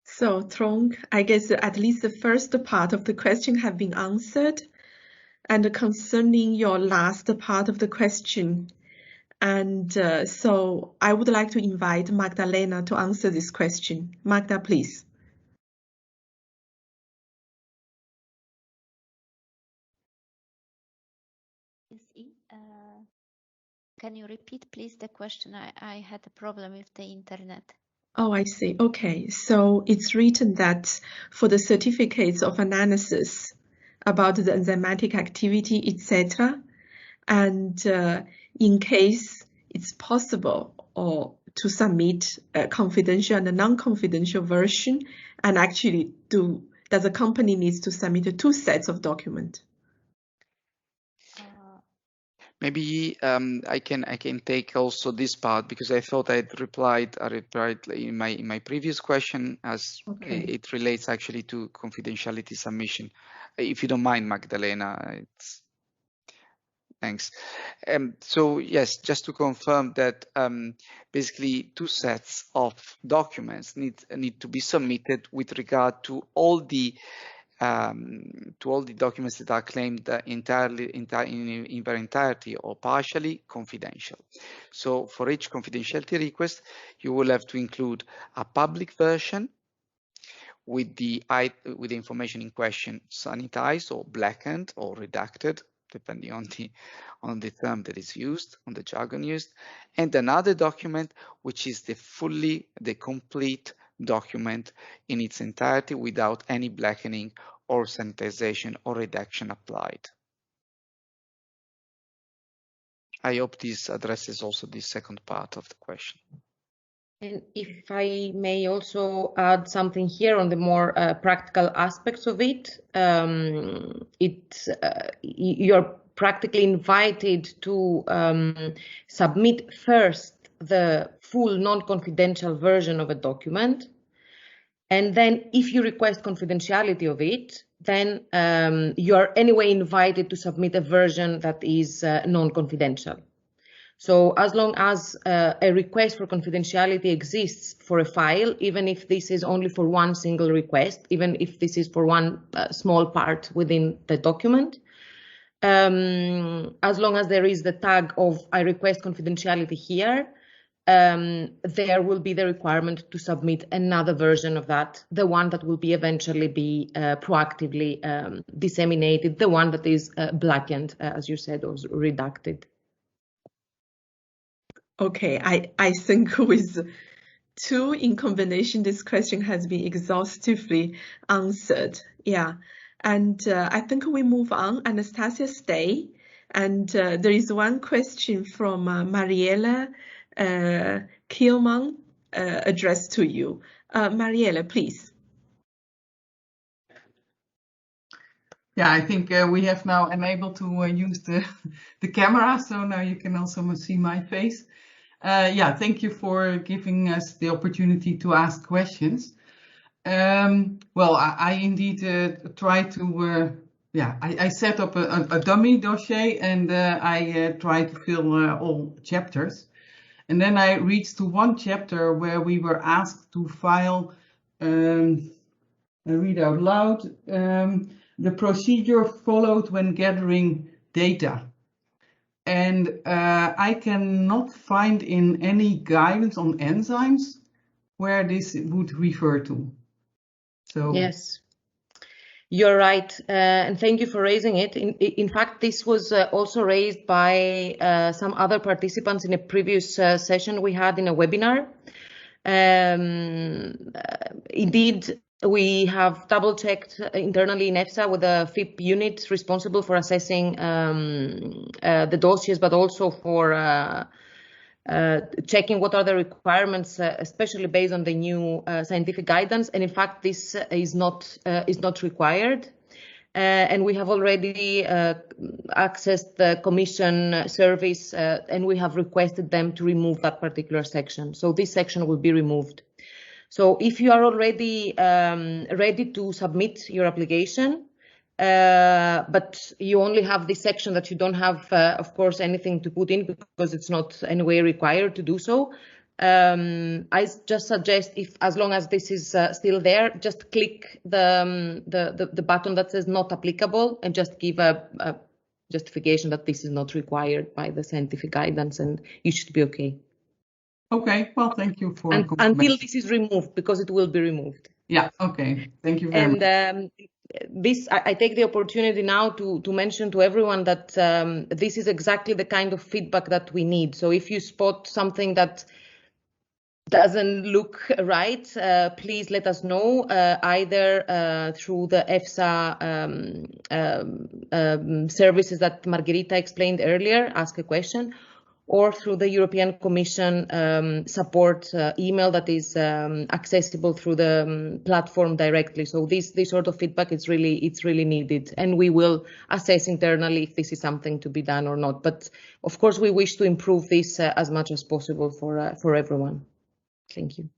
So, Trong, I guess at least the first part of the question have been answered. And concerning your last part of the question, and so I would like to invite Magdalena to answer this question. Magda, please. Can you repeat, please, the question? I had a problem with the internet. Oh, I see. Okay, so it's written that for the certificates of analysis about the enzymatic activity, etc., and in case it's possible or to submit a confidential and a non-confidential version, and actually does the company needs to submit 2 sets of documents? Maybe I can take also this part, because I thought I replied in my previous question, as okay. it relates actually to confidentiality submission. If you don't mind, Magdalena, thanks. So yes, just to confirm that basically 2 sets of documents need to be submitted with regard to all the documents that are claimed entirely in their entirety or partially confidential. So for each confidentiality request, you will have to include a public version with the information in question sanitized or blackened or redacted, depending on the term that is used, on the jargon used, and another document which is the complete document in its entirety without any blackening or sanitization or redaction applied. I hope this addresses also the second part of the question. And if I may also add something here on the more practical aspects of it, you're practically invited to submit first the full non-confidential version of a document. And then if you request confidentiality of it, then you're anyway invited to submit a version that is non-confidential. So as long as a request for confidentiality exists for a file, even if this is only for one single request, even if this is for one small part within the document, as long as there is the tag of I request confidentiality here, there will be the requirement to submit another version of that, the one that will be eventually be proactively disseminated, the one that is blackened, as you said, or redacted. Okay, I think with 2 in combination, this question has been exhaustively answered. Yeah, and I think we move on. Anastasia, stay. And there is one question from Mariella Kielman addressed to you. Mariella, please. Yeah, I think we have now enabled to use the camera, so now you can also see my face. Yeah, thank you for giving us the opportunity to ask questions. Well, I indeed try to, I set up a dummy dossier, and I try to fill all chapters. And then I reached to one chapter where we were asked to file, I read out loud, the procedure followed when gathering data. And I cannot find in any guidance on enzymes where this would refer to. So yes. You're right, and thank you for raising it. In fact, this was also raised by some other participants in a previous session we had in a webinar. Indeed, we have double-checked internally in EFSA with the FIP unit responsible for assessing the dossiers, but also for checking what are the requirements, especially based on the new scientific guidance. And in fact, this is not required. And we have already accessed the Commission service, and we have requested them to remove that particular section. So this section will be removed. So if you are already ready to submit your application, but you only have this section that you don't have, of course, anything to put in because it's not any way required to do so. I just suggest, if as long as this is still there, just click the button that says not applicable and just give a justification that this is not required by the scientific guidance, and you should be okay. Okay, well, thank you for until this is removed, because it will be removed. Yeah, okay, thank you very much. I take the opportunity now to mention to everyone that this is exactly the kind of feedback that we need. So if you spot something that doesn't look right, please let us know, either through the EFSA services that Margherita explained earlier, ask a question, or through the European Commission support email that is accessible through the platform directly. So this sort of feedback it's really needed, and we will assess internally if this is something to be done or not. But of course, we wish to improve this as much as possible for everyone. Thank you.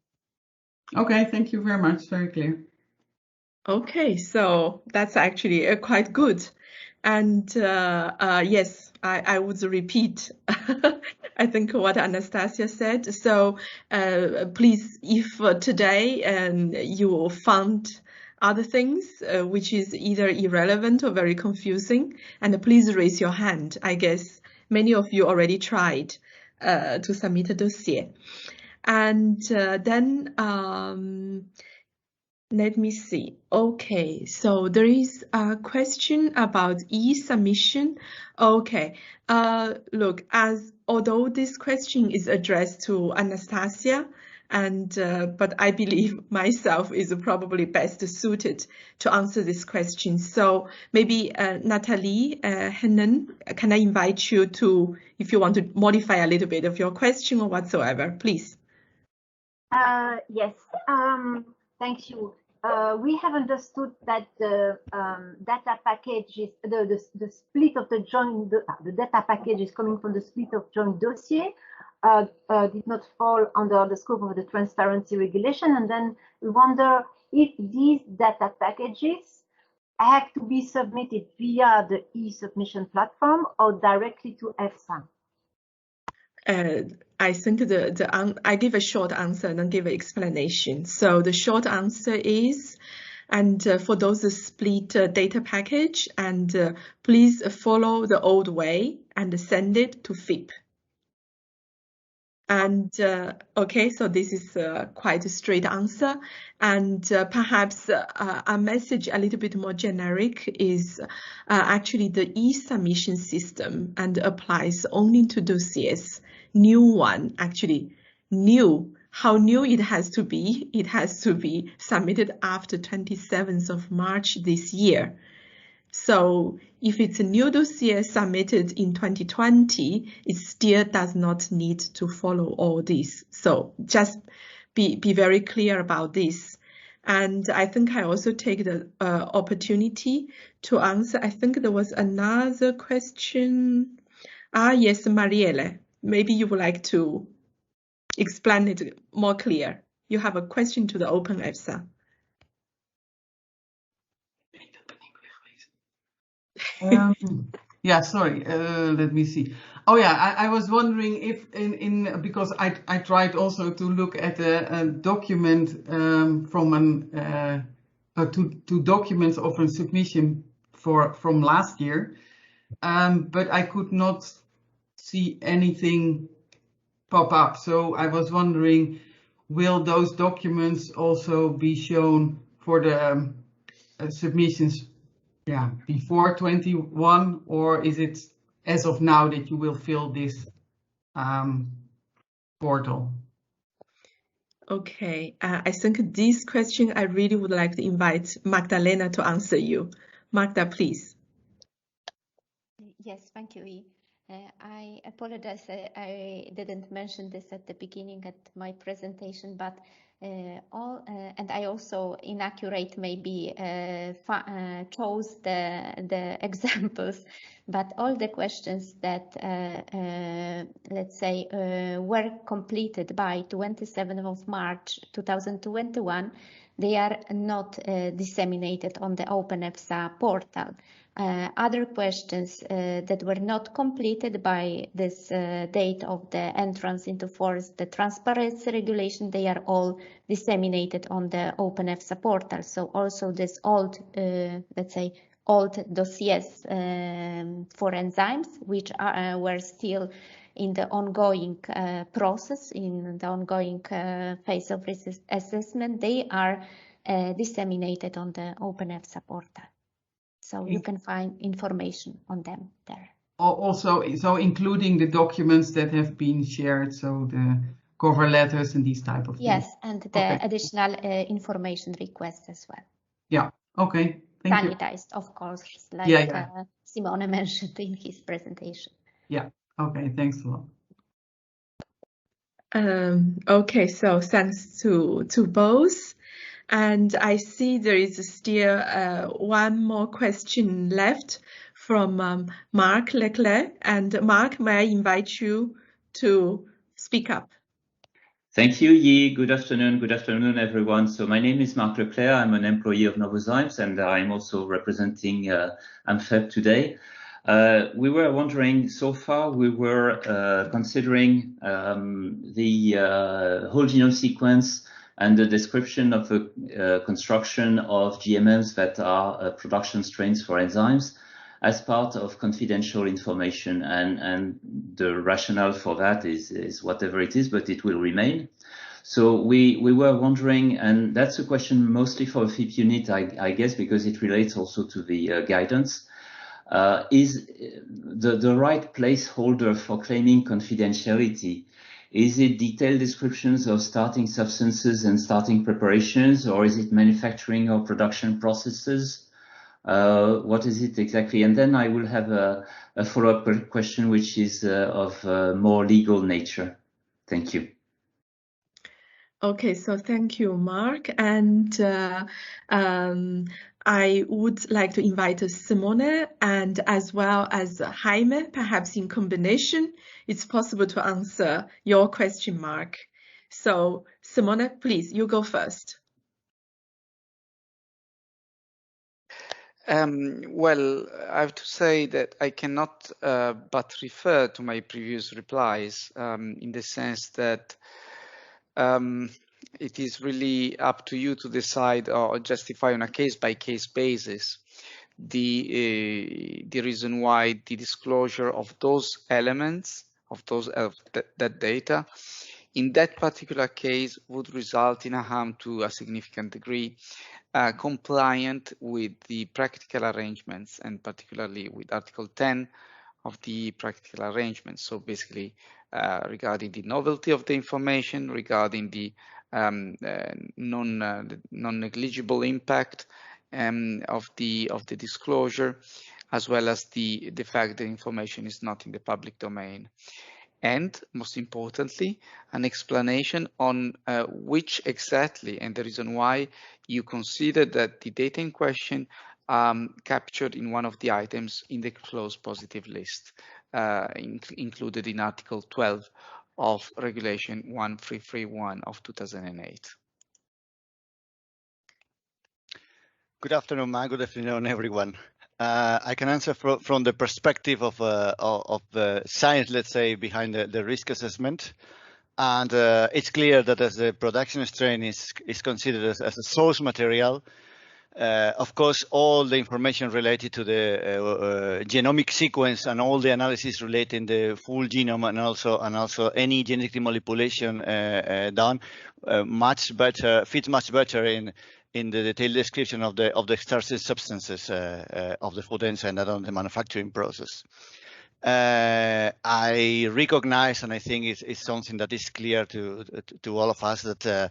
Okay, thank you very much. Very clear. Okay, so that's actually quite good. And yes, I would repeat, I think what Anastasia said. So please, if today you found other things which is either irrelevant or very confusing, and please raise your hand. I guess many of you already tried to submit a dossier. And then let me see. Okay, so there is a question about e-submission. Okay, look, although this question is addressed to Anastasia, and but I believe myself is probably best suited to answer this question. So maybe Natalie Hennen, can I invite you to, if you want to modify a little bit of your question or whatsoever, please. Yes, thank you. We have understood that the data package is the split of the joint, the data package is coming from the split of joint dossier, did not fall under the scope of the transparency regulation. And then we wonder if these data packages have to be submitted via the e-submission platform or directly to EFSA. I think I give a short answer and then give an explanation. So the short answer is, and for those split data package, and please follow the old way and send it to FIP. And okay, so this is quite a straight answer. And perhaps a message a little bit more generic is actually the e-submission system and applies only to dossiers. New one, actually new. How new it has to be? It has to be submitted after 27th of March this year. So if it's a new dossier submitted in 2020, it still does not need to follow all this. So just be very clear about this. And I think I also take the opportunity to answer. I think there was another question. Yes, Marielle. Maybe you would like to explain it more clear. You have a question to the Open EFSA. Yeah, sorry. Let me see. Oh yeah, I was wondering if because I tried also to look at a document from two documents of a submission from last year, but I could not see anything pop up. So I was wondering, will those documents also be shown for the submissions, yeah, before 21, or is it as of now that you will fill this portal? Okay, I think this question I really would like to invite Magdalena to answer you. Magda, please. Yes, thank you, E. I apologize, I didn't mention this at the beginning at my presentation, but and I also inaccurate maybe chose the examples, but all the questions that let's say were completed by 27th of March 2021, they are not disseminated on the OpenEFSA portal. Other questions that were not completed by this date of the entrance into force, the transparency regulation, they are all disseminated on the OpenEFSA portal. So also this old, let's say, old dossiers for enzymes, which were still in the ongoing process, in the ongoing phase of risk assessment, they are disseminated on the OpenEFSA portal. So you can find information on them there. Also, so including the documents that have been shared, so the cover letters and these type of things. Yes, and the additional information requests as well. Yeah, okay, thank you. Sanitized, of course, like Simone mentioned in his presentation. Yeah, okay, thanks a lot. Okay, so thanks to both. And I see there is still one more question left from Mark Leclerc. And Mark, may I invite you to speak up? Thank you, Yi. Good afternoon, everyone. So my name is Mark Leclerc. I'm an employee of Novozymes, and I'm also representing AMFEP today. We were wondering, so far we were considering the whole genome sequence and the description of the construction of GMMs that are production strains for enzymes as part of confidential information, and the rationale for that is whatever it is, but it will remain. So we were wondering, and that's a question mostly for FIP unit, I guess, because it relates also to the guidance. Is the right placeholder for claiming confidentiality? Is it detailed descriptions of starting substances and starting preparations, or is it manufacturing or production processes? What is it exactly? And then I will have a follow-up question, which is of more legal nature. Thank you. Okay, so thank you, Mark. And I would like to invite Simone and as well as Jaime, perhaps in combination, it's possible to answer your question, Mark. So Simone, please, you go first. Well, I have to say that I cannot but refer to my previous replies in the sense that it is really up to you to decide or justify on a case-by-case basis the reason why the disclosure of those elements of that data in that particular case would result in a harm to a significant degree compliant with the practical arrangements, and particularly with Article 10 of the practical arrangements. So basically regarding the novelty of the information, regarding the non-negligible impact of the disclosure, as well as the fact that information is not in the public domain. And most importantly, an explanation on which exactly and the reason why you consider that the data in question captured in one of the items in the closed positive list included in Article 12 of Regulation 1331 of 2008. Good afternoon, Mark. Good afternoon, everyone. I can answer from the perspective of the science, let's say, behind the risk assessment. And it's clear that as the production strain is considered as a source material, Of course, all the information related to the genomic sequence and all the analysis relating the full genome and also any genetic manipulation done fits much better in the detailed description of the extract substances of the food enzyme and on the manufacturing process. I recognize, and I think it's something that is clear to all of us, that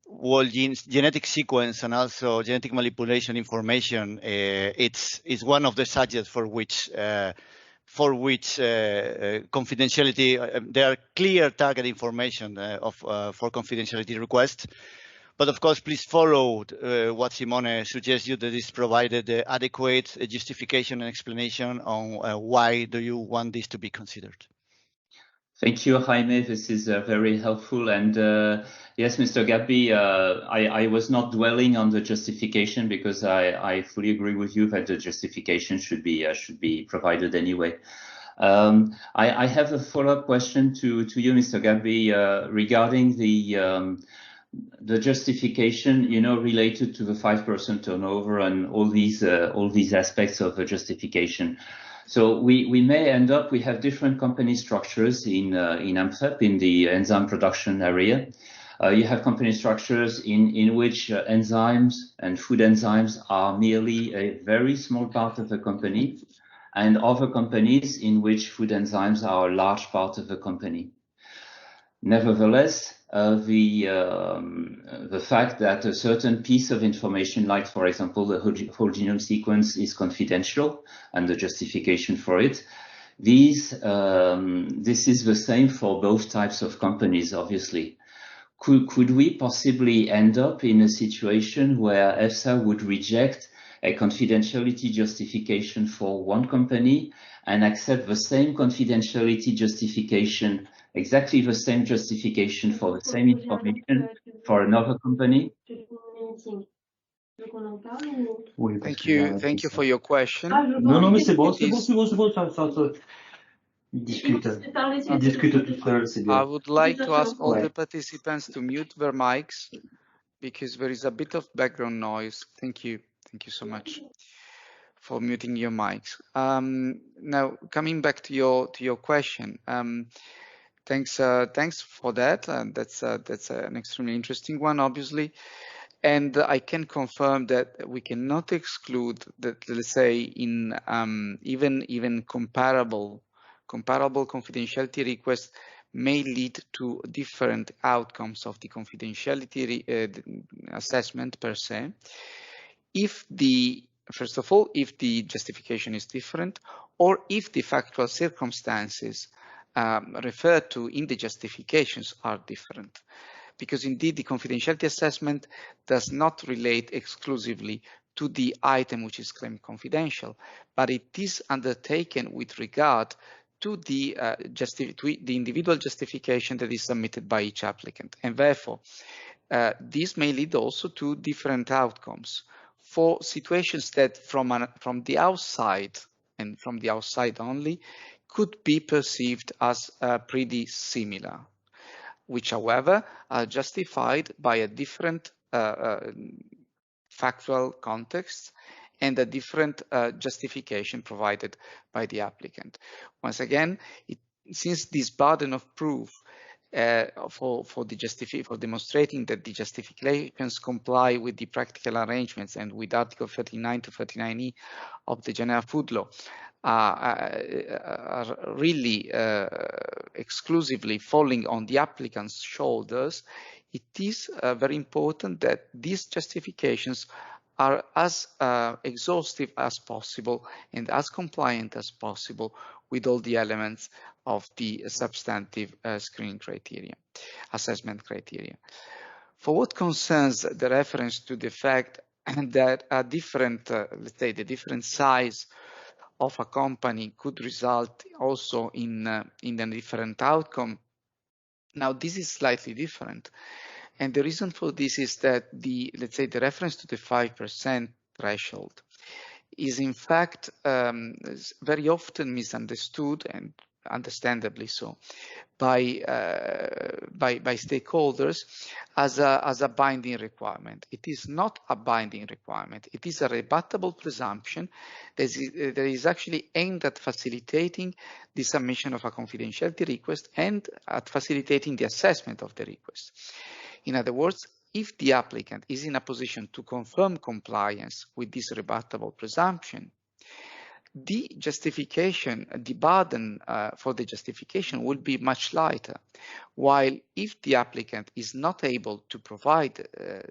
genetic sequence and also genetic manipulation information, it's one of the subjects for which confidentiality, there are clear target information for confidentiality requests. But of course, please follow what Simone suggests you, that is provided adequate justification and explanation on why do you want this to be considered. Thank you, Jaime. This is very helpful. And yes, Mr. Gabby, I was not dwelling on the justification because I fully agree with you that the justification should be provided anyway. I have a follow-up question to you, Mr. Gabby, regarding the justification, related to the 5% turnover and all these aspects of the justification. So we may end up, we have different company structures in AMFEP, in the enzyme production area. You have company structures in which enzymes and food enzymes are merely a very small part of the company, and other companies in which food enzymes are a large part of the company. Nevertheless, the fact that a certain piece of information, like for example the whole genome sequence, is confidential and the justification for it, this is the same for both types of companies, obviously. Could we possibly end up in a situation where EFSA would reject a confidentiality justification for one company and accept the same confidentiality justification, exactly the same justification for the same information for another company? Thank you for your question. Non, mais c'est bon, c'est bon. Discute tout seul, c'est bien. I would like to ask all the participants to mute their mics because there is a bit of background noise. Thank you so much for muting your mics. Now, coming back to your question, thanks for that. That's an extremely interesting one, obviously. And I can confirm that we cannot exclude that, let's say, in even comparable confidentiality requests may lead to different outcomes of the confidentiality assessment per se. First of all, if the justification is different, or if the factual circumstances referred to in the justifications are different. Because indeed the confidentiality assessment does not relate exclusively to the item which is claimed confidential, but it is undertaken with regard to the individual justification that is submitted by each applicant. And therefore, this may lead also to different outcomes for situations that from the outside and from the outside only could be perceived as pretty similar, which however are justified by a different factual context and a different justification provided by the applicant. Once again, since this burden of proof for demonstrating that the justifications comply with the practical arrangements and with Article 39 to 39E of the General Food Law are really exclusively falling on the applicant's shoulders, it is very important that these justifications are as exhaustive as possible and as compliant as possible with all the elements of the substantive screening criteria, assessment criteria. For what concerns the reference to the fact that a different, let's say, the different size of a company could result also in a different outcome. Now, this is slightly different. And the reason for this is that let's say the reference to the 5% threshold is in fact very often misunderstood and understandably so, by stakeholders as a binding requirement. It is not a binding requirement. It is a rebuttable presumption that is actually aimed at facilitating the submission of a confidentiality request and at facilitating the assessment of the request. In other words, if the applicant is in a position to confirm compliance with this rebuttable presumption, the justification, the burden for the justification will be much lighter. While if the applicant is not able to provide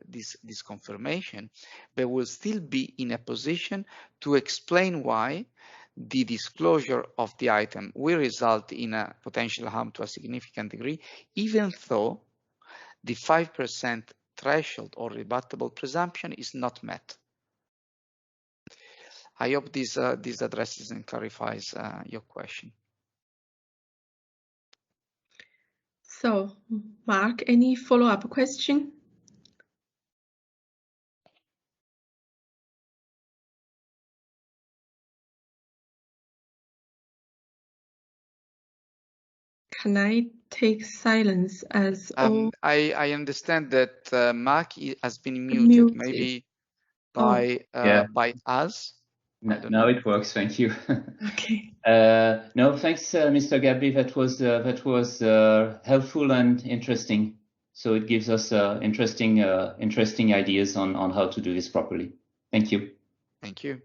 this confirmation, they will still be in a position to explain why the disclosure of the item will result in a potential harm to a significant degree, even though the 5% threshold or rebuttable presumption is not met. I hope this addresses and clarifies your question. So, Mark, any follow-up question? Can I take silence as all? I understand that Mark has been muted, maybe by us. Now it works. Thank you. Okay. No, thanks, Mr. Gabby. That was helpful and interesting. So it gives us interesting ideas on how to do this properly. Thank you. Thank you.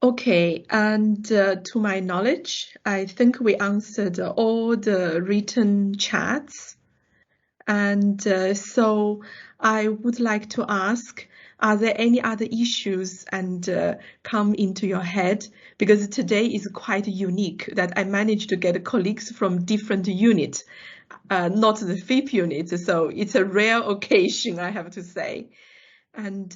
Okay, and to my knowledge, I think we answered all the written chats. And so I would like to ask, are there any other issues and come into your head? Because today is quite unique that I managed to get colleagues from different units, not the FIP unit. So it's a rare occasion, I have to say. And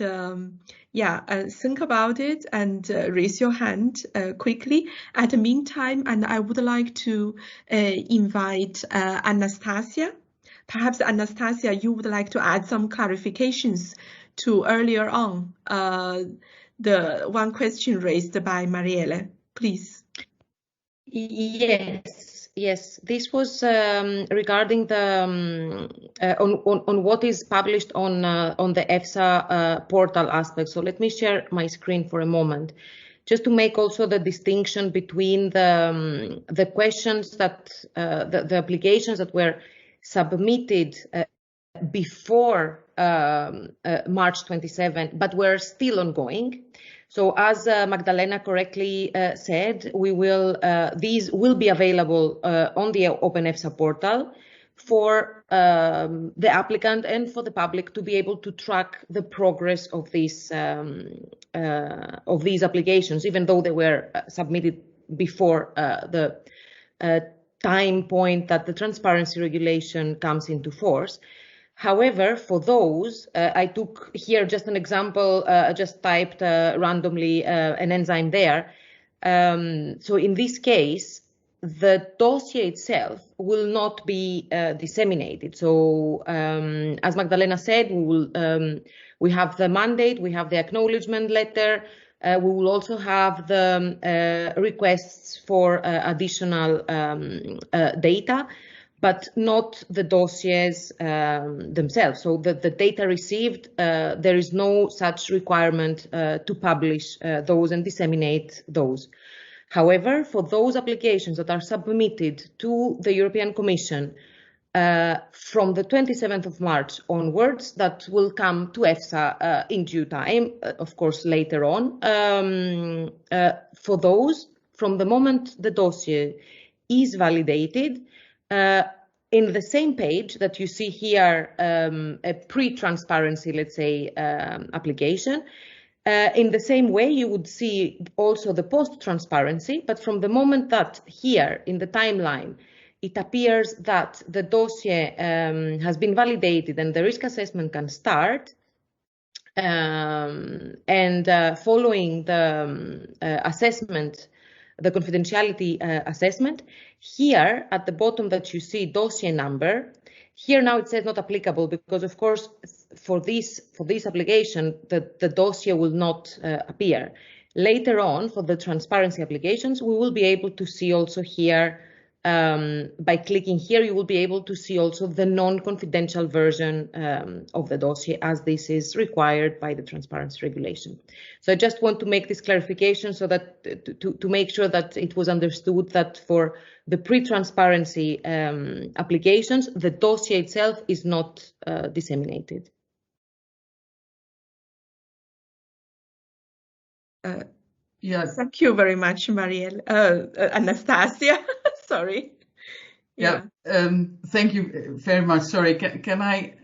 think about it and raise your hand quickly. At the meantime, and I would like to invite Anastasia. Perhaps, Anastasia, you would like to add some clarifications to earlier on the one question raised by Marielle, please. Yes. This was regarding the on what is published on the EFSA portal aspect. So let me share my screen for a moment, just to make also the distinction between the questions that the applications that were submitted before March 27, but were still ongoing. So as Magdalena correctly said, these will be available on the Open EFSA portal for the applicant and for the public to be able to track the progress of these applications, even though they were submitted before the time point that the transparency regulation comes into force. However, for those, I took here just an example, just typed randomly an enzyme there. So in this case, the dossier itself will not be disseminated. So as Magdalena said, we have the mandate, we have the acknowledgement letter, we will also have the requests for additional data, but not the dossiers themselves. So the data received, there is no such requirement to publish those and disseminate those. However, for those applications that are submitted to the European Commission from the 27th of March onwards, that will come to EFSA in due time, of course, later on. For those, from the moment the dossier is validated, in the same page that you see here, a pre-transparency, let's say, application, in the same way, you would see also the post-transparency, but from the moment that here in the timeline, it appears that the dossier has been validated and the risk assessment can start, and following the assessment, the confidentiality assessment, here at the bottom that you see dossier number, here now it says not applicable because of course for this application the dossier will not appear. Later on, for the transparency applications, we will be able to see also here, by clicking here, you will be able to see also the non-confidential version of the dossier, as this is required by the transparency regulation. So I just want to make this clarification so that to make sure that it was understood that for the pre-transparency applications, the dossier itself is not disseminated. Yes. Thank you very much, Marielle. Anastasia, sorry. Yeah. Thank you very much. Sorry, can I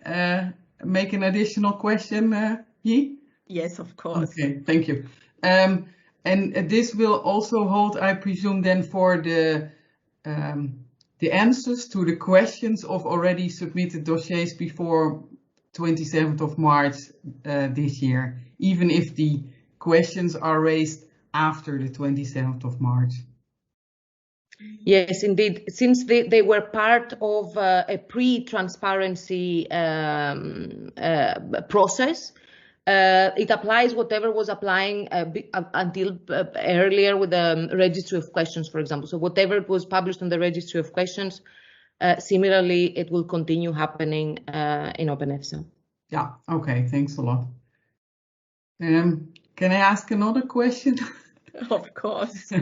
make an additional question, Yi? Yes, of course. Okay, thank you. And this will also hold, I presume, then for the answers to the questions of already submitted dossiers before 27th of March this year, even if the questions are raised after the 27th of March. Yes, indeed. Since they were part of a pre-transparency process, it applies whatever was applying until earlier with the registry of questions, for example. So whatever was published on the registry of questions, similarly, it will continue happening in OpenEFSA. Yeah, okay, thanks a lot. Can I ask another question? Of course.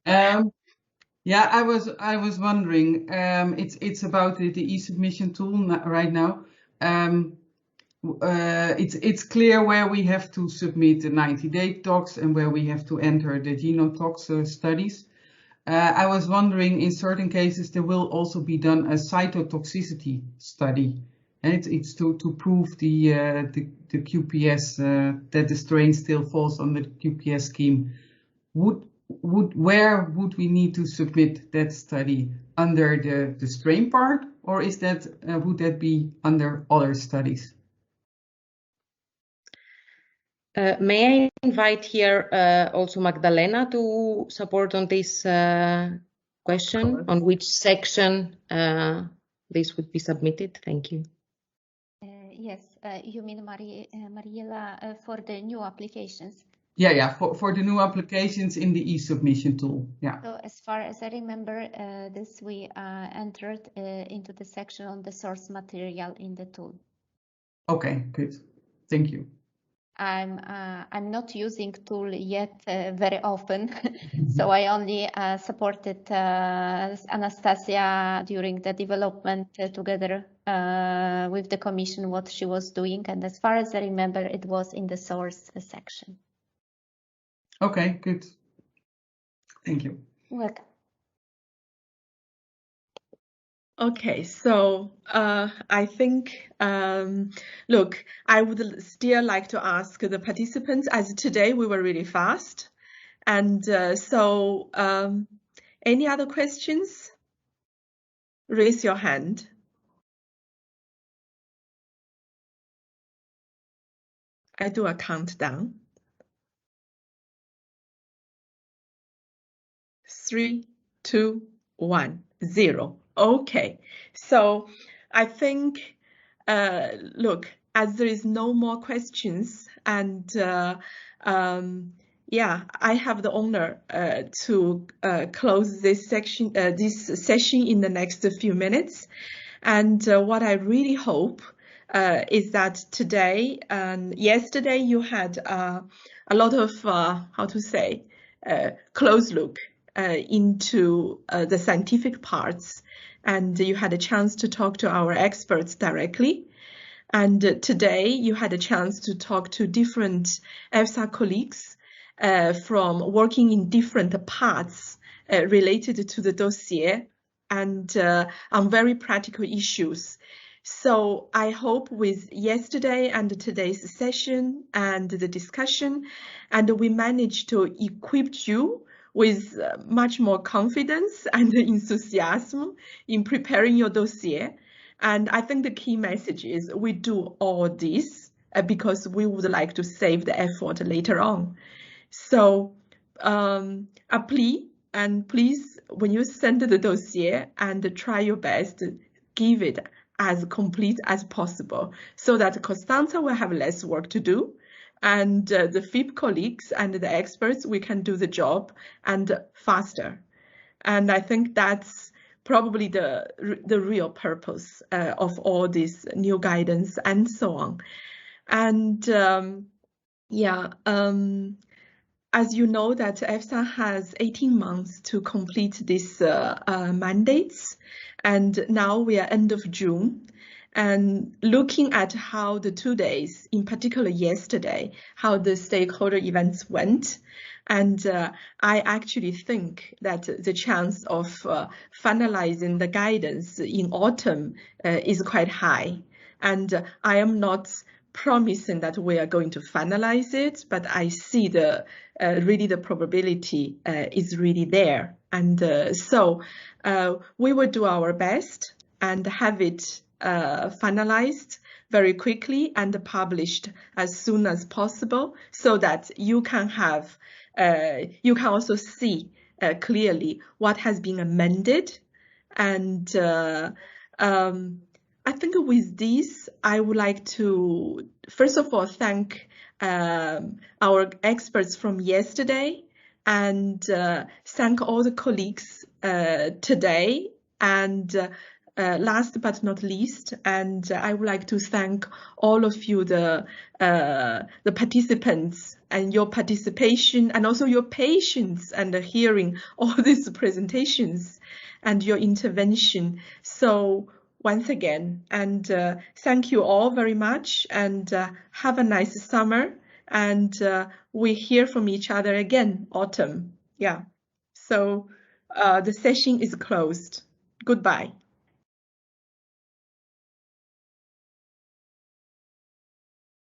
Yeah, I was wondering. It's about the e-submission tool right now. It's clear where we have to submit the 90-day tox and where we have to enter the genotox studies. I was wondering, in certain cases, there will also be done a cytotoxicity study, and it's to prove the QPS that the strain still falls under the QPS scheme. Where would we need to submit that study, under the strain part, or is that would that be under other studies? May I invite here also Magdalena to support on this question, on which section this would be submitted? Thank you. Yes, you mean Mariela for the new applications? Yeah, for the new applications in the e-submission tool. Yeah. So as far as I remember, this we entered into the section on the source material in the tool. Okay, good. Thank you. I'm not using tool yet very often, so I only supported Anastasia during the development together with the commission what she was doing, and as far as I remember, it was in the source section. Okay, good. Thank you. Welcome. Okay, so I think, look, I would still like to ask the participants, as today we were really fast. And so any other questions? Raise your hand. I do a countdown. 3, 2, 1, 0. Okay, so I think, look, as there is no more questions, and yeah, I have the honor to close this section, this session in the next few minutes. And what I really hope is that today and yesterday you had a lot of, how to say, close look into the scientific parts, and you had a chance to talk to our experts directly. And today you had a chance to talk to different EFSA colleagues from working in different parts related to the dossier and on very practical issues. So I hope with yesterday and today's session and the discussion, and we managed to equip you with much more confidence and enthusiasm in preparing your dossier. And I think the key message is we do all this because we would like to save the effort later on. So a plea, and please, when you send the dossier, and try your best to give it as complete as possible so that Costanza will have less work to do, and the FIP colleagues and the experts, we can do the job and faster. And I think that's probably the real purpose of all this new guidance and so on. And as you know, that EFSA has 18 months to complete these mandates, and now we are end of June. And looking at how the 2 days, in particular yesterday, how the stakeholder events went, and I actually think that the chance of finalizing the guidance in autumn is quite high. And I am not promising that we are going to finalize it, but I see the really the probability is really there. And so we will do our best and have it finalized very quickly and published as soon as possible, so that you can have you can also see clearly what has been amended. And I think with this, I would like to first of all thank our experts from yesterday, and thank all the colleagues today, and last but not least, and I would like to thank all of you, the participants, and your participation, and also your patience and hearing all these presentations and your intervention. So once again, and thank you all very much, and have a nice summer, and we hear from each other again autumn. Yeah. So the session is closed. Goodbye.